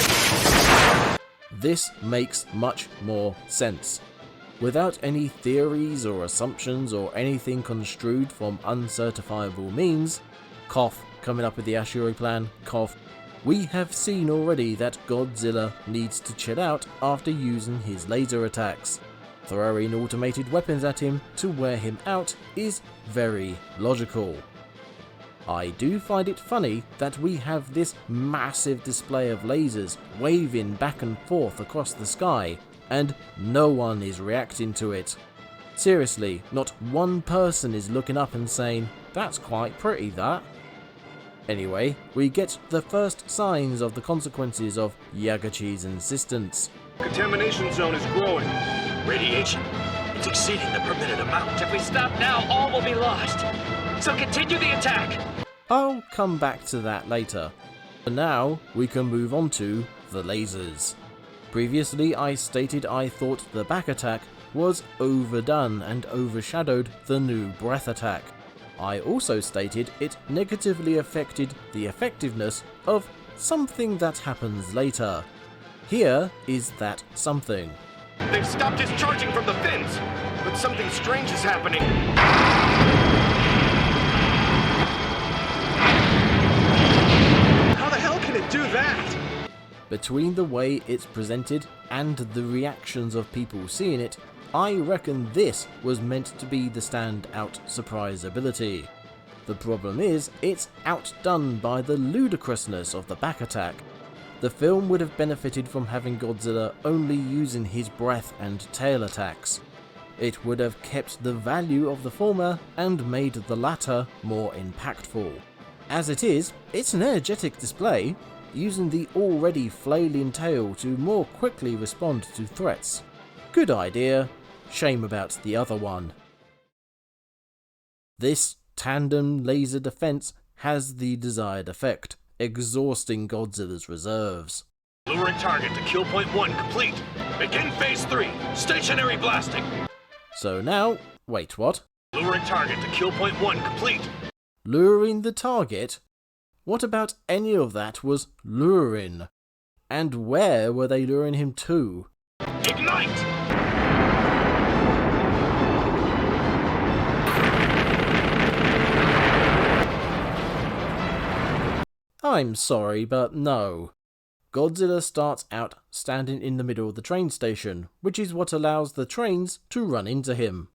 This makes much more sense. Without any theories or assumptions or anything construed from uncertifiable means, cough, coming up with the Ashuri plan, cough, we have seen already that Godzilla needs to chill out after using his laser attacks. Throwing automated weapons at him to wear him out is very logical. I do find it funny that we have this massive display of lasers waving back and forth across the sky, and no one is reacting to it. Seriously, not one person is looking up and saying, "That's quite pretty, that." Anyway, we get the first signs of the consequences of Yagachi's insistence. Contamination zone is growing. Radiation. It's exceeding the permitted amount. If we stop now, all will be lost. So continue the attack. I'll come back to that later. For now, we can move on to the lasers. Previously, I stated I thought the back attack was overdone and overshadowed the new breath attack. I also stated it negatively affected the effectiveness of something that happens later. Here is that something. They've stopped discharging from the fins, but something strange is happening. How the hell can it do that? Between the way it's presented and the reactions of people seeing it, I reckon this was meant to be the standout surprise ability. The problem is, it's outdone by the ludicrousness of the back attack. The film would have benefited from having Godzilla only using his breath and tail attacks. It would have kept the value of the former and made the latter more impactful. As it is, it's an energetic display, using the already flailing tail to more quickly respond to threats. Good idea, shame about the other one. This tandem laser defense has the desired effect, exhausting Godzilla's reserves. Luring target to kill point 1 complete. Begin phase 3, stationary blasting. So now, wait, what? Luring target to kill point 1 complete. Luring the target? What about any of that was luring? And where were they luring him to? Ignite! I'm sorry, but no. Godzilla starts out standing in the middle of the train station, which is what allows the trains to run into him.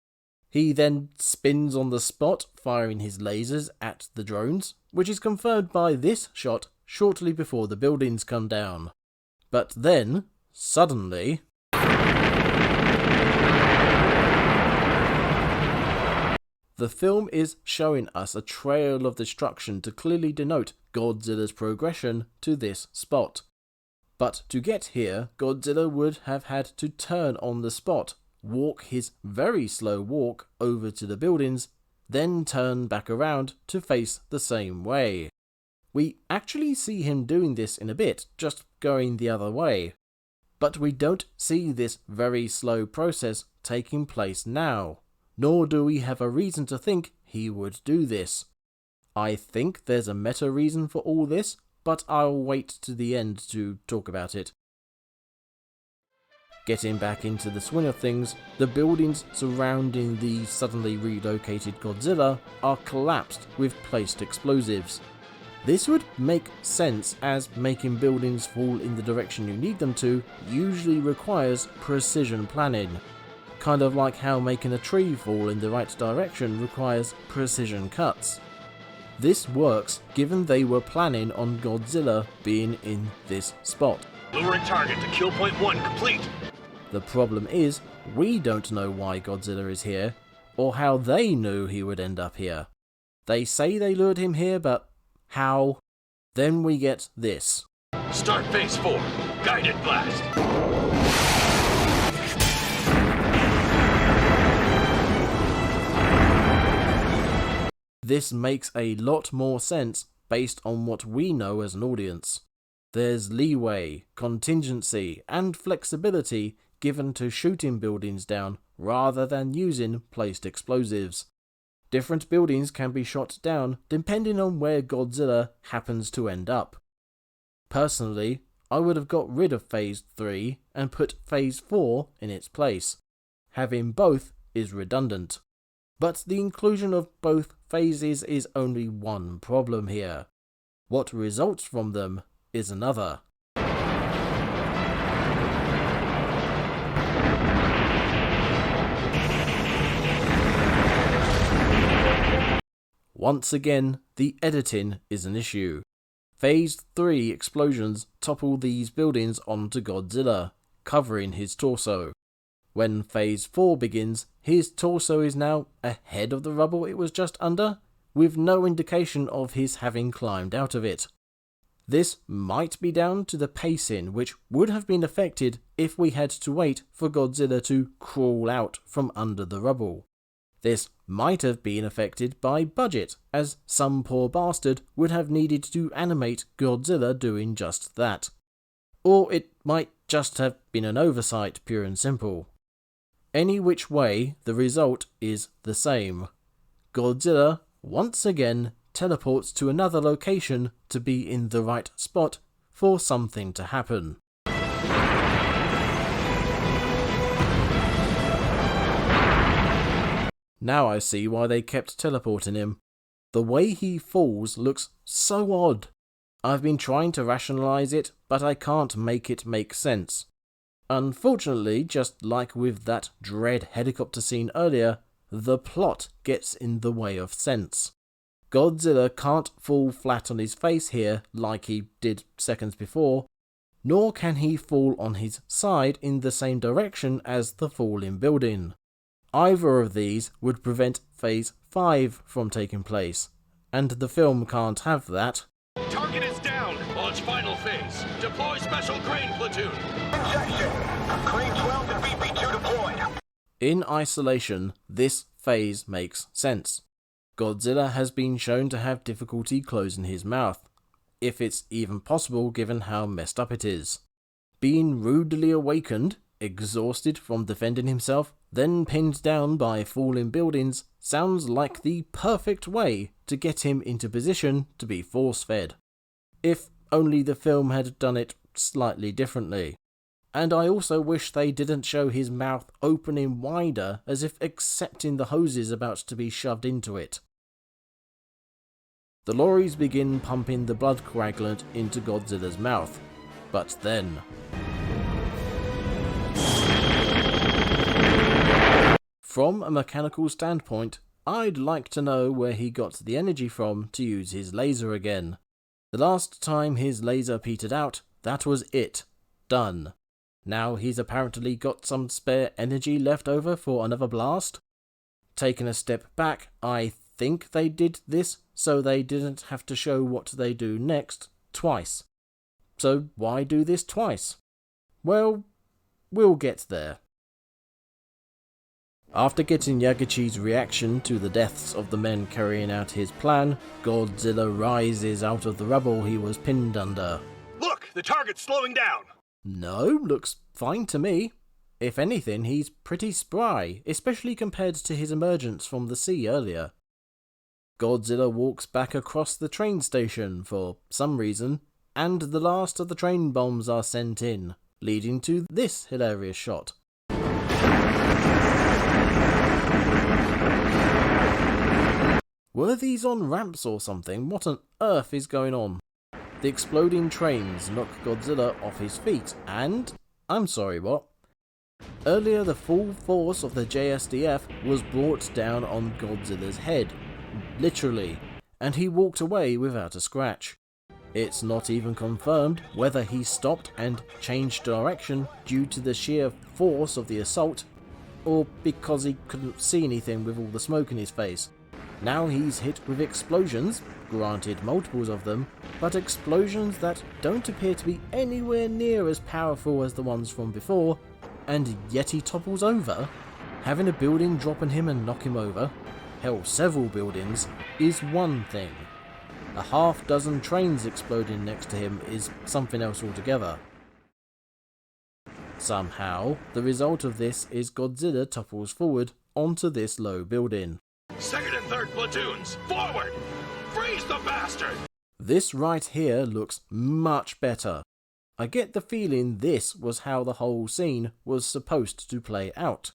He then spins on the spot, firing his lasers at the drones, which is confirmed by this shot shortly before the buildings come down. But then, suddenly... the film is showing us a trail of destruction to clearly denote Godzilla's progression to this spot. But to get here, Godzilla would have had to turn on the spot, walk his very slow walk over to the buildings, then turn back around to face the same way. We actually see him doing this in a bit, just going the other way. But we don't see this very slow process taking place now, nor do we have a reason to think he would do this. I think there's a meta reason for all this, but I'll wait to the end to talk about it. Getting back into the swing of things, the buildings surrounding the suddenly relocated Godzilla are collapsed with placed explosives. This would make sense, as making buildings fall in the direction you need them to usually requires precision planning. Kind of like how making a tree fall in the right direction requires precision cuts. This works given they were planning on Godzilla being in this spot. Luring target to kill point 1 complete. The problem is, we don't know why Godzilla is here, or how they knew he would end up here. They say they lured him here, but how? Then we get this. Start phase 4, guided blast. This makes a lot more sense based on what we know as an audience. There's leeway, contingency, and flexibility given to shooting buildings down rather than using placed explosives. Different buildings can be shot down depending on where Godzilla happens to end up. Personally, I would have got rid of Phase 3 and put Phase 4 in its place. Having both is redundant. But the inclusion of both phases is only one problem here. What results from them is another. Once again, the editing is an issue. Phase 3 explosions topple these buildings onto Godzilla, covering his torso. When Phase 4 begins, his torso is now ahead of the rubble it was just under, with no indication of his having climbed out of it. This might be down to the pacing, which would have been affected if we had to wait for Godzilla to crawl out from under the rubble. This might have been affected by budget, as some poor bastard would have needed to animate Godzilla doing just that. Or it might just have been an oversight, pure and simple. Any which way, the result is the same. Godzilla, once again, teleports to another location to be in the right spot for something to happen. Now I see why they kept teleporting him. The way he falls looks so odd. I've been trying to rationalize it, but I can't make it make sense. Unfortunately, just like with that dread helicopter scene earlier, the plot gets in the way of sense. Godzilla can't fall flat on his face here like he did seconds before, nor can he fall on his side in the same direction as the falling building. Either of these would prevent Phase 5 from taking place, and the film can't have that. Target is down! Launch final phase. Deploy special crane platoon! Injection! Crane 12 and BP-2 deployed! In isolation, this phase makes sense. Godzilla has been shown to have difficulty closing his mouth, if it's even possible given how messed up it is. Being rudely awakened, exhausted from defending himself, then pinned down by falling buildings, sounds like the perfect way to get him into position to be force-fed. If only the film had done it slightly differently. And I also wish they didn't show his mouth opening wider as if accepting the hoses about to be shoved into it. The lorries begin pumping the blood coagulant into Godzilla's mouth, but then... From a mechanical standpoint, I'd like to know where he got the energy from to use his laser again. The last time his laser petered out, that was it. Done. Now he's apparently got some spare energy left over for another blast. Taking a step back, I think they did this so they didn't have to show what they do next twice. So why do this twice? Well, we'll get there. After getting Yaguchi's reaction to the deaths of the men carrying out his plan, Godzilla rises out of the rubble he was pinned under. Look, the target's slowing down! No, looks fine to me. If anything, he's pretty spry, especially compared to his emergence from the sea earlier. Godzilla walks back across the train station for some reason, and the last of the train bombs are sent in, leading to this hilarious shot. Were these on ramps or something? What on earth is going on? The exploding trains knock Godzilla off his feet and... I'm sorry, what? Earlier the full force of the JSDF was brought down on Godzilla's head. Literally. And he walked away without a scratch. It's not even confirmed whether he stopped and changed direction due to the sheer force of the assault, or because he couldn't see anything with all the smoke in his face. Now he's hit with explosions, granted multiples of them, but explosions that don't appear to be anywhere near as powerful as the ones from before, and yet he topples over. Having a building drop on him and knock him over, hell, several buildings, is one thing. A half dozen trains exploding next to him is something else altogether. Somehow, the result of this is Godzilla topples forward onto this low building. Second and third platoons! Forward! Freeze the bastard! This right here looks much better. I get the feeling this was how the whole scene was supposed to play out.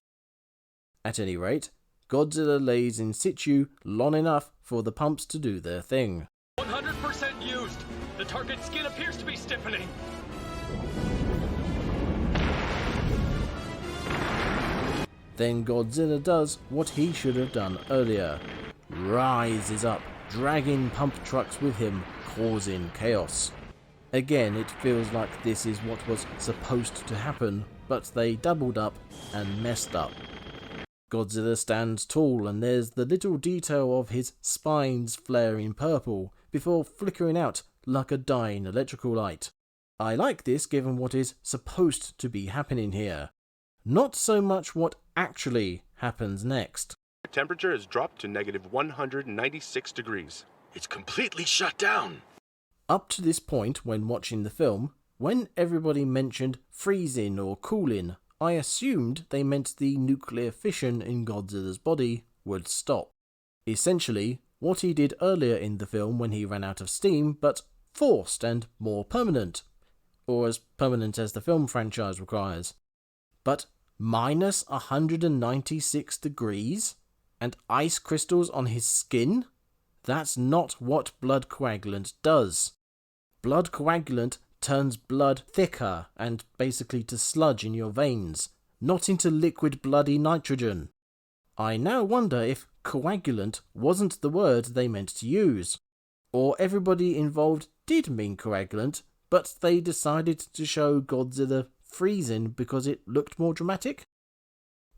At any rate, Godzilla lays in situ long enough for the pumps to do their thing. 100% used! The target skin appears to be stiffening! Then Godzilla does what he should have done earlier. Rises up, dragging pump trucks with him, causing chaos. Again, it feels like this is what was supposed to happen, but they doubled up and messed up. Godzilla stands tall and there's the little detail of his spines flaring purple before flickering out like a dying electrical light. I like this given what is supposed to be happening here. Not so much what actually happens next. The temperature has dropped to negative 196 degrees. It's completely shut down! Up to this point when watching the film, when everybody mentioned freezing or cooling, I assumed they meant the nuclear fission in Godzilla's body would stop. Essentially, what he did earlier in the film when he ran out of steam, but forced and more permanent. Or as permanent as the film franchise requires. But minus 196 degrees? And ice crystals on his skin? That's not what blood coagulant does. Blood coagulant turns blood thicker and basically to sludge in your veins, not into liquid bloody nitrogen. I now wonder if coagulant wasn't the word they meant to use, or everybody involved did mean coagulant, but they decided to show Godzilla freezing because it looked more dramatic?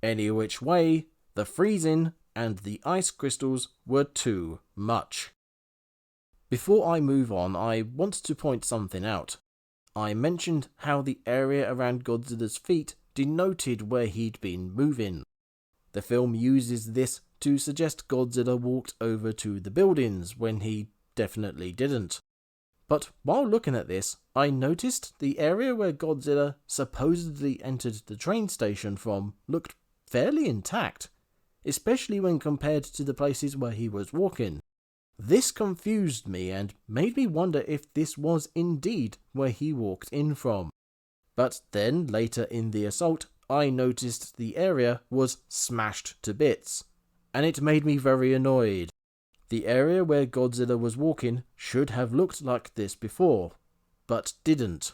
Any which way, the freezing and the ice crystals were too much. Before I move on, I want to point something out. I mentioned how the area around Godzilla's feet denoted where he'd been moving. The film uses this to suggest Godzilla walked over to the buildings when he definitely didn't. But while looking at this, I noticed the area where Godzilla supposedly entered the train station from looked fairly intact, especially when compared to the places where he was walking. This confused me and made me wonder if this was indeed where he walked in from. But then, later in the assault, I noticed the area was smashed to bits, and it made me very annoyed. The area where Godzilla was walking should have looked like this before, but didn't.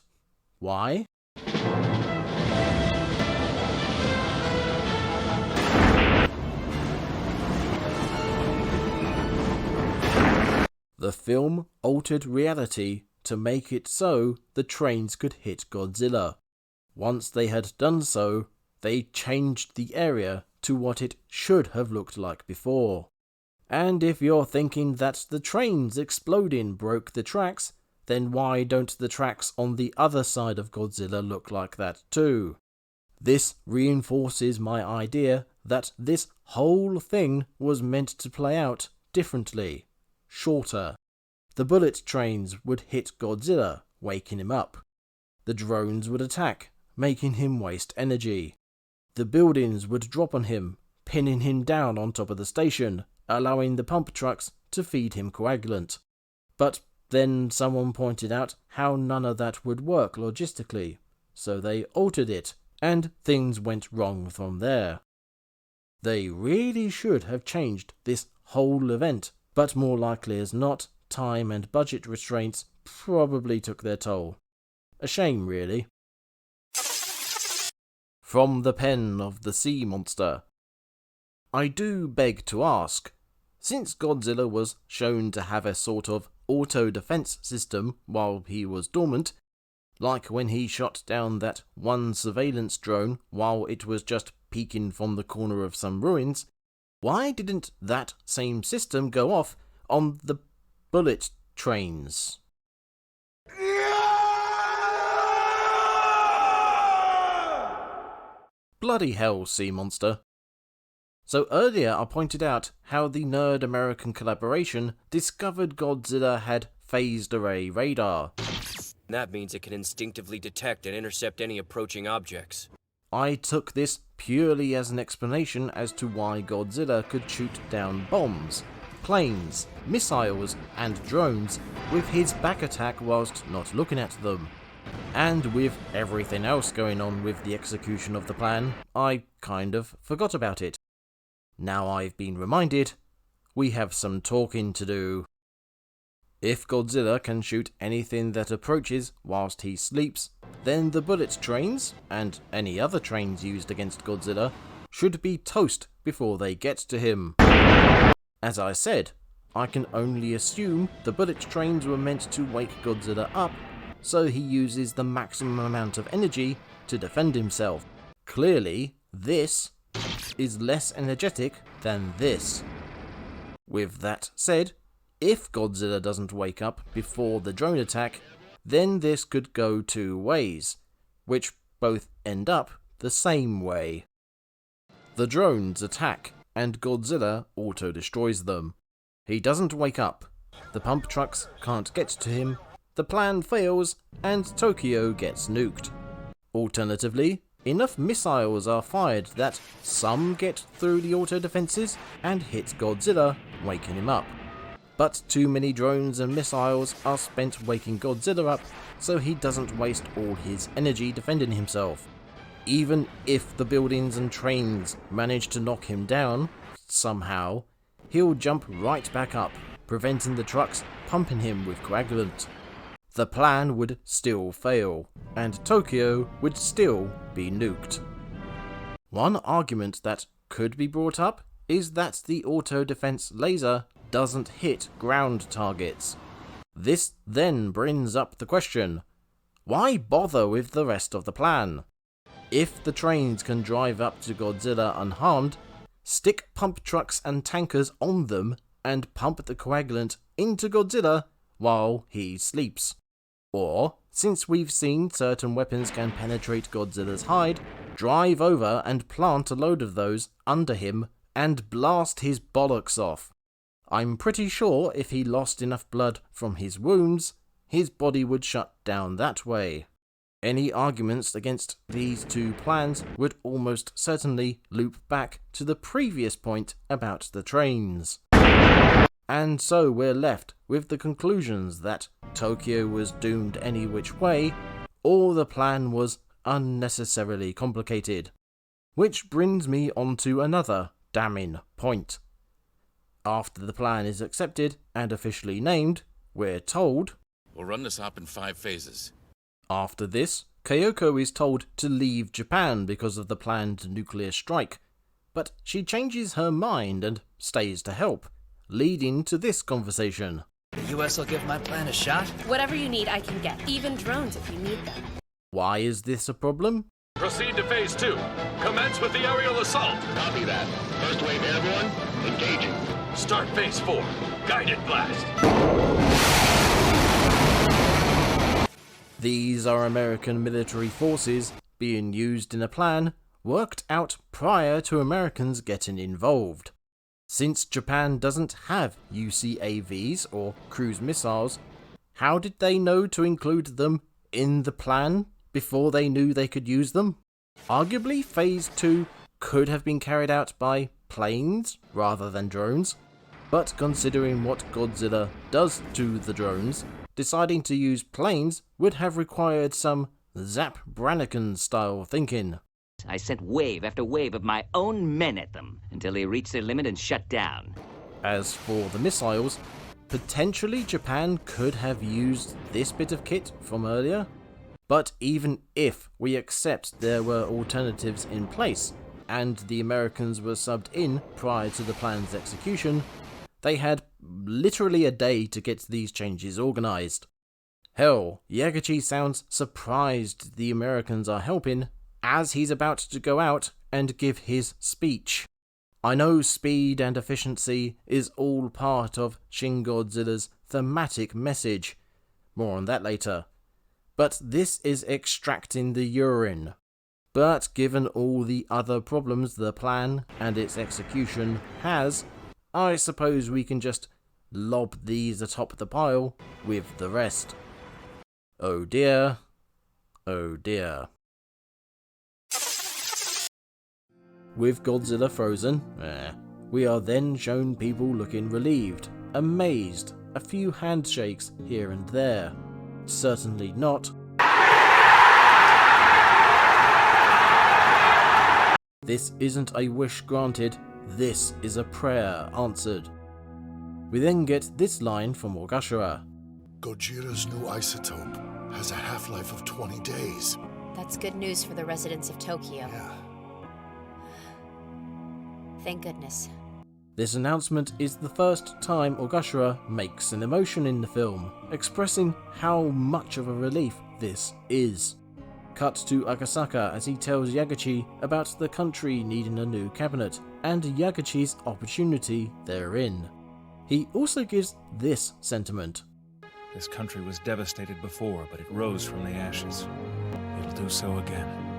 Why? The film altered reality to make it so the trains could hit Godzilla. Once they had done so, they changed the area to what it should have looked like before. And if you're thinking that the trains exploding broke the tracks, then why don't the tracks on the other side of Godzilla look like that too? This reinforces my idea that this whole thing was meant to play out differently. Shorter. The bullet trains would hit Godzilla, waking him up. The drones would attack, making him waste energy. The buildings would drop on him, pinning him down on top of the station, allowing the pump trucks to feed him coagulant. But then someone pointed out how none of that would work logistically, so they altered it, and things went wrong from there. They really should have changed this whole event, but more likely as not, time and budget restraints probably took their toll. A shame, really. From the pen of the sea monster. I do beg to ask, since Godzilla was shown to have a sort of auto-defense system while he was dormant, like when he shot down that one surveillance drone while it was just peeking from the corner of some ruins, why didn't that same system go off on the bullet trains? Bloody hell, sea monster. So earlier I pointed out how the Nerd American collaboration discovered Godzilla had phased array radar. That means it can instinctively detect and intercept any approaching objects. I took this purely as an explanation as to why Godzilla could shoot down bombs, planes, missiles, and drones with his back attack whilst not looking at them. And with everything else going on with the execution of the plan, I kind of forgot about it. Now I've been reminded, we have some talking to do. If Godzilla can shoot anything that approaches whilst he sleeps, then the bullet trains, and any other trains used against Godzilla, should be toast before they get to him. As I said, I can only assume the bullet trains were meant to wake Godzilla up, so he uses the maximum amount of energy to defend himself. Clearly, this is less energetic than this. With that said, if Godzilla doesn't wake up before the drone attack, then this could go two ways, which both end up the same way. The drones attack, and Godzilla auto-destroys them. He doesn't wake up, the pump trucks can't get to him, the plan fails, and Tokyo gets nuked. Alternatively, enough missiles are fired that some get through the auto-defenses and hit Godzilla, waking him up. But too many drones and missiles are spent waking Godzilla up, so he doesn't waste all his energy defending himself. Even if the buildings and trains manage to knock him down, somehow, he'll jump right back up, preventing the trucks pumping him with coagulant. The plan would still fail, and Tokyo would still be nuked. One argument that could be brought up is that the auto-defense laser doesn't hit ground targets. This then brings up the question, why bother with the rest of the plan? If the trains can drive up to Godzilla unharmed, stick pump trucks and tankers on them and pump the coagulant into Godzilla while he sleeps. Or, since we've seen certain weapons can penetrate Godzilla's hide, drive over and plant a load of those under him and blast his bollocks off. I'm pretty sure if he lost enough blood from his wounds, his body would shut down that way. Any arguments against these two plans would almost certainly loop back to the previous point about the trains. And so we're left with the conclusions that Tokyo was doomed any which way, or the plan was unnecessarily complicated. Which brings me on to another damning point. After the plan is accepted and officially named, we're told, "We'll run this op in 5 phases. After this, Kayoko is told to leave Japan because of the planned nuclear strike, but she changes her mind and stays to help, leading to this conversation. The US will give my plan a shot? Whatever you need, I can get. Even drones if you need them. Why is this a problem? Proceed to phase 2. Commence with the aerial assault. Copy that. First wave airborne, engaging. Start phase 4. Guided blast. These are American military forces being used in a plan worked out prior to Americans getting involved. Since Japan doesn't have UCAVs or cruise missiles, how did they know to include them in the plan before they knew they could use them? Arguably, Phase 2 could have been carried out by planes rather than drones, but considering what Godzilla does to the drones, deciding to use planes would have required some Zap Brannigan-style thinking. I sent wave after wave of my own men at them until they reached their limit and shut down. As for the missiles, potentially Japan could have used this bit of kit from earlier, but even if we accept there were alternatives in place and the Americans were subbed in prior to the plan's execution, they had literally a day to get these changes organised. Hell, Yagachi sounds surprised the Americans are helping as he's about to go out and give his speech. I know speed and efficiency is all part of Shin Godzilla's thematic message. More on that later. But this is extracting the urine. But given all the other problems the plan and its execution has, I suppose we can just lob these atop the pile with the rest. Oh dear. Oh dear. With Godzilla frozen, We are then shown people looking relieved, amazed, a few handshakes here and there. Certainly not. This isn't a wish granted, this is a prayer answered. We then get this line from Ogashira. Gojira's new isotope has a half-life of 20 days. That's good news for the residents of Tokyo. Yeah. Thank goodness. This announcement is the first time Ogashira makes an emotion in the film, expressing how much of a relief this is. Cut to Akasaka as he tells Yagachi about the country needing a new cabinet, and Yagachi's opportunity therein. He also gives this sentiment. This country was devastated before, but it rose from the ashes. It'll do so again.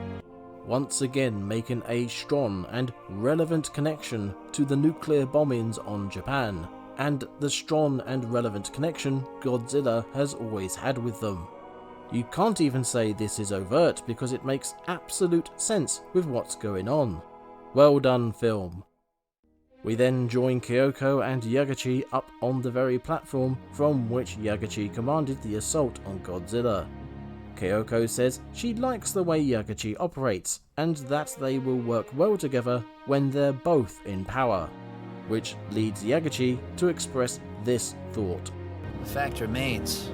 Once again making a strong and relevant connection to the nuclear bombings on Japan, and the strong and relevant connection Godzilla has always had with them. You can't even say this is overt because it makes absolute sense with what's going on. Well done, film. We then join Kayoko and Yagachi up on the very platform from which Yagachi commanded the assault on Godzilla. Kayoko says she likes the way Yagachi operates and that they will work well together when they're both in power, which leads Yagachi to express this thought. The fact remains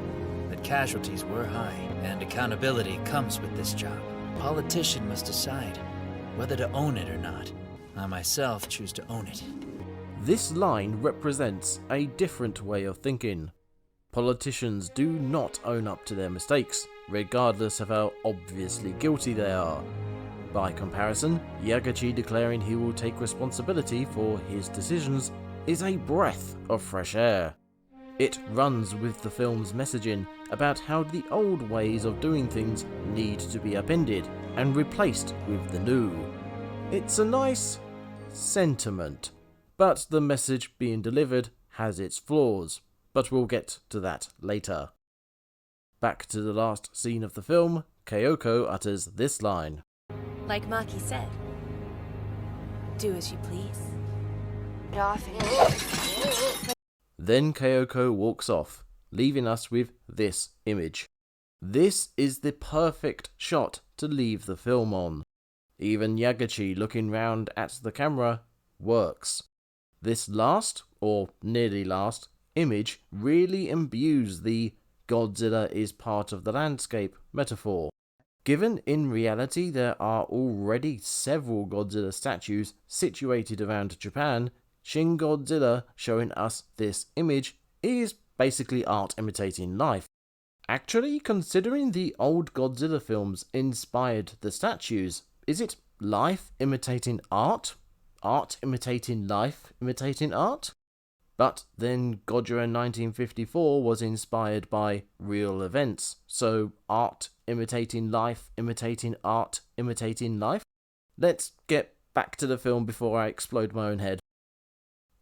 that casualties were high, and accountability comes with this job. A politician must decide whether to own it or not. I myself choose to own it. This line represents a different way of thinking. Politicians do not own up to their mistakes, regardless of how obviously guilty they are. By comparison, Yagachi declaring he will take responsibility for his decisions is a breath of fresh air. It runs with the film's messaging about how the old ways of doing things need to be upended and replaced with the new. It's a nice sentiment, but the message being delivered has its flaws, but we'll get to that later. Back to the last scene of the film, Kayoko utters this line. Like Maki said, do as you please. Then Kayoko walks off, leaving us with this image. This is the perfect shot to leave the film on. Even Yagachi looking round at the camera works. This last, or nearly last, image really imbues the Godzilla is part of the landscape metaphor. Given in reality there are already several Godzilla statues situated around Japan, Shin Godzilla showing us this image is basically art imitating life. Actually, considering the old Godzilla films inspired the statues, is it life imitating art? Art imitating life imitating art? But then Godzilla 1954 was inspired by real events, so art imitating life imitating art imitating life? Let's get back to the film before I explode my own head.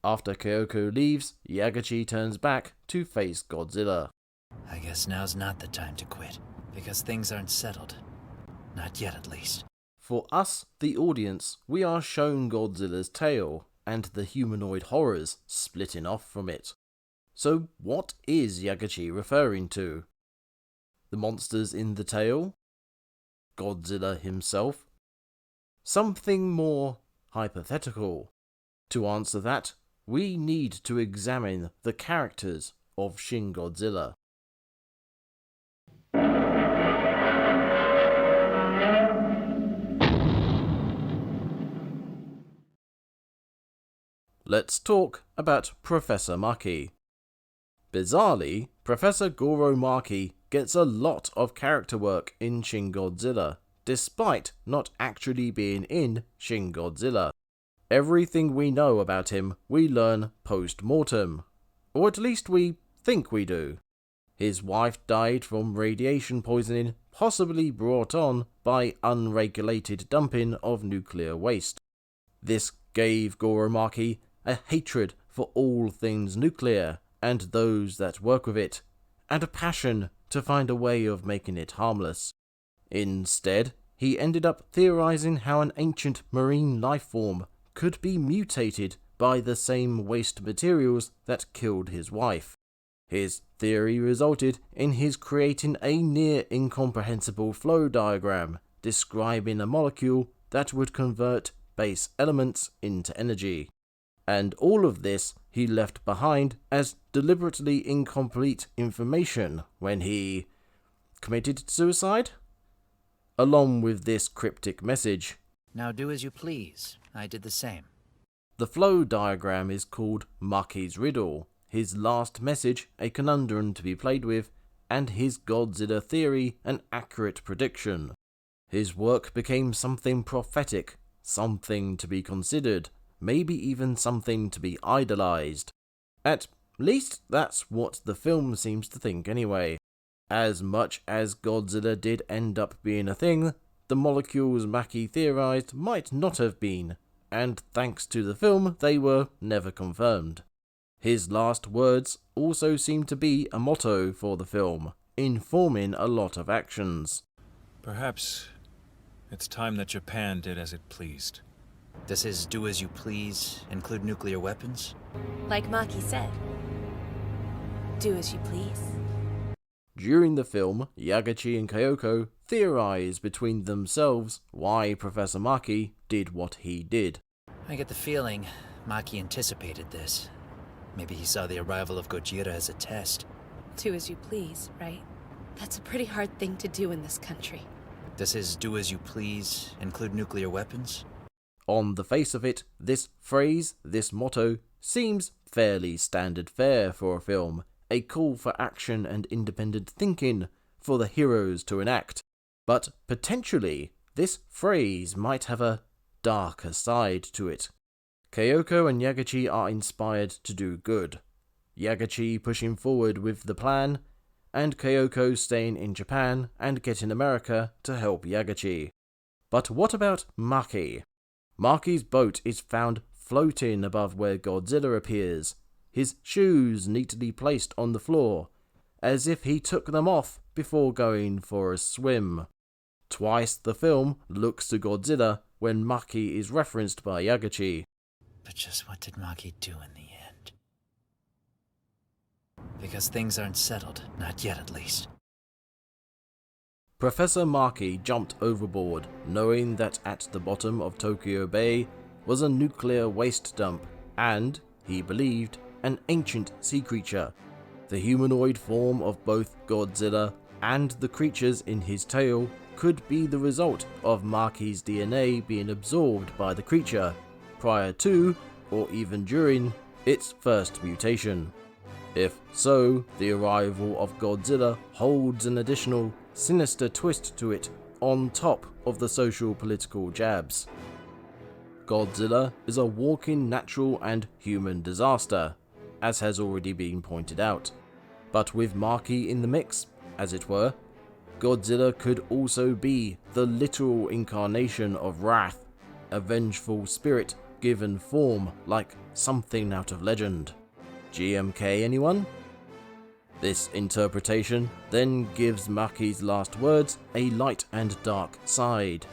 After Kayoko leaves, Yagachi turns back to face Godzilla. I guess now's not the time to quit, because things aren't settled. Not yet, at least. For us, the audience, we are shown Godzilla's tail, and the humanoid horrors splitting off from it. So what is Yagachi referring to? The monsters in the tail? Godzilla himself? Something more hypothetical? To answer that, we need to examine the characters of Shin Godzilla. Let's talk about Professor Maki. Bizarrely, Professor Goro Maki gets a lot of character work in Shin Godzilla, despite not actually being in Shin Godzilla. Everything we know about him we learn post-mortem, or at least we think we do. His wife died from radiation poisoning, possibly brought on by unregulated dumping of nuclear waste. This gave Goro Maki a hatred for all things nuclear and those that work with it, and a passion to find a way of making it harmless. Instead, he ended up theorizing how an ancient marine life form could be mutated by the same waste materials that killed his wife. His theory resulted in his creating a near incomprehensible flow diagram describing a molecule that would convert base elements into energy. And all of this he left behind as deliberately incomplete information when he committed suicide? Along with this cryptic message. Now do as you please. I did the same. The flow diagram is called Maki's riddle, his last message a conundrum to be played with, and his Godzilla theory an accurate prediction. His work became something prophetic, something to be considered, maybe even something to be idolized. At least that's what the film seems to think anyway. As much as Godzilla did end up being a thing, the molecules Maki theorized might not have been, and thanks to the film they were never confirmed. His last words also seem to be a motto for the film, informing a lot of actions. Perhaps it's time that Japan did as it pleased. Does his do as you please include nuclear weapons? Like Maki said, do as you please. During the film, Yagachi and Kayoko theorize between themselves why Professor Maki did what he did. I get the feeling Maki anticipated this. Maybe he saw the arrival of Gojira as a test. Do as you please, right? That's a pretty hard thing to do in this country. Does his do as you please include nuclear weapons? On the face of it, this phrase, this motto, seems fairly standard fare for a film, a call for action and independent thinking for the heroes to enact. But potentially, this phrase might have a darker side to it. Kayoko and Yagachi are inspired to do good. Yagachi pushing forward with the plan, and Kayoko staying in Japan and getting America to help Yagachi. But what about Maki? Maki's boat is found floating above where Godzilla appears, his shoes neatly placed on the floor, as if he took them off before going for a swim. Twice the film looks to Godzilla when Maki is referenced by Yagachi. But just what did Maki do in the end? Because things aren't settled, not yet at least. Professor Maki jumped overboard, knowing that at the bottom of Tokyo Bay was a nuclear waste dump and, he believed, an ancient sea creature. The humanoid form of both Godzilla and the creatures in his tail could be the result of Maki's DNA being absorbed by the creature prior to, or even during, its first mutation. If so, the arrival of Godzilla holds an additional sinister twist to it on top of the social-political jabs. Godzilla is a walking natural and human disaster, as has already been pointed out. But with Maki in the mix, as it were, Godzilla could also be the literal incarnation of wrath, a vengeful spirit given form like something out of legend. GMK anyone? This interpretation then gives Maki's last words a light and dark side.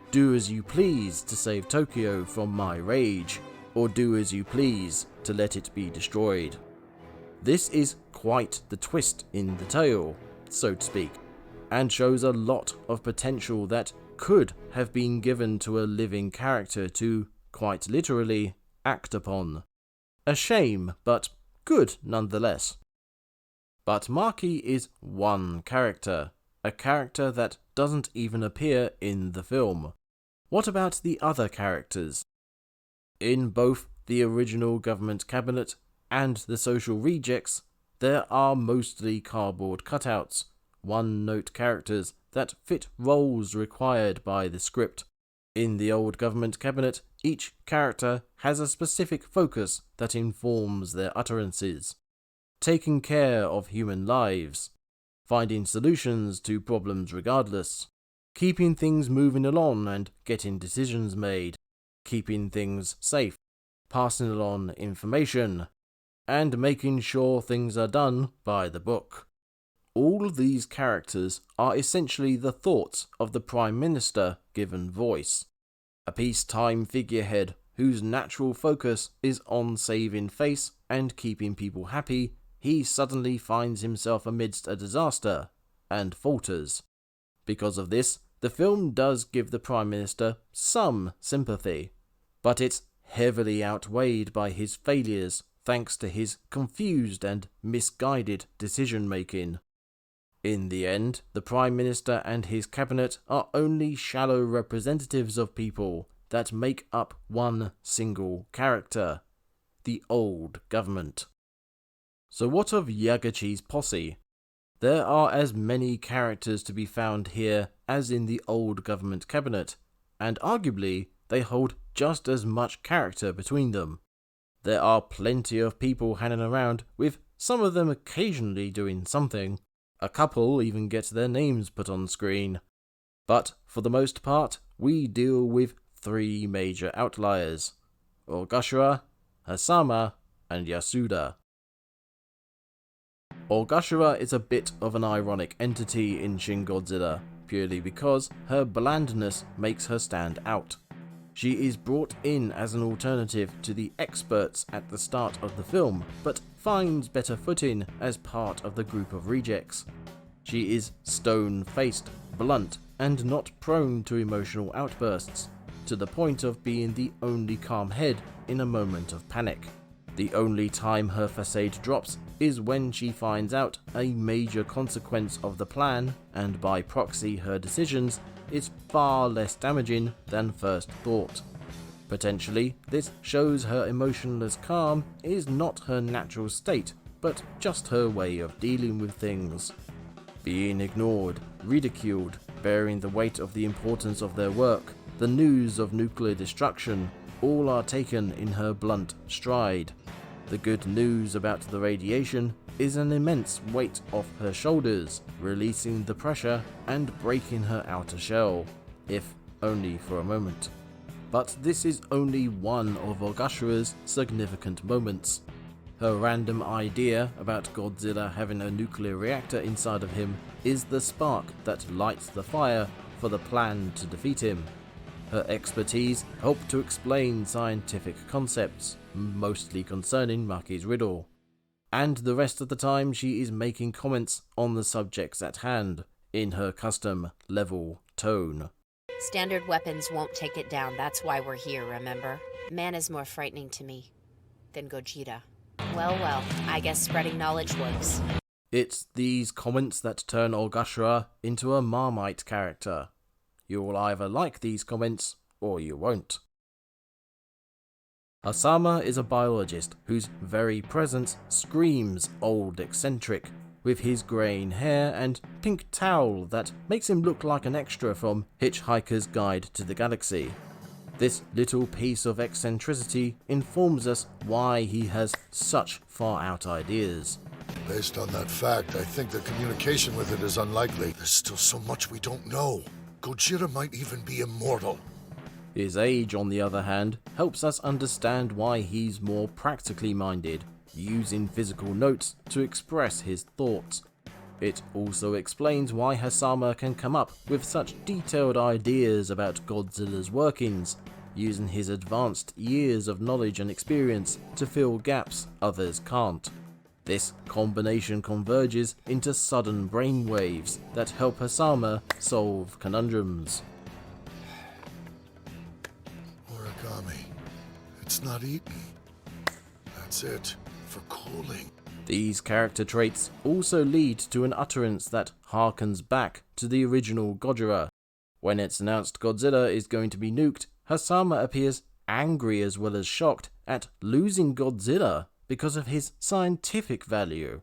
Do as you please to save Tokyo from my rage, or do as you please to let it be destroyed. This is quite the twist in the tale, so to speak, and shows a lot of potential that could have been given to a living character to, quite literally, act upon. A shame, but good nonetheless. But Maki is one character, a character that doesn't even appear in the film. What about the other characters? In both the original government cabinet and the social rejects, there are mostly cardboard cutouts, one-note characters that fit roles required by the script. In the old government cabinet, each character has a specific focus that informs their utterances. Taking care of human lives, finding solutions to problems regardless, keeping things moving along and getting decisions made, keeping things safe, passing along information, and making sure things are done by the book. All these characters are essentially the thoughts of the Prime Minister given voice, a peacetime figurehead whose natural focus is on saving face and keeping people happy, he suddenly finds himself amidst a disaster and falters. Because of this, the film does give the Prime Minister some sympathy, but it's heavily outweighed by his failures thanks to his confused and misguided decision-making. In the end, the Prime Minister and his cabinet are only shallow representatives of people that make up one single character, the old government. So what of Yagachi's posse? There are as many characters to be found here as in the old government cabinet, and arguably they hold just as much character between them. There are plenty of people hanging around, with some of them occasionally doing something. A couple even get their names put on screen. But for the most part, we deal with three major outliers: Ogashira, Hasama, and Yasuda. Ogashira is a bit of an ironic entity in Shin Godzilla, purely because her blandness makes her stand out. She is brought in as an alternative to the experts at the start of the film, but finds better footing as part of the group of rejects. She is stone-faced, blunt, and not prone to emotional outbursts, to the point of being the only calm head in a moment of panic. The only time her facade drops is when she finds out a major consequence of the plan, and by proxy her decisions, is far less damaging than first thought. Potentially, this shows her emotionless calm is not her natural state, but just her way of dealing with things. Being ignored, ridiculed, bearing the weight of the importance of their work, the news of nuclear destruction, all are taken in her blunt stride. The good news about the radiation is an immense weight off her shoulders, releasing the pressure and breaking her outer shell, if only for a moment. But this is only one of Ogashira's significant moments. Her random idea about Godzilla having a nuclear reactor inside of him is the spark that lights the fire for the plan to defeat him. Her expertise helped to explain scientific concepts, mostly concerning Maki's riddle. And the rest of the time she is making comments on the subjects at hand, in her custom level tone. Standard weapons won't take it down, that's why we're here, remember? Man is more frightening to me than Gogeta. Well, I guess spreading knowledge works. It's these comments that turn Ogashira into a Marmite character. You'll either like these comments, or you won't. Hasama is a biologist whose very presence screams old eccentric, with his greying hair and pink towel that makes him look like an extra from Hitchhiker's Guide to the Galaxy. This little piece of eccentricity informs us why he has such far-out ideas. Based on that fact, I think that communication with it is unlikely. There's still so much we don't know. Gojira might even be immortal. His age, on the other hand, helps us understand why he's more practically minded, using physical notes to express his thoughts. It also explains why Hasama can come up with such detailed ideas about Godzilla's workings, using his advanced years of knowledge and experience to fill gaps others can't. This combination converges into sudden brainwaves that help Hasama solve conundrums. Origami. It's not eaten. That's it. For cooling. These character traits also lead to an utterance that harkens back to the original Gojira. When it's announced Godzilla is going to be nuked, Hasama appears angry as well as shocked at losing Godzilla because of his scientific value.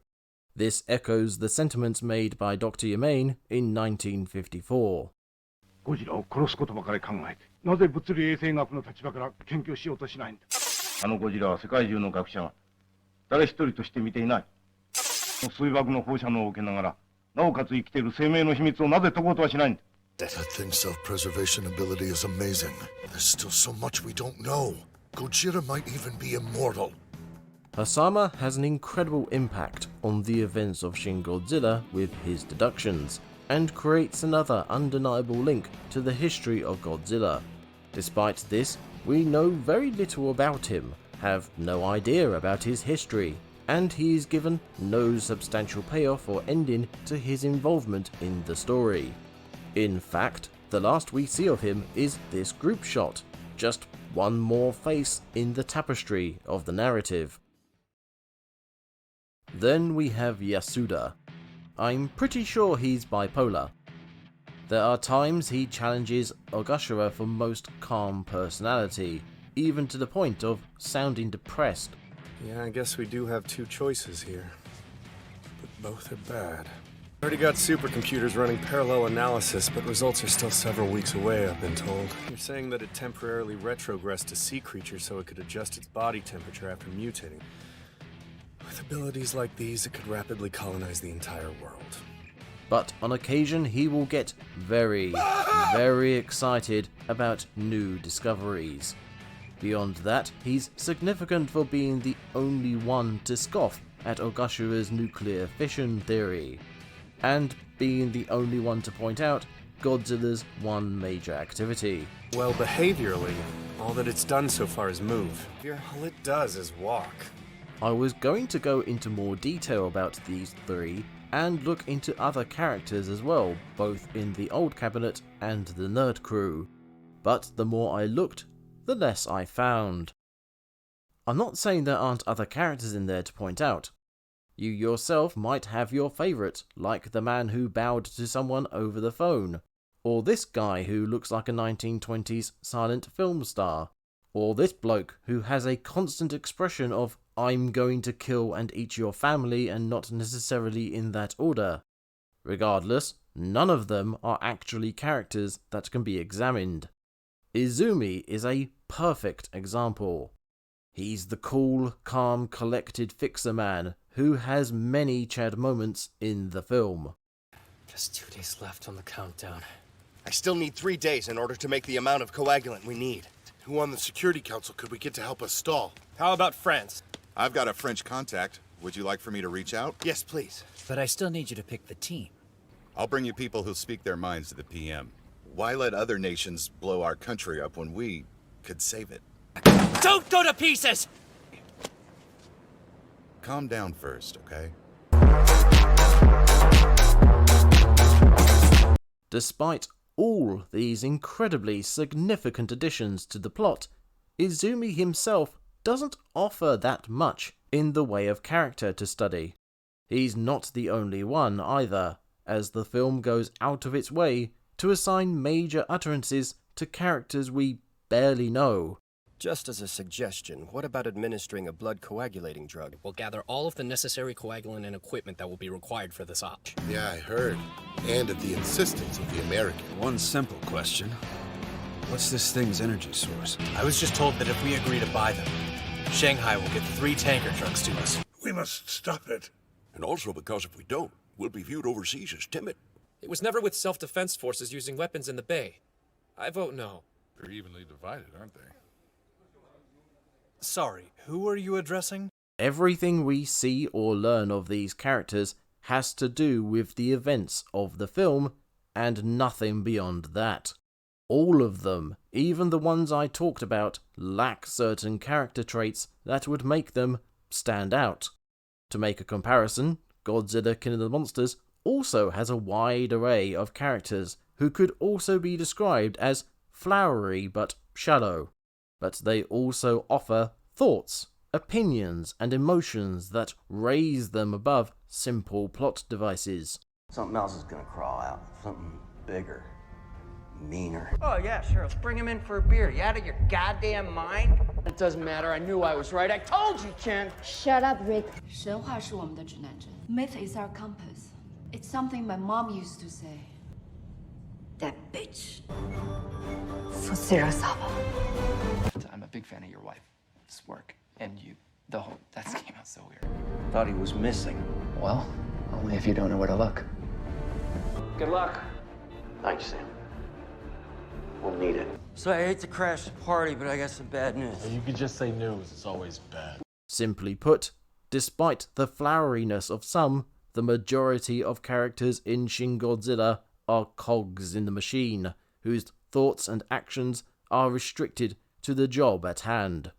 This echoes the sentiments made by Dr. Yamane in 1954. ゴジラを殺すことばかり考えて、なぜ物理衛生学の立場から研究しようとしないんだ。あのゴジラは世界中の学者が誰一人として見ていない。水爆の放射能を受けながら、なおかつ生きている生命の秘密をなぜ解こうとはしないんだ。That thing's self-preservation ability is amazing. There's still so much we don't know. Gojira might even be immortal. Hasama has an incredible impact on the events of Shin Godzilla with his deductions, and creates another undeniable link to the history of Godzilla. Despite this, we know very little about him, have no idea about his history, and he is given no substantial payoff or ending to his involvement in the story. In fact, the last we see of him is this group shot, just one more face in the tapestry of the narrative. Then we have Yasuda. I'm pretty sure he's bipolar. There are times he challenges Ogashira for most calm personality, even to the point of sounding depressed. Yeah, I guess we do have two choices here. But both are bad. Already got supercomputers running parallel analysis, but results are still several weeks away, I've been told. You're saying that it temporarily retrogressed a sea creature so it could adjust its body temperature after mutating. With abilities like these, it could rapidly colonize the entire world. But on occasion he will get very, very excited about new discoveries. Beyond that, he's significant for being the only one to scoff at Ogashira's nuclear fission theory, and being the only one to point out Godzilla's one major activity. Well, behaviorally, all that it's done so far is move. All it does is walk. I was going to go into more detail about these three, and look into other characters as well, both in the old cabinet and the nerd crew, but the more I looked, the less I found. I'm not saying there aren't other characters in there to point out. You yourself might have your favourite, like the man who bowed to someone over the phone, or this guy who looks like a 1920s silent film star, or this bloke who has a constant expression of "I'm going to kill and eat your family," and not necessarily in that order. Regardless, none of them are actually characters that can be examined. Izumi is a perfect example. He's the cool, calm, collected fixer man who has many Chad moments in the film. Just 2 days left on the countdown. I still need 3 days in order to make the amount of coagulant we need. Who on the Security Council could we get to help us stall? How about France? I've got a French contact. Would you like for me to reach out? Yes, please. But I still need you to pick the team. I'll bring you people who speak their minds to the PM. Why let other nations blow our country up when we could save it? Don't go to pieces! Calm down first, okay? Despite all these incredibly significant additions to the plot, Izumi himself doesn't offer that much in the way of character to study. He's not the only one either, as the film goes out of its way to assign major utterances to characters we barely know. Just as a suggestion, what about administering a blood coagulating drug? We'll gather all of the necessary coagulant and equipment that will be required for this op. Yeah, I heard. And at the insistence of the American. One simple question. What's this thing's energy source? I was just told that if we agree to buy them, Shanghai will get 3 tanker trucks to us. We must stop it. And also because if we don't, we'll be viewed overseas as timid. It was never with self-defense forces using weapons in the Bay. I vote no. They're evenly divided, aren't they? Sorry, who are you addressing? Everything we see or learn of these characters has to do with the events of the film, and nothing beyond that. All of them, even the ones I talked about, lack certain character traits that would make them stand out. To make a comparison, Godzilla King of the Monsters also has a wide array of characters who could also be described as flowery but shallow, but they also offer thoughts, opinions, and emotions that raise them above simple plot devices. Something else is gonna crawl out. Something bigger. Meaner. Oh, yeah, sure. Let's bring him in for a beer. You out of your goddamn mind? It doesn't matter. I knew I was right. I told you, Chen. Shut up, Rick. 神话是我们的指南针. Myth is our compass. It's something my mom used to say. That bitch. I'm a big fan of your wife's work, and you. That came out so weird. Thought he was missing. Well, only if you don't know where to look. Good luck. Thanks, Sam. We'll need it. So I hate to crash the party, but I got some bad news. You could just say news. It's always bad. Simply put, despite the floweriness of some, the majority of characters in Shin Godzilla are cogs in the machine, whose thoughts and actions are restricted to the job at hand.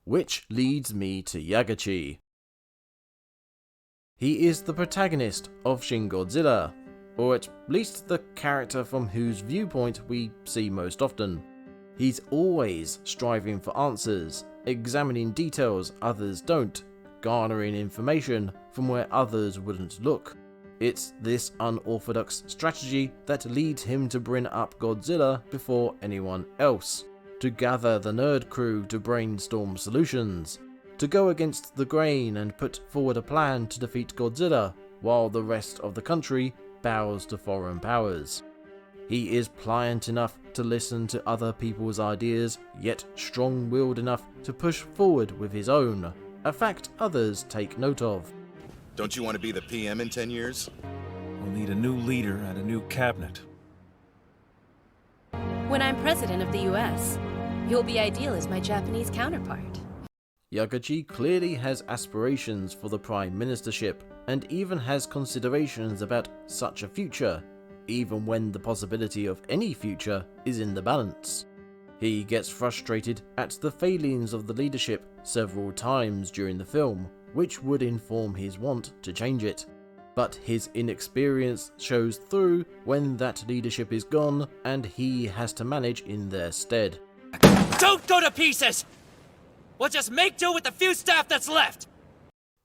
Which leads me to Yagachi. He is the protagonist of Shin Godzilla, or at least the character from whose viewpoint we see most often. He's always striving for answers, examining details others don't, garnering information from where others wouldn't look. It's this unorthodox strategy that leads him to bring up Godzilla before anyone else, to gather the nerd crew to brainstorm solutions, to go against the grain and put forward a plan to defeat Godzilla, while the rest of the country bows to foreign powers. He is pliant enough to listen to other people's ideas, yet strong-willed enough to push forward with his own, a fact others take note of. Don't you want to be the PM in 10 years? We'll need a new leader and a new cabinet. When I'm president of the US, you'll be ideal as my Japanese counterpart. Yagachi clearly has aspirations for the prime ministership, and even has considerations about such a future, even when the possibility of any future is in the balance. He gets frustrated at the failings of the leadership several times during the film, which would inform his want to change it. But his inexperience shows through when that leadership is gone and he has to manage in their stead. Don't go to pieces! We'll just make do with the few staff that's left!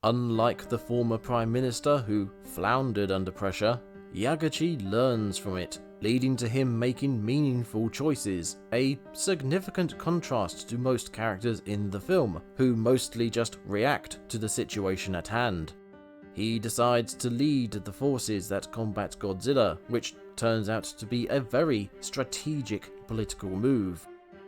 Unlike the former Prime Minister who floundered under pressure, Yagachi learns from it, leading to him making meaningful choices, a significant contrast to most characters in the film, who mostly just react to the situation at hand. He decides to lead the forces that combat Godzilla, which turns out to be a very strategic political move.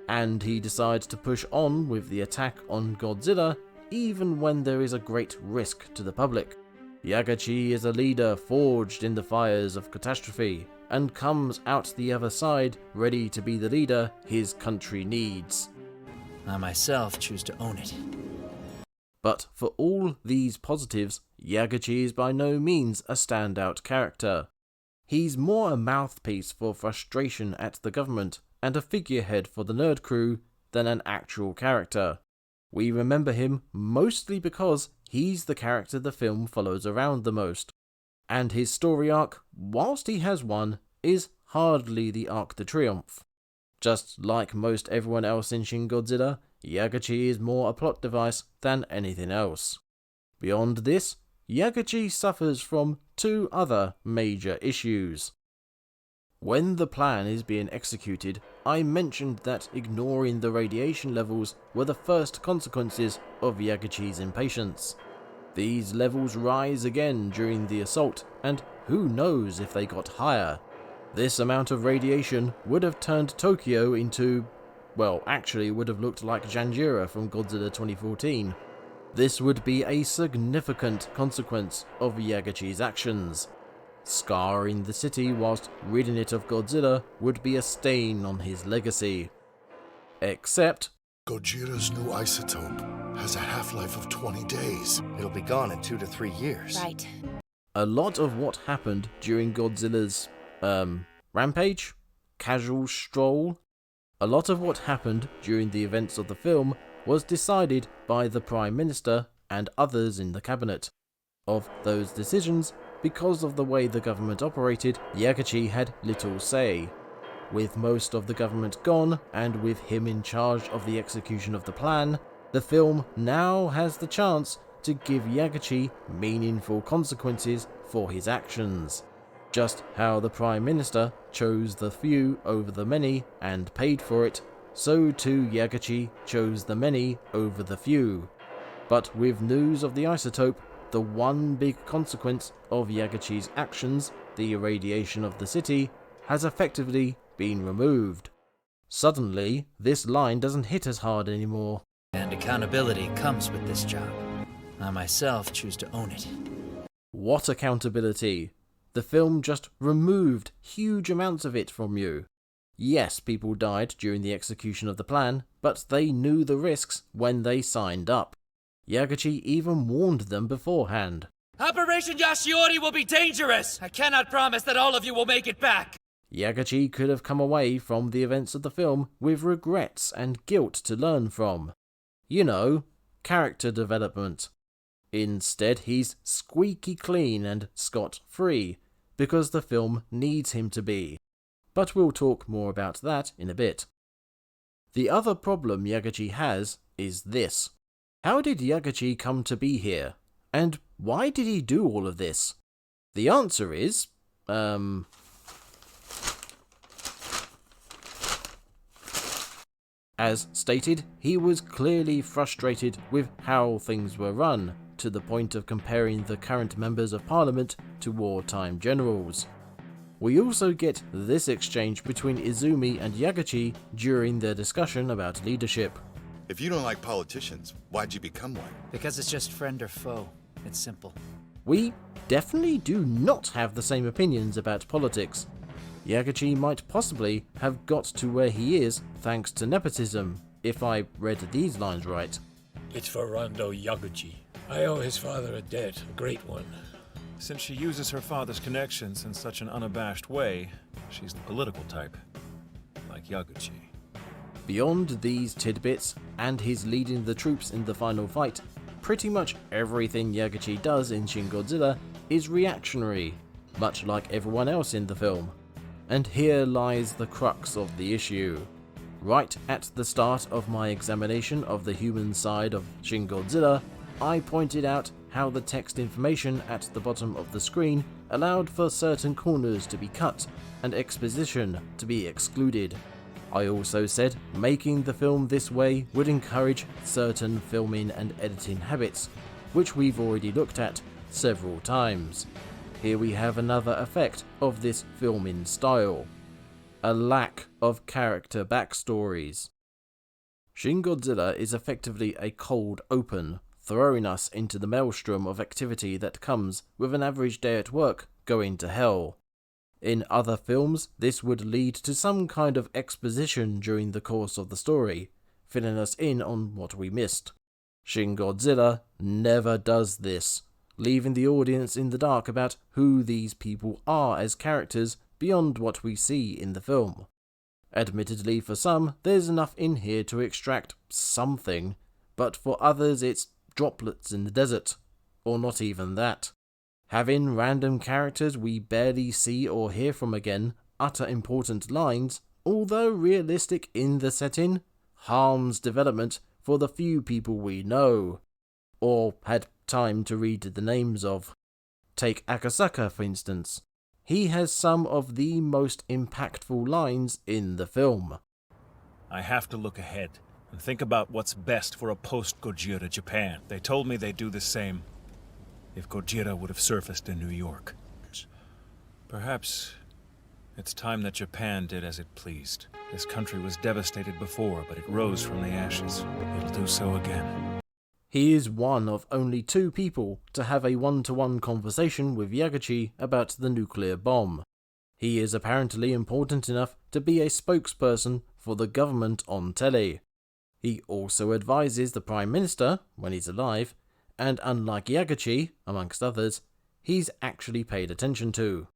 And he decides to push on with the attack on Godzilla, even when there is a great risk to the public. Yagachi is a leader forged in the fires of catastrophe, and comes out the other side ready to be the leader his country needs. I myself choose to own it. But for all these positives, Yagachi is by no means a standout character. He's more a mouthpiece for frustration at the government and a figurehead for the nerd crew than an actual character. We remember him mostly because he's the character the film follows around the most. And his story arc, whilst he has one, is hardly the Arc de Triomphe. Just like most everyone else in Shin Godzilla, Yagachi is more a plot device than anything else. Beyond this, Yagachi suffers from two other major issues. When the plan is being executed, I mentioned that ignoring the radiation levels were the first consequences of Yagachi's impatience. These levels rise again during the assault, and who knows if they got higher. This amount of radiation would have turned Tokyo into, well, actually would have looked like Janjira from Godzilla 2014. This would be a significant consequence of Yagachi's actions. Scarring the city whilst ridding it of Godzilla would be a stain on his legacy. Except Gojira's new isotope has a half-life of 20 days. It'll be gone in 2 to 3 years. Right. a lot of what happened during Godzilla's rampage, casual stroll, a lot of what happened during the events of the film was decided by the Prime Minister and others in the cabinet. Of those decisions, because of the way the government operated, Yagachi had little say. With most of the government gone, and with him in charge of the execution of the plan, the film now has the chance to give Yagachi meaningful consequences for his actions. Just how the Prime Minister chose the few over the many and paid for it, so too Yagachi chose the many over the few. But with news of the isotope, the one big consequence of Yagachi's actions, the irradiation of the city, has effectively been removed. Suddenly, this line doesn't hit as hard anymore. And accountability comes with this job. I myself choose to own it. What accountability? The film just removed huge amounts of it from you. Yes, people died during the execution of the plan, but they knew the risks when they signed up. Yagachi even warned them beforehand. Operation Yashiori will be dangerous! I cannot promise that all of you will make it back! Yagachi could have come away from the events of the film with regrets and guilt to learn from. You know, character development. Instead, he's squeaky clean and scot-free, because the film needs him to be. But we'll talk more about that in a bit. The other problem Yagachi has is this. How did Yagachi come to be here? And why did he do all of this? The answer is, as stated, he was clearly frustrated with how things were run, to the point of comparing the current members of parliament to wartime generals. We also get this exchange between Izumi and Yagachi during their discussion about leadership. If you don't like politicians, why'd you become one? Because it's just friend or foe. It's simple. We definitely do not have the same opinions about politics. Yagachi might possibly have got to where he is thanks to nepotism, if I read these lines right. It's for Rondo Yagachi. I owe his father a debt, a great one. Since she uses her father's connections in such an unabashed way, she's the political type, like Yagachi. Beyond these tidbits, and his leading the troops in the final fight, pretty much everything Yagachi does in Shin Godzilla is reactionary, much like everyone else in the film. And here lies the crux of the issue. Right at the start of my examination of the human side of Shin Godzilla, I pointed out how the text information at the bottom of the screen allowed for certain corners to be cut and exposition to be excluded. I also said making the film this way would encourage certain filming and editing habits, which we've already looked at several times. Here we have another effect of this filming style. A lack of character backstories. Shin Godzilla is effectively a cold open, throwing us into the maelstrom of activity that comes with an average day at work going to hell. In other films, this would lead to some kind of exposition during the course of the story, filling us in on what we missed. Shin Godzilla never does this, leaving the audience in the dark about who these people are as characters beyond what we see in the film. Admittedly, for some, there's enough in here to extract something, but for others it's droplets in the desert, or not even that. Having random characters we barely see or hear from again utter important lines, although realistic in the setting, harms development for the few people we know, or had time to read the names of. Take Akasaka, for instance. He has some of the most impactful lines in the film. I have to look ahead and think about what's best for a post-Gojira Japan. They told me they'd do the same if Gojira would have surfaced in New York. Perhaps it's time that Japan did as it pleased. This country was devastated before, but it rose from the ashes. It'll do so again. He is one of only 2 people to have a one-to-one conversation with Yagachi about the nuclear bomb. He is apparently important enough to be a spokesperson for the government on telly. He also advises the Prime Minister when he's alive, and unlike Yagachi, amongst others, he's actually paid attention to.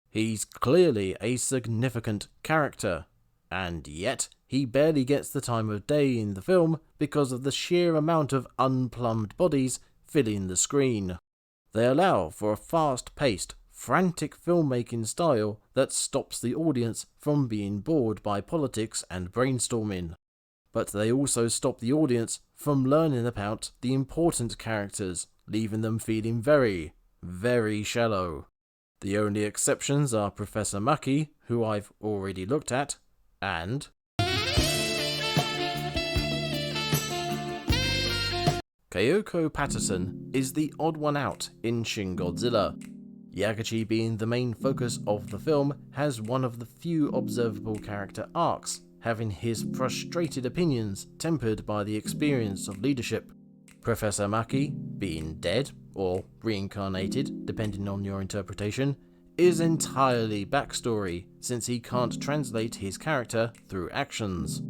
He's clearly a significant character, and yet he barely gets the time of day in the film because of the sheer amount of unplumbed bodies filling the screen. They allow for a fast-paced, frantic filmmaking style that stops the audience from being bored by politics and brainstorming. But they also stop the audience from learning about the important characters, leaving them feeling very, very shallow. The only exceptions are Professor Maki, who I've already looked at, and Kayoko Patterson is the odd one out in Shin Godzilla. Yagachi, being the main focus of the film, has one of the few observable character arcs, having his frustrated opinions tempered by the experience of leadership. Professor Maki, being dead, or reincarnated, depending on your interpretation, is entirely backstory, since he can't translate his character through actions.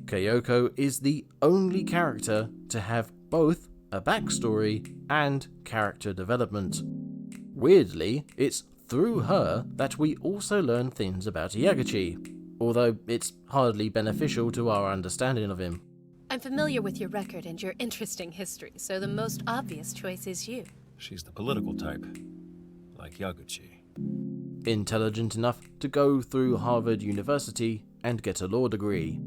Kayoko is the only character to have both a backstory and character development. Weirdly, it's through her that we also learn things about Yagachi, although it's hardly beneficial to our understanding of him. I'm familiar with your record and your interesting history, so the most obvious choice is you. She's the political type, like Yaguchi. Intelligent enough to go through Harvard University and get a law degree.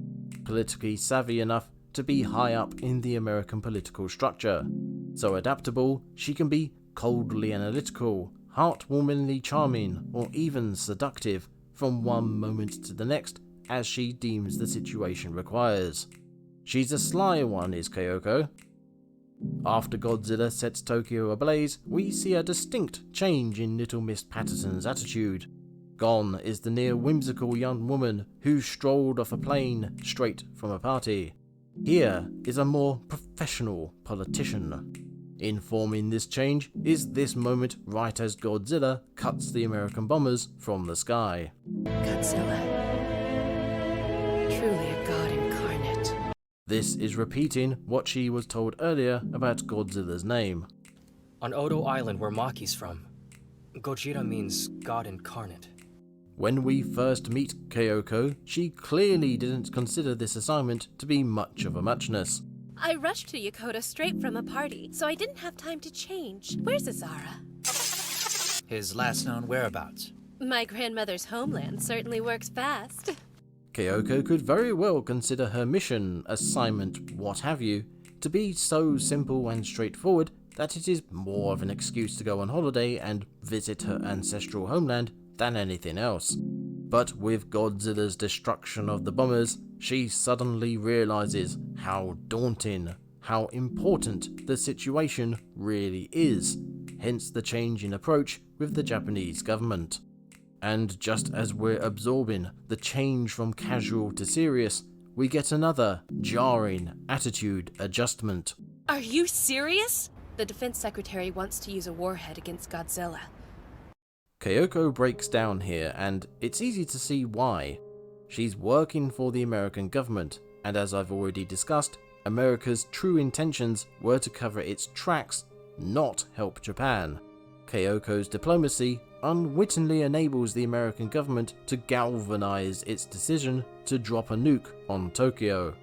Politically savvy enough to be high up in the American political structure. So adaptable, she can be coldly analytical, heartwarmingly charming, or even seductive from one moment to the next as she deems the situation requires. She's a sly one, is Kayoko. After Godzilla sets Tokyo ablaze, we see a distinct change in Little Miss Patterson's attitude. Gone is the near whimsical young woman who strolled off a plane straight from a party. Here is a more professional politician. Informing this change is this moment right as Godzilla cuts the American bombers from the sky. Godzilla. Truly a god incarnate. This is repeating what she was told earlier about Godzilla's name. On Odo Island, where Maki's from, Gojira means god incarnate. When we first meet Kayoko, she clearly didn't consider this assignment to be much of a muchness. I rushed to Yokota straight from a party, so I didn't have time to change. Where's Azara? His last known whereabouts. My grandmother's homeland certainly works fast. Kayoko could very well consider her mission, assignment, what have you, to be so simple and straightforward that it is more of an excuse to go on holiday and visit her ancestral homeland than anything else. But with Godzilla's destruction of the bombers, she suddenly realizes how daunting, how important the situation really is, hence the change in approach with the Japanese government. And just as we're absorbing the change from casual to serious, we get another jarring attitude adjustment. Are you serious? The defense secretary wants to use a warhead against Godzilla. Kayoko breaks down here, and it's easy to see why. She's working for the American government, and as I've already discussed, America's true intentions were to cover its tracks, not help Japan. Kayoko's diplomacy unwittingly enables the American government to galvanize its decision to drop a nuke on Tokyo.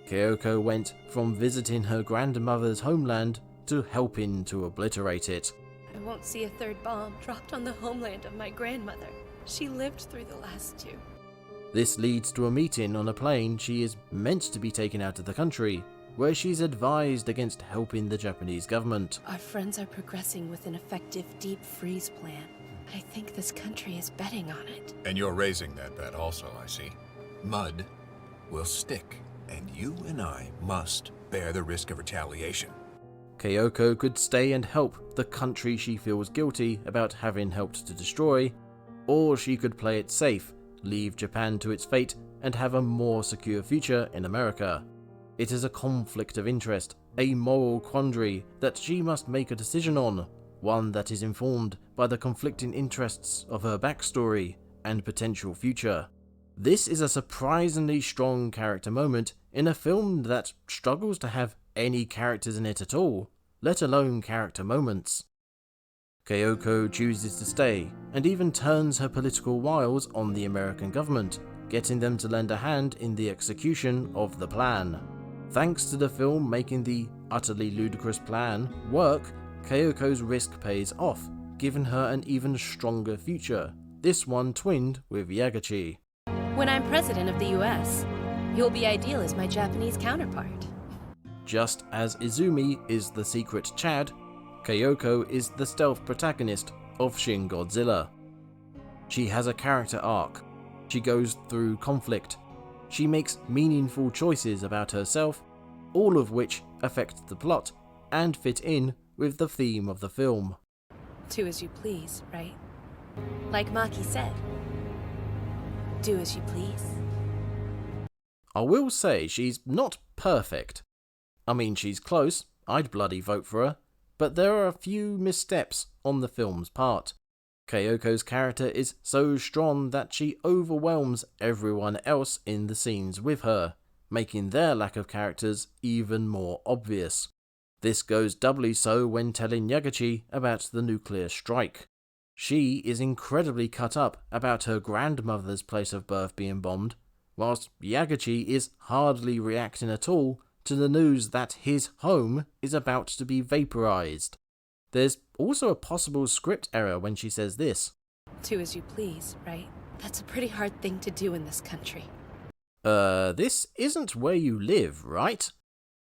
Kayoko went from visiting her grandmother's homeland to helping to obliterate it. I won't see a third bomb dropped on the homeland of my grandmother. She lived through the last two. This leads to a meeting on a plane she is meant to be taken out of the country, where she's advised against helping the Japanese government. Our friends are progressing with an effective deep freeze plan. I think this country is betting on it. And you're raising that bet also, I see. Mud will stick, and you and I must bear the risk of retaliation. Kayoko could stay and help the country she feels guilty about having helped to destroy, or she could play it safe, leave Japan to its fate, and have a more secure future in America. It is a conflict of interest, a moral quandary that she must make a decision on, one that is informed by the conflicting interests of her backstory and potential future. This is a surprisingly strong character moment in a film that struggles to have any characters in it at all, let alone character moments. Kayoko chooses to stay, and even turns her political wiles on the American government, getting them to lend a hand in the execution of the plan. Thanks to the film making the utterly ludicrous plan work, Kayoko's risk pays off, giving her an even stronger future, this one twinned with Yagachi. When I'm president of the US, you'll be ideal as my Japanese counterpart. Just as Izumi is the secret Chad, Kayoko is the stealth protagonist of Shin Godzilla. She has a character arc, she goes through conflict, she makes meaningful choices about herself, all of which affect the plot and fit in with the theme of the film. Do as you please, right? Like Maki said. Do as you please. I will say she's not perfect. I mean, she's close, I'd bloody vote for her, but there are a few missteps on the film's part. Kayoko's character is so strong that she overwhelms everyone else in the scenes with her, making their lack of characters even more obvious. This goes doubly so when telling Yagachi about the nuclear strike. She is incredibly cut up about her grandmother's place of birth being bombed, whilst Yagachi is hardly reacting at all to the news that his home is about to be vaporized. There's also a possible script error when she says this. Do as you please, right? That's a pretty hard thing to do in this country. This isn't where you live, right?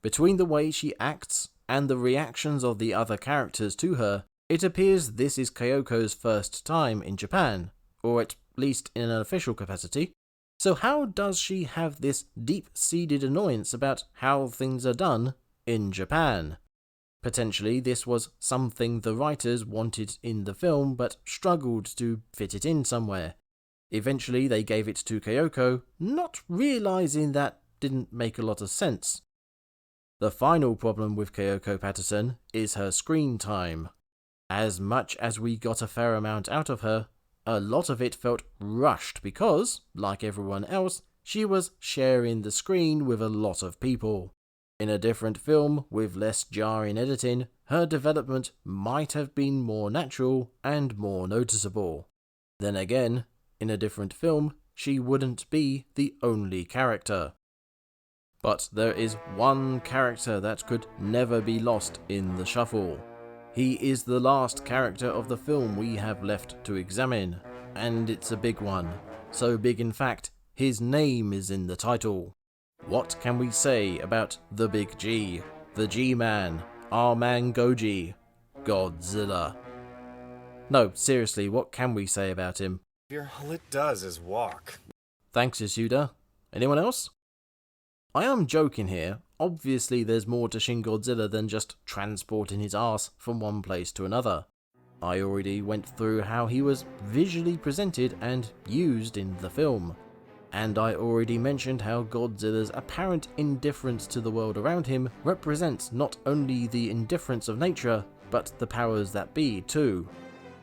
Between the way she acts and the reactions of the other characters to her, it appears this is Kayoko's first time in Japan, or at least in an official capacity. So how does she have this deep-seated annoyance about how things are done in Japan? Potentially this was something the writers wanted in the film but struggled to fit it in somewhere. Eventually they gave it to Kayoko, not realising that didn't make a lot of sense. The final problem with Kayoko Patterson is her screen time. As much as we got a fair amount out of her, a lot of it felt rushed because, like everyone else, she was sharing the screen with a lot of people. In a different film, with less jarring editing, her development might have been more natural and more noticeable. Then again, in a different film, she wouldn't be the only character. But there is one character that could never be lost in the shuffle. He is the last character of the film we have left to examine, and it's a big one. So big in fact, his name is in the title. What can we say about the Big G, the G-Man, our man Goji, Godzilla? No, seriously, what can we say about him? All it does is walk. Thanks, Yasuda. Anyone else? I am joking here. Obviously there's more to Shin Godzilla than just transporting his ass from one place to another. I already went through how he was visually presented and used in the film. And I already mentioned how Godzilla's apparent indifference to the world around him represents not only the indifference of nature, but the powers that be too.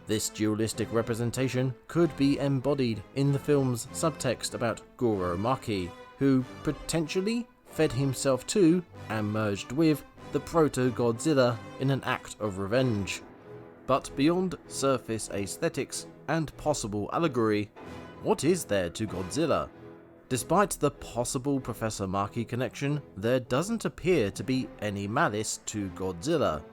This dualistic representation could be embodied in the film's subtext about Goro Maki, who potentially fed himself to and merged with the proto-Godzilla in an act of revenge. But beyond surface aesthetics and possible allegory, what is there to Godzilla? Despite the possible Professor Maki connection, there doesn't appear to be any malice to Godzilla.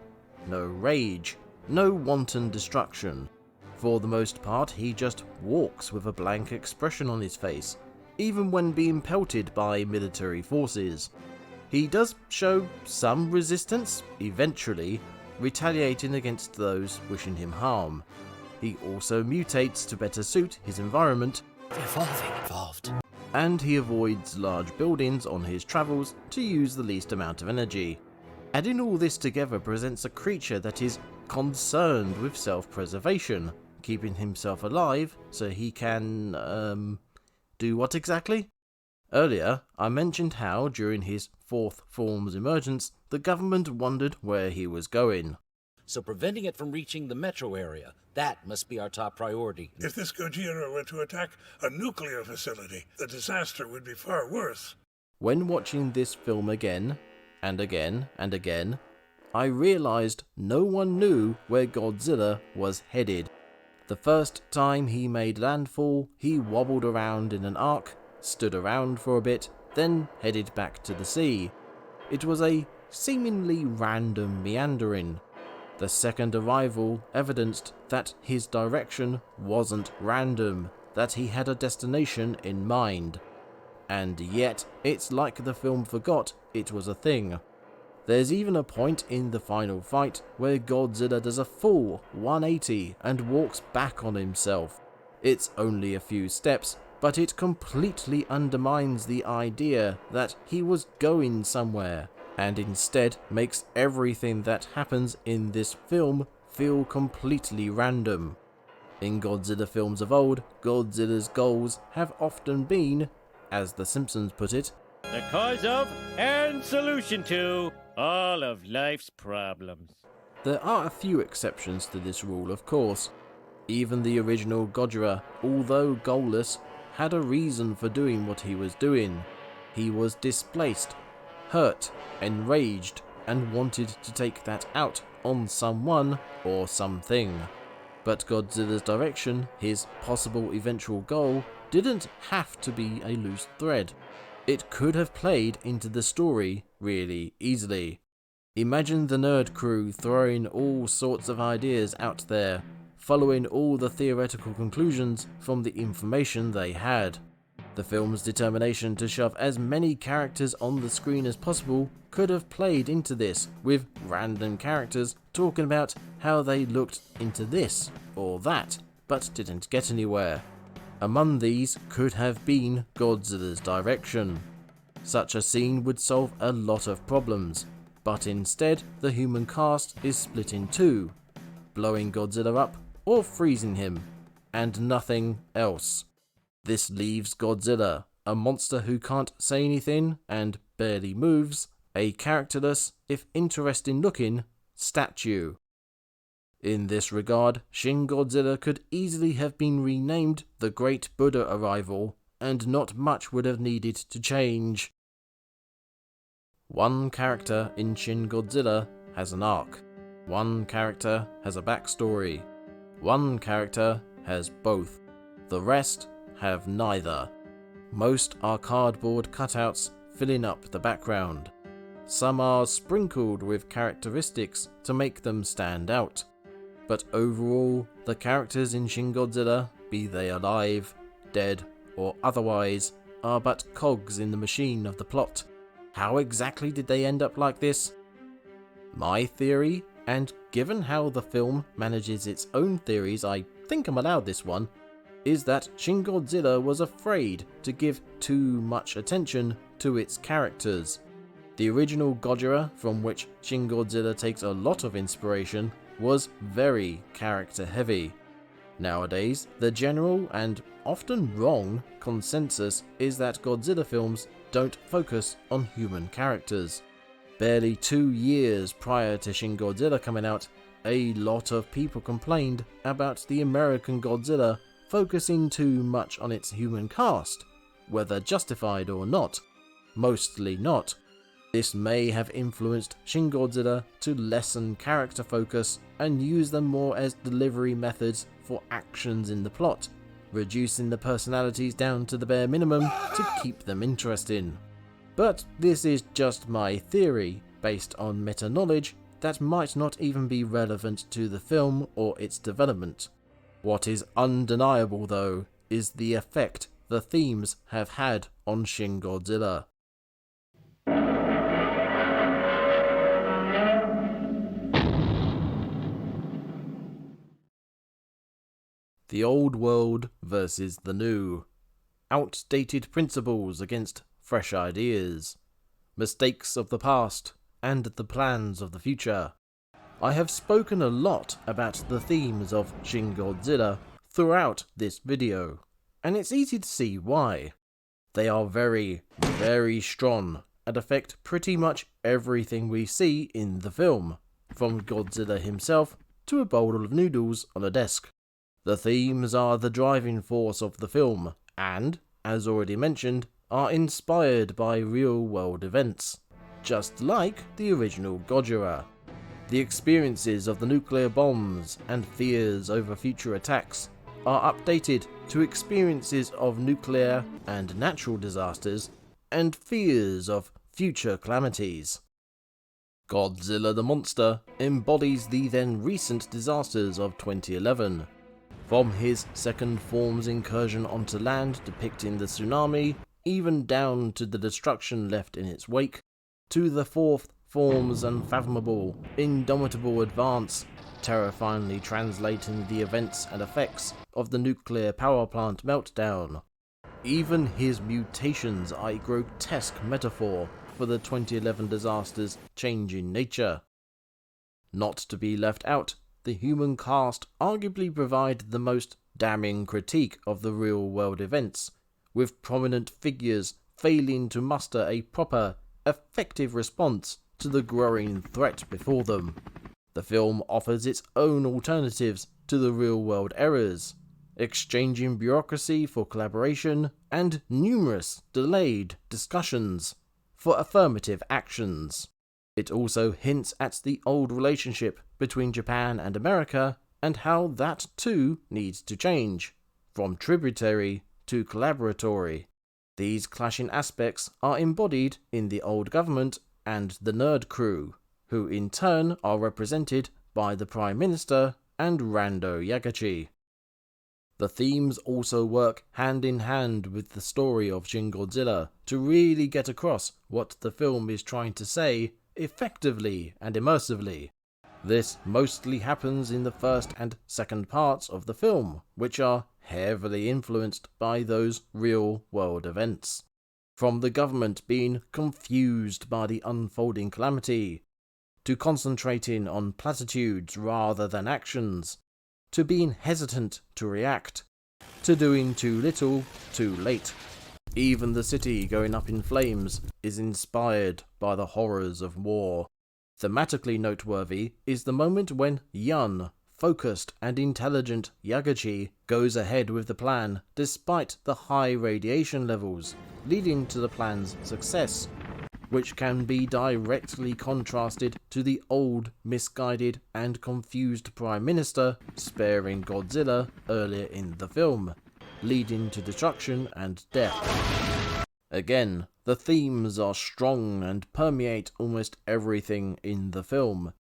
No rage, no wanton destruction. For the most part, he just walks with a blank expression on his face, even when being pelted by military forces. He does show some resistance, eventually, retaliating against those wishing him harm. He also mutates to better suit his environment, Evolved. And he avoids large buildings on his travels to use the least amount of energy. Adding all this together presents a creature that is concerned with self-preservation, keeping himself alive so he can, do what exactly? Earlier, I mentioned how, during his fourth form's emergence, the government wondered where he was going. So preventing it from reaching the metro area, that must be our top priority. If this Gojira were to attack a nuclear facility, the disaster would be far worse. When watching this film again, and again, and again, I realised no one knew where Godzilla was headed. The first time he made landfall, he wobbled around in an arc, stood around for a bit, then headed back to the sea. It was a seemingly random meandering. The second arrival evidenced that his direction wasn't random, that he had a destination in mind. And yet, it's like the film forgot it was a thing. There's even a point in the final fight where Godzilla does a full 180 and walks back on himself. It's only a few steps, but it completely undermines the idea that he was going somewhere, and instead makes everything that happens in this film feel completely random. In Godzilla films of old, Godzilla's goals have often been, as The Simpsons put it, the cause of and solution to all of life's problems. There are a few exceptions to this rule, of course. Even the original Gojira, although goalless, had a reason for doing what he was doing. He was displaced, hurt, enraged, and wanted to take that out on someone or something. But Godzilla's direction, his possible eventual goal, didn't have to be a loose thread. It could have played into the story really easily. Imagine the nerd crew throwing all sorts of ideas out there, following all the theoretical conclusions from the information they had. The film's determination to shove as many characters on the screen as possible could have played into this, with random characters talking about how they looked into this or that, but didn't get anywhere. Among these could have been Godzilla's direction. Such a scene would solve a lot of problems, but instead the human cast is split in two, blowing Godzilla up or freezing him, and nothing else. This leaves Godzilla, a monster who can't say anything and barely moves, a characterless, if interesting looking, statue. In this regard, Shin Godzilla could easily have been renamed the Great Buddha Arrival, and not much would have needed to change. One character in Shin Godzilla has an arc. One character has a backstory. One character has both. The rest have neither. Most are cardboard cutouts filling up the background. Some are sprinkled with characteristics to make them stand out. But overall, the characters in Shin Godzilla, be they alive, dead, or otherwise, are but cogs in the machine of the plot. How exactly did they end up like this? My theory, and given how the film manages its own theories, I think I'm allowed this one, is that Shin Godzilla was afraid to give too much attention to its characters. The original Gojira, from which Shin Godzilla takes a lot of inspiration, was very character heavy. Nowadays, the general and often wrong consensus is that Godzilla films don't focus on human characters. Barely 2 years prior to Shin Godzilla coming out, a lot of people complained about the American Godzilla focusing too much on its human cast, whether justified or not. Mostly not. This may have influenced Shin Godzilla to lessen character focus and use them more as delivery methods for actions in the plot, reducing the personalities down to the bare minimum to keep them interesting. But this is just my theory, based on meta-knowledge that might not even be relevant to the film or its development. What is undeniable, though, is the effect the themes have had on Shin Godzilla. The old world versus the new. Outdated principles against fresh ideas. Mistakes of the past and the plans of the future. I have spoken a lot about the themes of Shin Godzilla throughout this video, and it's easy to see why. They are very, very strong and affect pretty much everything we see in the film, from Godzilla himself to a bowl of noodles on a desk. The themes are the driving force of the film, and, as already mentioned, are inspired by real-world events, just like the original Gojira. The experiences of the nuclear bombs and fears over future attacks are updated to experiences of nuclear and natural disasters and fears of future calamities. Godzilla the monster embodies the then recent disasters of 2011. From his second form's incursion onto land depicting the tsunami, even down to the destruction left in its wake, to the fourth form's unfathomable, indomitable advance, terrifyingly translating the events and effects of the nuclear power plant meltdown. Even his mutations are a grotesque metaphor for the 2011 disaster's changing nature. Not to be left out, the human cast arguably provide the most damning critique of the real-world events, with prominent figures failing to muster a proper, effective response to the growing threat before them. The film offers its own alternatives to the real-world errors, exchanging bureaucracy for collaboration and numerous delayed discussions for affirmative actions. It also hints at the old relationship between Japan and America and how that too needs to change, from tributary to collaboratory. These clashing aspects are embodied in the old government and the nerd crew, who in turn are represented by the Prime Minister and Rando Yagachi. The themes also work hand in hand with the story of Shin Godzilla to really get across what the film is trying to say effectively and immersively. This mostly happens in the first and second parts of the film, which are heavily influenced by those real-world events. From the government being confused by the unfolding calamity, to concentrating on platitudes rather than actions, to being hesitant to react, to doing too little, too late. Even the city going up in flames is inspired by the horrors of war. Thematically noteworthy is the moment when young, focused and intelligent Yagachi goes ahead with the plan despite the high radiation levels, leading to the plan's success, which can be directly contrasted to the old, misguided and confused Prime Minister sparing Godzilla earlier in the film, leading to destruction and death. Again, the themes are strong and permeate almost everything in the film.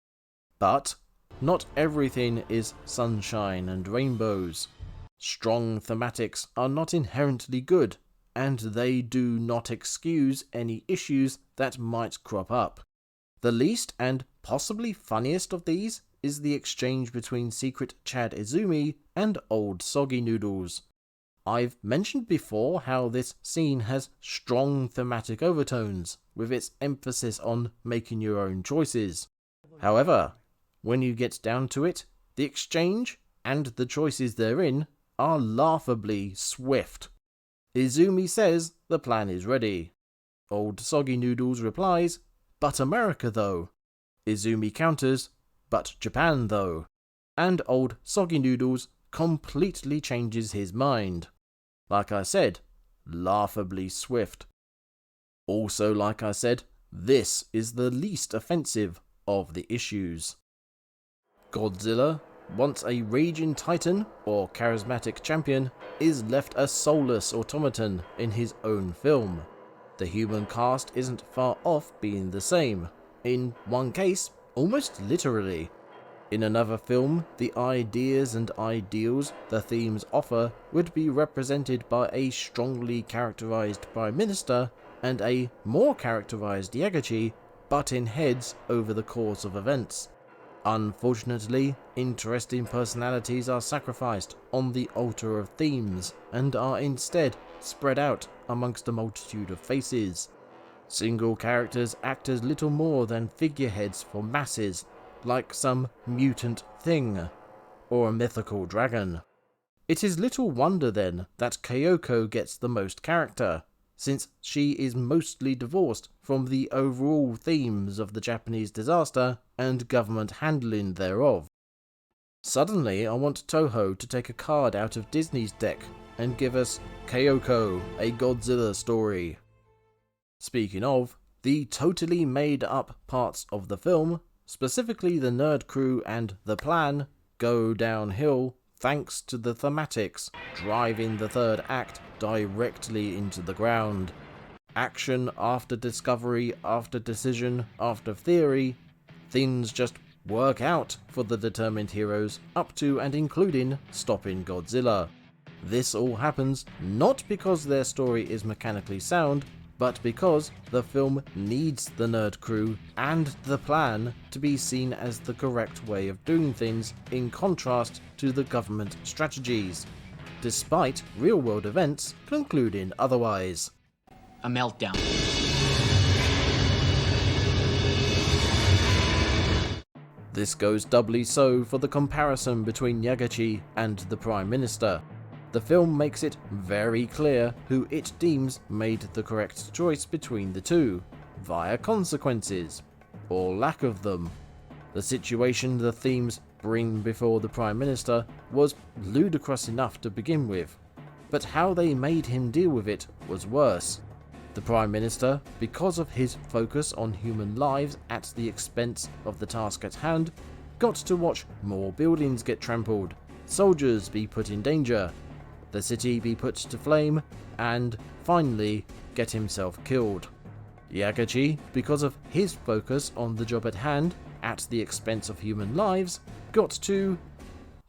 But not everything is sunshine and rainbows. Strong thematics are not inherently good, and they do not excuse any issues that might crop up. The least and possibly funniest of these is the exchange between Secret Chad Izumi and Old Soggy Noodles. I've mentioned before how this scene has strong thematic overtones, with its emphasis on making your own choices. However, when you get down to it, the exchange, and the choices therein, are laughably swift. Izumi says the plan is ready. Old Soggy Noodles replies, "But America though." Izumi counters, "But Japan though." And Old Soggy Noodles completely changes his mind. Like I said, laughably swift. Also, like I said, this is the least offensive of the issues. Godzilla, once a raging titan or charismatic champion, is left a soulless automaton in his own film. The human cast isn't far off being the same, in one case, almost literally. In another film, the ideas and ideals the themes offer would be represented by a strongly characterized Prime Minister and a more characterized Yagachi butting heads over the course of events. Unfortunately, interesting personalities are sacrificed on the altar of themes and are instead spread out amongst a multitude of faces. Single characters act as little more than figureheads for masses, like some mutant thing, or a mythical dragon. It is little wonder then that Kayoko gets the most character, since she is mostly divorced from the overall themes of the Japanese disaster and government handling thereof. Suddenly I want Toho to take a card out of Disney's deck and give us Kayoko, a Godzilla story. Speaking of, the totally made up parts of the film, specifically the nerd crew and the plan, go downhill thanks to the thematics driving the third act directly into the ground. Action after discovery after decision after theory, things just work out for the determined heroes up to and including stopping Godzilla. This all happens not because their story is mechanically sound, but because the film needs the nerd crew and the plan to be seen as the correct way of doing things in contrast to the government strategies, despite real-world events concluding otherwise. A meltdown. This goes doubly so for the comparison between Yagachi and the Prime Minister. The film makes it very clear who it deems made the correct choice between the two, via consequences, or lack of them. The situation the themes bring before the Prime Minister was ludicrous enough to begin with, but how they made him deal with it was worse. The Prime Minister, because of his focus on human lives at the expense of the task at hand, got to watch more buildings get trampled, soldiers be put in danger, the city be put to flame, and finally get himself killed. Yagachi, because of his focus on the job at hand, at the expense of human lives, got to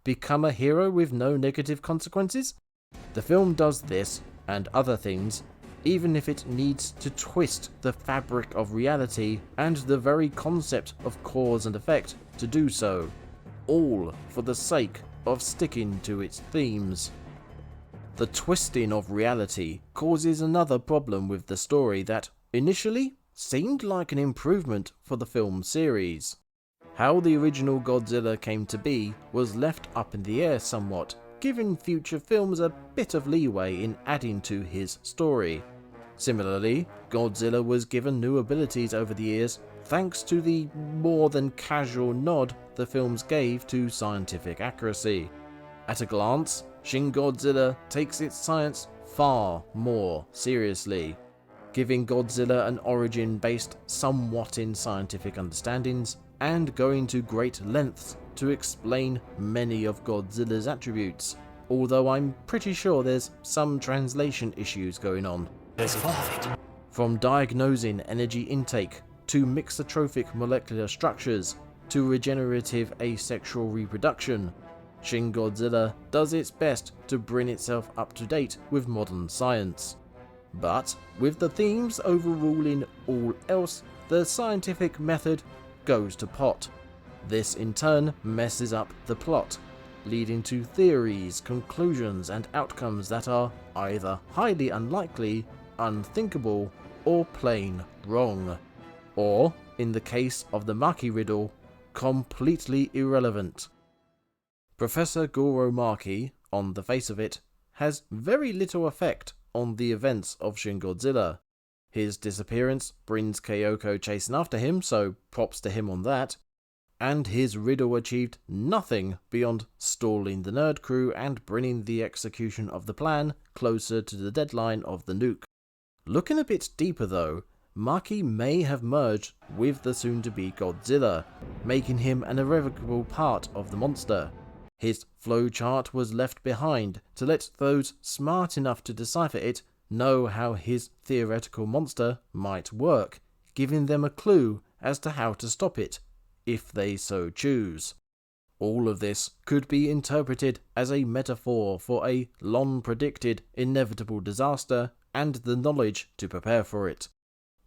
become a hero with no negative consequences? The film does this, and other things, even if it needs to twist the fabric of reality and the very concept of cause and effect to do so, all for the sake of sticking to its themes. The twisting of reality causes another problem with the story that initially seemed like an improvement for the film series. How the original Godzilla came to be was left up in the air somewhat, giving future films a bit of leeway in adding to his story. Similarly, Godzilla was given new abilities over the years thanks to the more than casual nod the films gave to scientific accuracy. At a glance, Shin Godzilla takes its science far more seriously, giving Godzilla an origin based somewhat in scientific understandings, and going to great lengths to explain many of Godzilla's attributes, although I'm pretty sure there's some translation issues going on. From diagnosing energy intake, to mixotrophic molecular structures, to regenerative asexual reproduction, Shin Godzilla does its best to bring itself up to date with modern science. But, with the themes overruling all else, the scientific method goes to pot. This in turn messes up the plot, leading to theories, conclusions, and outcomes that are either highly unlikely, unthinkable, or plain wrong. Or, in the case of the Maki riddle, completely irrelevant. Professor Goro Maki, on the face of it, has very little effect on the events of Shin Godzilla. His disappearance brings Kayoko chasing after him, so props to him on that. And his riddle achieved nothing beyond stalling the nerd crew and bringing the execution of the plan closer to the deadline of the nuke. Looking a bit deeper though, Maki may have merged with the soon-to-be Godzilla, making him an irrevocable part of the monster. His flowchart was left behind to let those smart enough to decipher it know how his theoretical monster might work, giving them a clue as to how to stop it, if they so choose. All of this could be interpreted as a metaphor for a long-predicted inevitable disaster and the knowledge to prepare for it.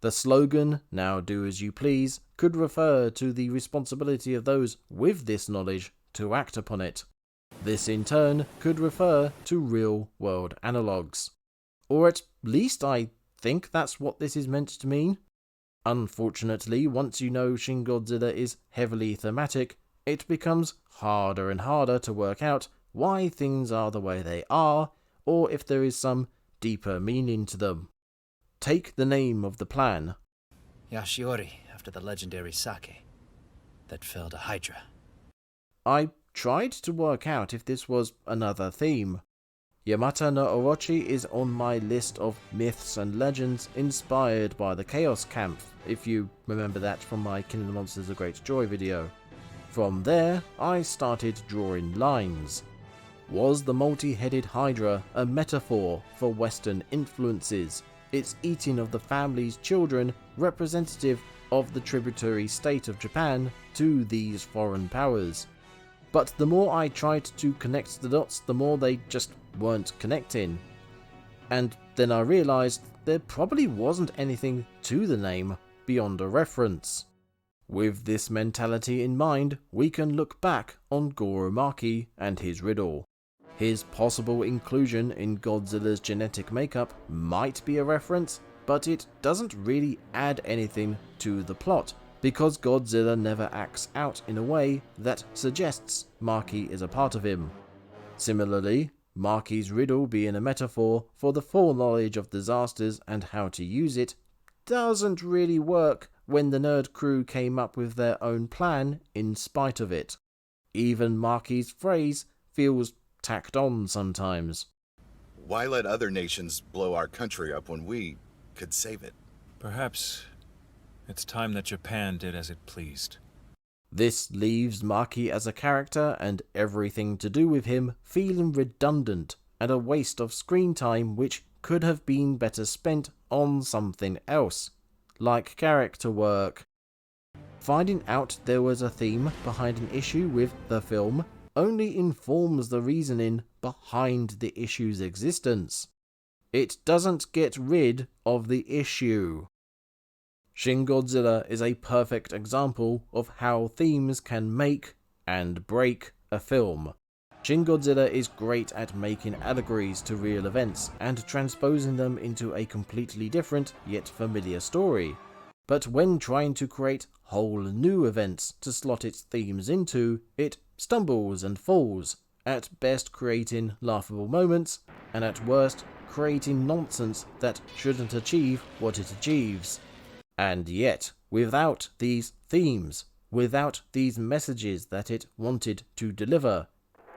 The slogan, "Now do as you please," could refer to the responsibility of those with this knowledge to act upon it. This in turn could refer to real-world analogues. Or at least I think that's what this is meant to mean. Unfortunately, once you know Shin Godzilla is heavily thematic, it becomes harder and harder to work out why things are the way they are, or if there is some deeper meaning to them. Take the name of the plan. Yashiori, after the legendary sake that fell to Hydra. I tried to work out if this was another theme. Yamata no Orochi is on my list of myths and legends inspired by the Chaos Camp, if you remember that from my Killing the Monsters of Great Joy video. From there, I started drawing lines. Was the multi-headed Hydra a metaphor for Western influences, its eating of the family's children representative of the tributary state of Japan to these foreign powers? But the more I tried to connect the dots, the more they just weren't connecting. And then I realised there probably wasn't anything to the name beyond a reference. With this mentality in mind, we can look back on Goro Maki and his riddle. His possible inclusion in Godzilla's genetic makeup might be a reference, but it doesn't really add anything to the plot, because Godzilla never acts out in a way that suggests Maki is a part of him. Similarly, Maki's riddle being a metaphor for the foreknowledge of disasters and how to use it doesn't really work when the nerd crew came up with their own plan in spite of it. Even Maki's phrase feels tacked on sometimes. Why let other nations blow our country up when we could save it? Perhaps it's time that Japan did as it pleased. This leaves Maki as a character and everything to do with him feeling redundant and a waste of screen time which could have been better spent on something else, like character work. Finding out there was a theme behind an issue with the film only informs the reasoning behind the issue's existence. It doesn't get rid of the issue. Shin Godzilla is a perfect example of how themes can make and break a film. Shin Godzilla is great at making allegories to real events and transposing them into a completely different yet familiar story. But when trying to create whole new events to slot its themes into, it stumbles and falls, at best creating laughable moments, and at worst creating nonsense that shouldn't achieve what it achieves. And yet, without these themes, without these messages that it wanted to deliver,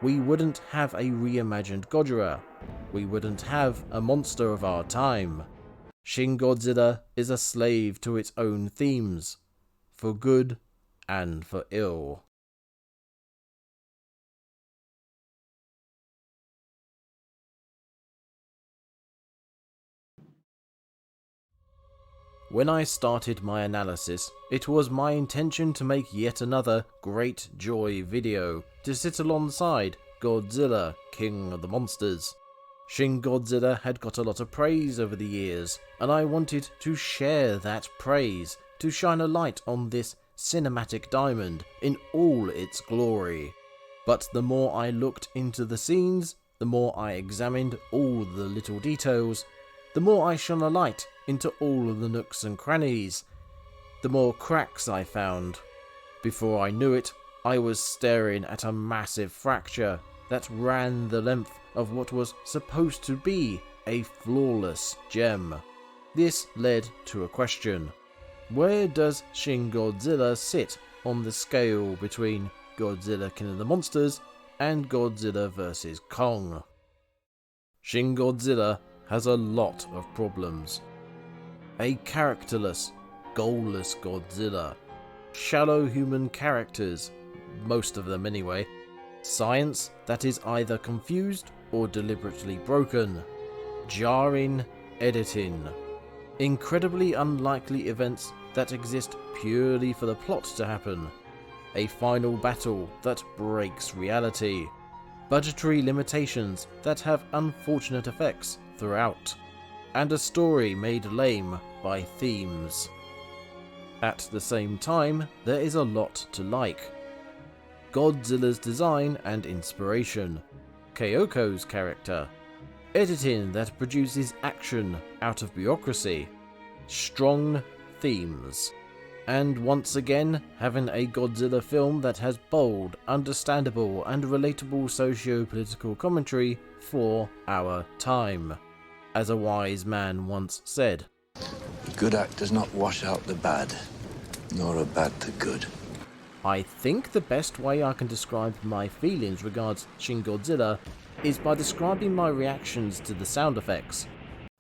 we wouldn't have a reimagined Godzilla. We wouldn't have a monster of our time. Shin Godzilla is a slave to its own themes, for good and for ill. When I started my analysis, it was my intention to make yet another Great Joy video to sit alongside Godzilla, King of the Monsters. Shin Godzilla had got a lot of praise over the years, and I wanted to share that praise, to shine a light on this cinematic diamond in all its glory. But the more I looked into the scenes, the more I examined all the little details, the more I shone a light into all of the nooks and crannies, the more cracks I found. Before I knew it, I was staring at a massive fracture that ran the length of what was supposed to be a flawless gem. This led to a question. Where does Shin Godzilla sit on the scale between Godzilla King of the Monsters and Godzilla vs. Kong? Shin Godzilla has a lot of problems. A characterless, goalless Godzilla. Shallow human characters, most of them anyway. Science that is either confused or deliberately broken. Jarring editing. Incredibly unlikely events that exist purely for the plot to happen. A final battle that breaks reality. Budgetary limitations that have unfortunate effects throughout. And a story made lame by themes. At the same time, there is a lot to like. Godzilla's design and inspiration, Kayoko's character, editing that produces action out of bureaucracy, strong themes, and once again having a Godzilla film that has bold, understandable and relatable socio-political commentary for our time. As a wise man once said, "A good act does not wash out the bad, nor a bad the good." I think the best way I can describe my feelings regards Shin Godzilla is by describing my reactions to the sound effects.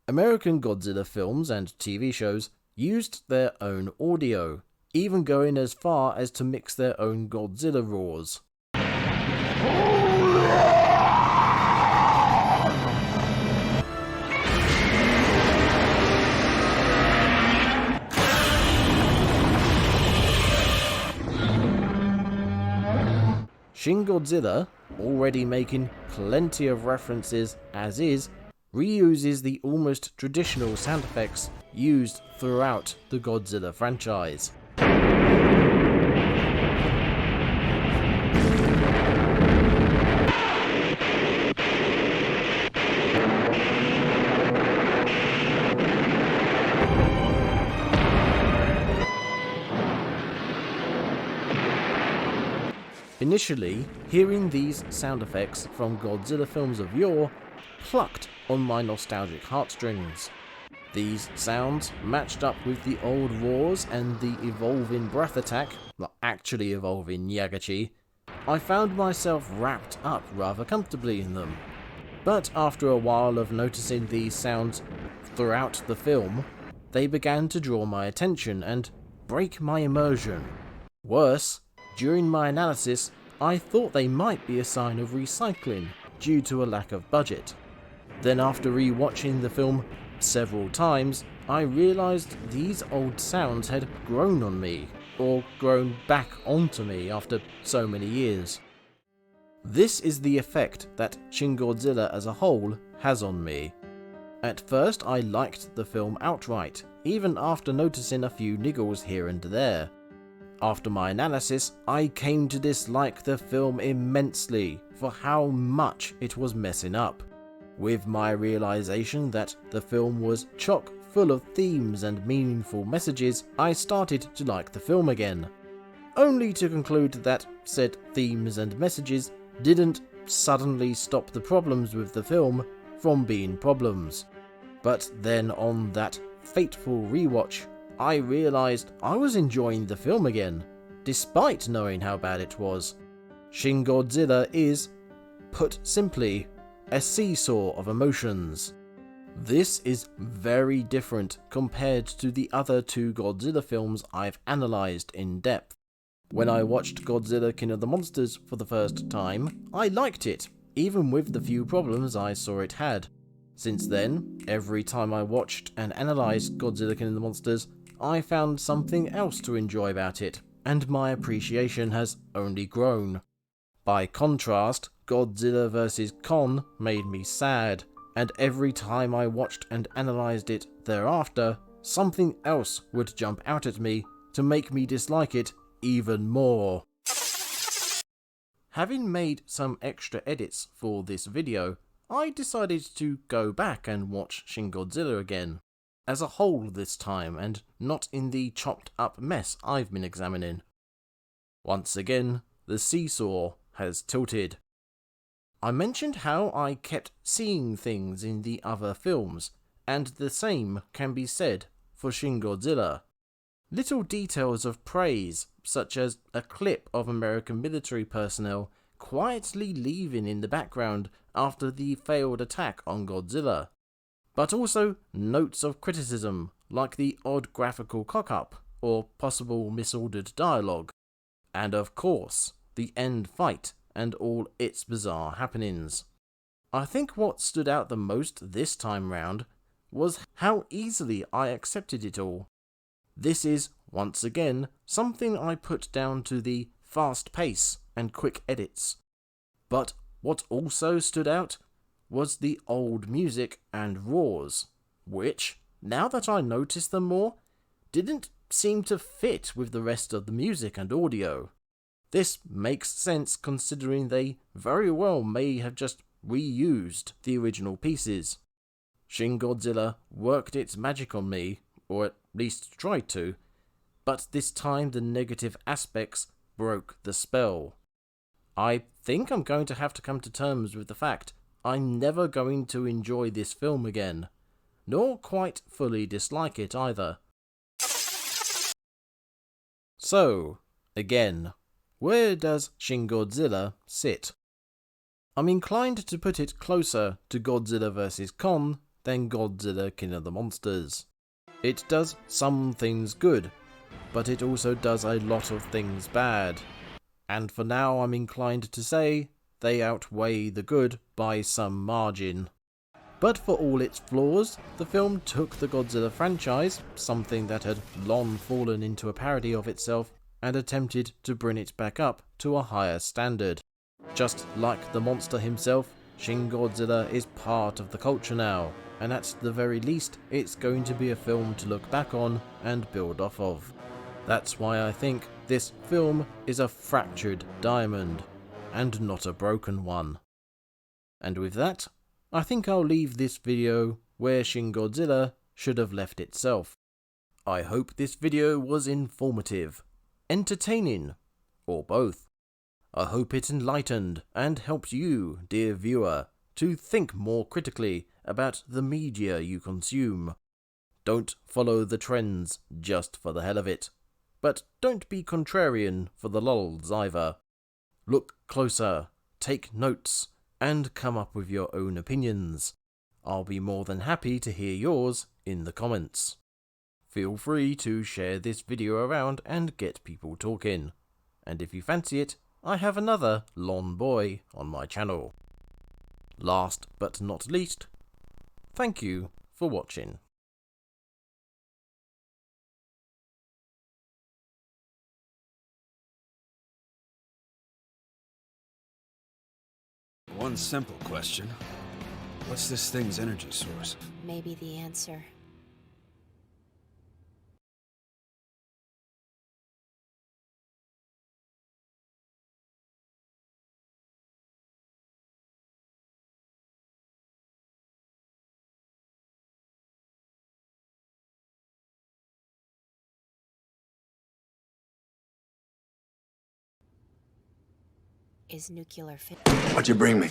American Godzilla films and TV shows used their own audio, even going as far as to mix their own Godzilla roars. Shin Godzilla, already making plenty of references as is, reuses the almost traditional sound effects used throughout the Godzilla franchise. Initially, hearing these sound effects from Godzilla films of yore plucked on my nostalgic heartstrings. These sounds matched up with the old roars and the evolving breath attack, well, actually evolving Yagachi. I found myself wrapped up rather comfortably in them. But after a while of noticing these sounds throughout the film, they began to draw my attention and break my immersion. Worse, During my analysis, I thought they might be a sign of recycling due to a lack of budget. Then after re-watching the film several times, I realised these old sounds had grown on me, or grown back onto me after so many years. This is the effect that Shin Godzilla as a whole has on me. At first I liked the film outright, even after noticing a few niggles here and there. After my analysis, I came to dislike the film immensely for how much it was messing up. With my realization that the film was chock full of themes and meaningful messages, I started to like the film again, only to conclude that said themes and messages didn't suddenly stop the problems with the film from being problems. But then on that fateful rewatch, I realized I was enjoying the film again, despite knowing how bad it was. Shin Godzilla is, put simply, a seesaw of emotions. This is very different compared to the other two Godzilla films I've analysed in depth. When I watched Godzilla King of the Monsters for the first time, I liked it, even with the few problems I saw it had. Since then, every time I watched and analysed Godzilla King of the Monsters, I found something else to enjoy about it, and my appreciation has only grown. By contrast, Godzilla vs. Kong made me sad, and every time I watched and analysed it thereafter, something else would jump out at me to make me dislike it even more. Having made some extra edits for this video, I decided to go back and watch Shin Godzilla again, as a whole this time, and not in the chopped up mess I've been examining. Once again, the seesaw has tilted. I mentioned how I kept seeing things in the other films, and the same can be said for Shin Godzilla. Little details of praise, such as a clip of American military personnel quietly leaving in the background after the failed attack on Godzilla, but also notes of criticism like the odd graphical cock-up or possible misordered dialogue, and of course the end fight and all its bizarre happenings. I think what stood out the most this time round was how easily I accepted it all. This is, once again, something I put down to the fast pace and quick edits. But what also stood out was the old music and roars, which, now that I notice them more, didn't seem to fit with the rest of the music and audio. This makes sense considering they very well may have just reused the original pieces. Shin Godzilla worked its magic on me, or at least tried to, but this time the negative aspects broke the spell. I think I'm going to have to come to terms with the fact I'm never going to enjoy this film again, nor quite fully dislike it either. So, again, where does Shin Godzilla sit? I'm inclined to put it closer to Godzilla vs. Kong than Godzilla King of the Monsters. It does some things good, but it also does a lot of things bad. And for now I'm inclined to say they outweigh the good by some margin. But for all its flaws, the film took the Godzilla franchise, something that had long fallen into a parody of itself, and attempted to bring it back up to a higher standard. Just like the monster himself, Shin Godzilla is part of the culture now, and at the very least, it's going to be a film to look back on and build off of. That's why I think this film is a fractured diamond, and not a broken one. And with that, I think I'll leave this video where Shin Godzilla should have left itself. I hope this video was informative, entertaining, or both. I hope it enlightened and helped you, dear viewer, to think more critically about the media you consume. Don't follow the trends just for the hell of it, but don't be contrarian for the lulz either. Look closer, take notes, and come up with your own opinions. I'll be more than happy to hear yours in the comments. Feel free to share this video around and get people talking. and if you fancy it, I have another Lon Boy on my channel. Last but not least, thank you for watching. One simple question. What's this thing's energy source? Maybe the answer. Is nuclear What'd you bring me?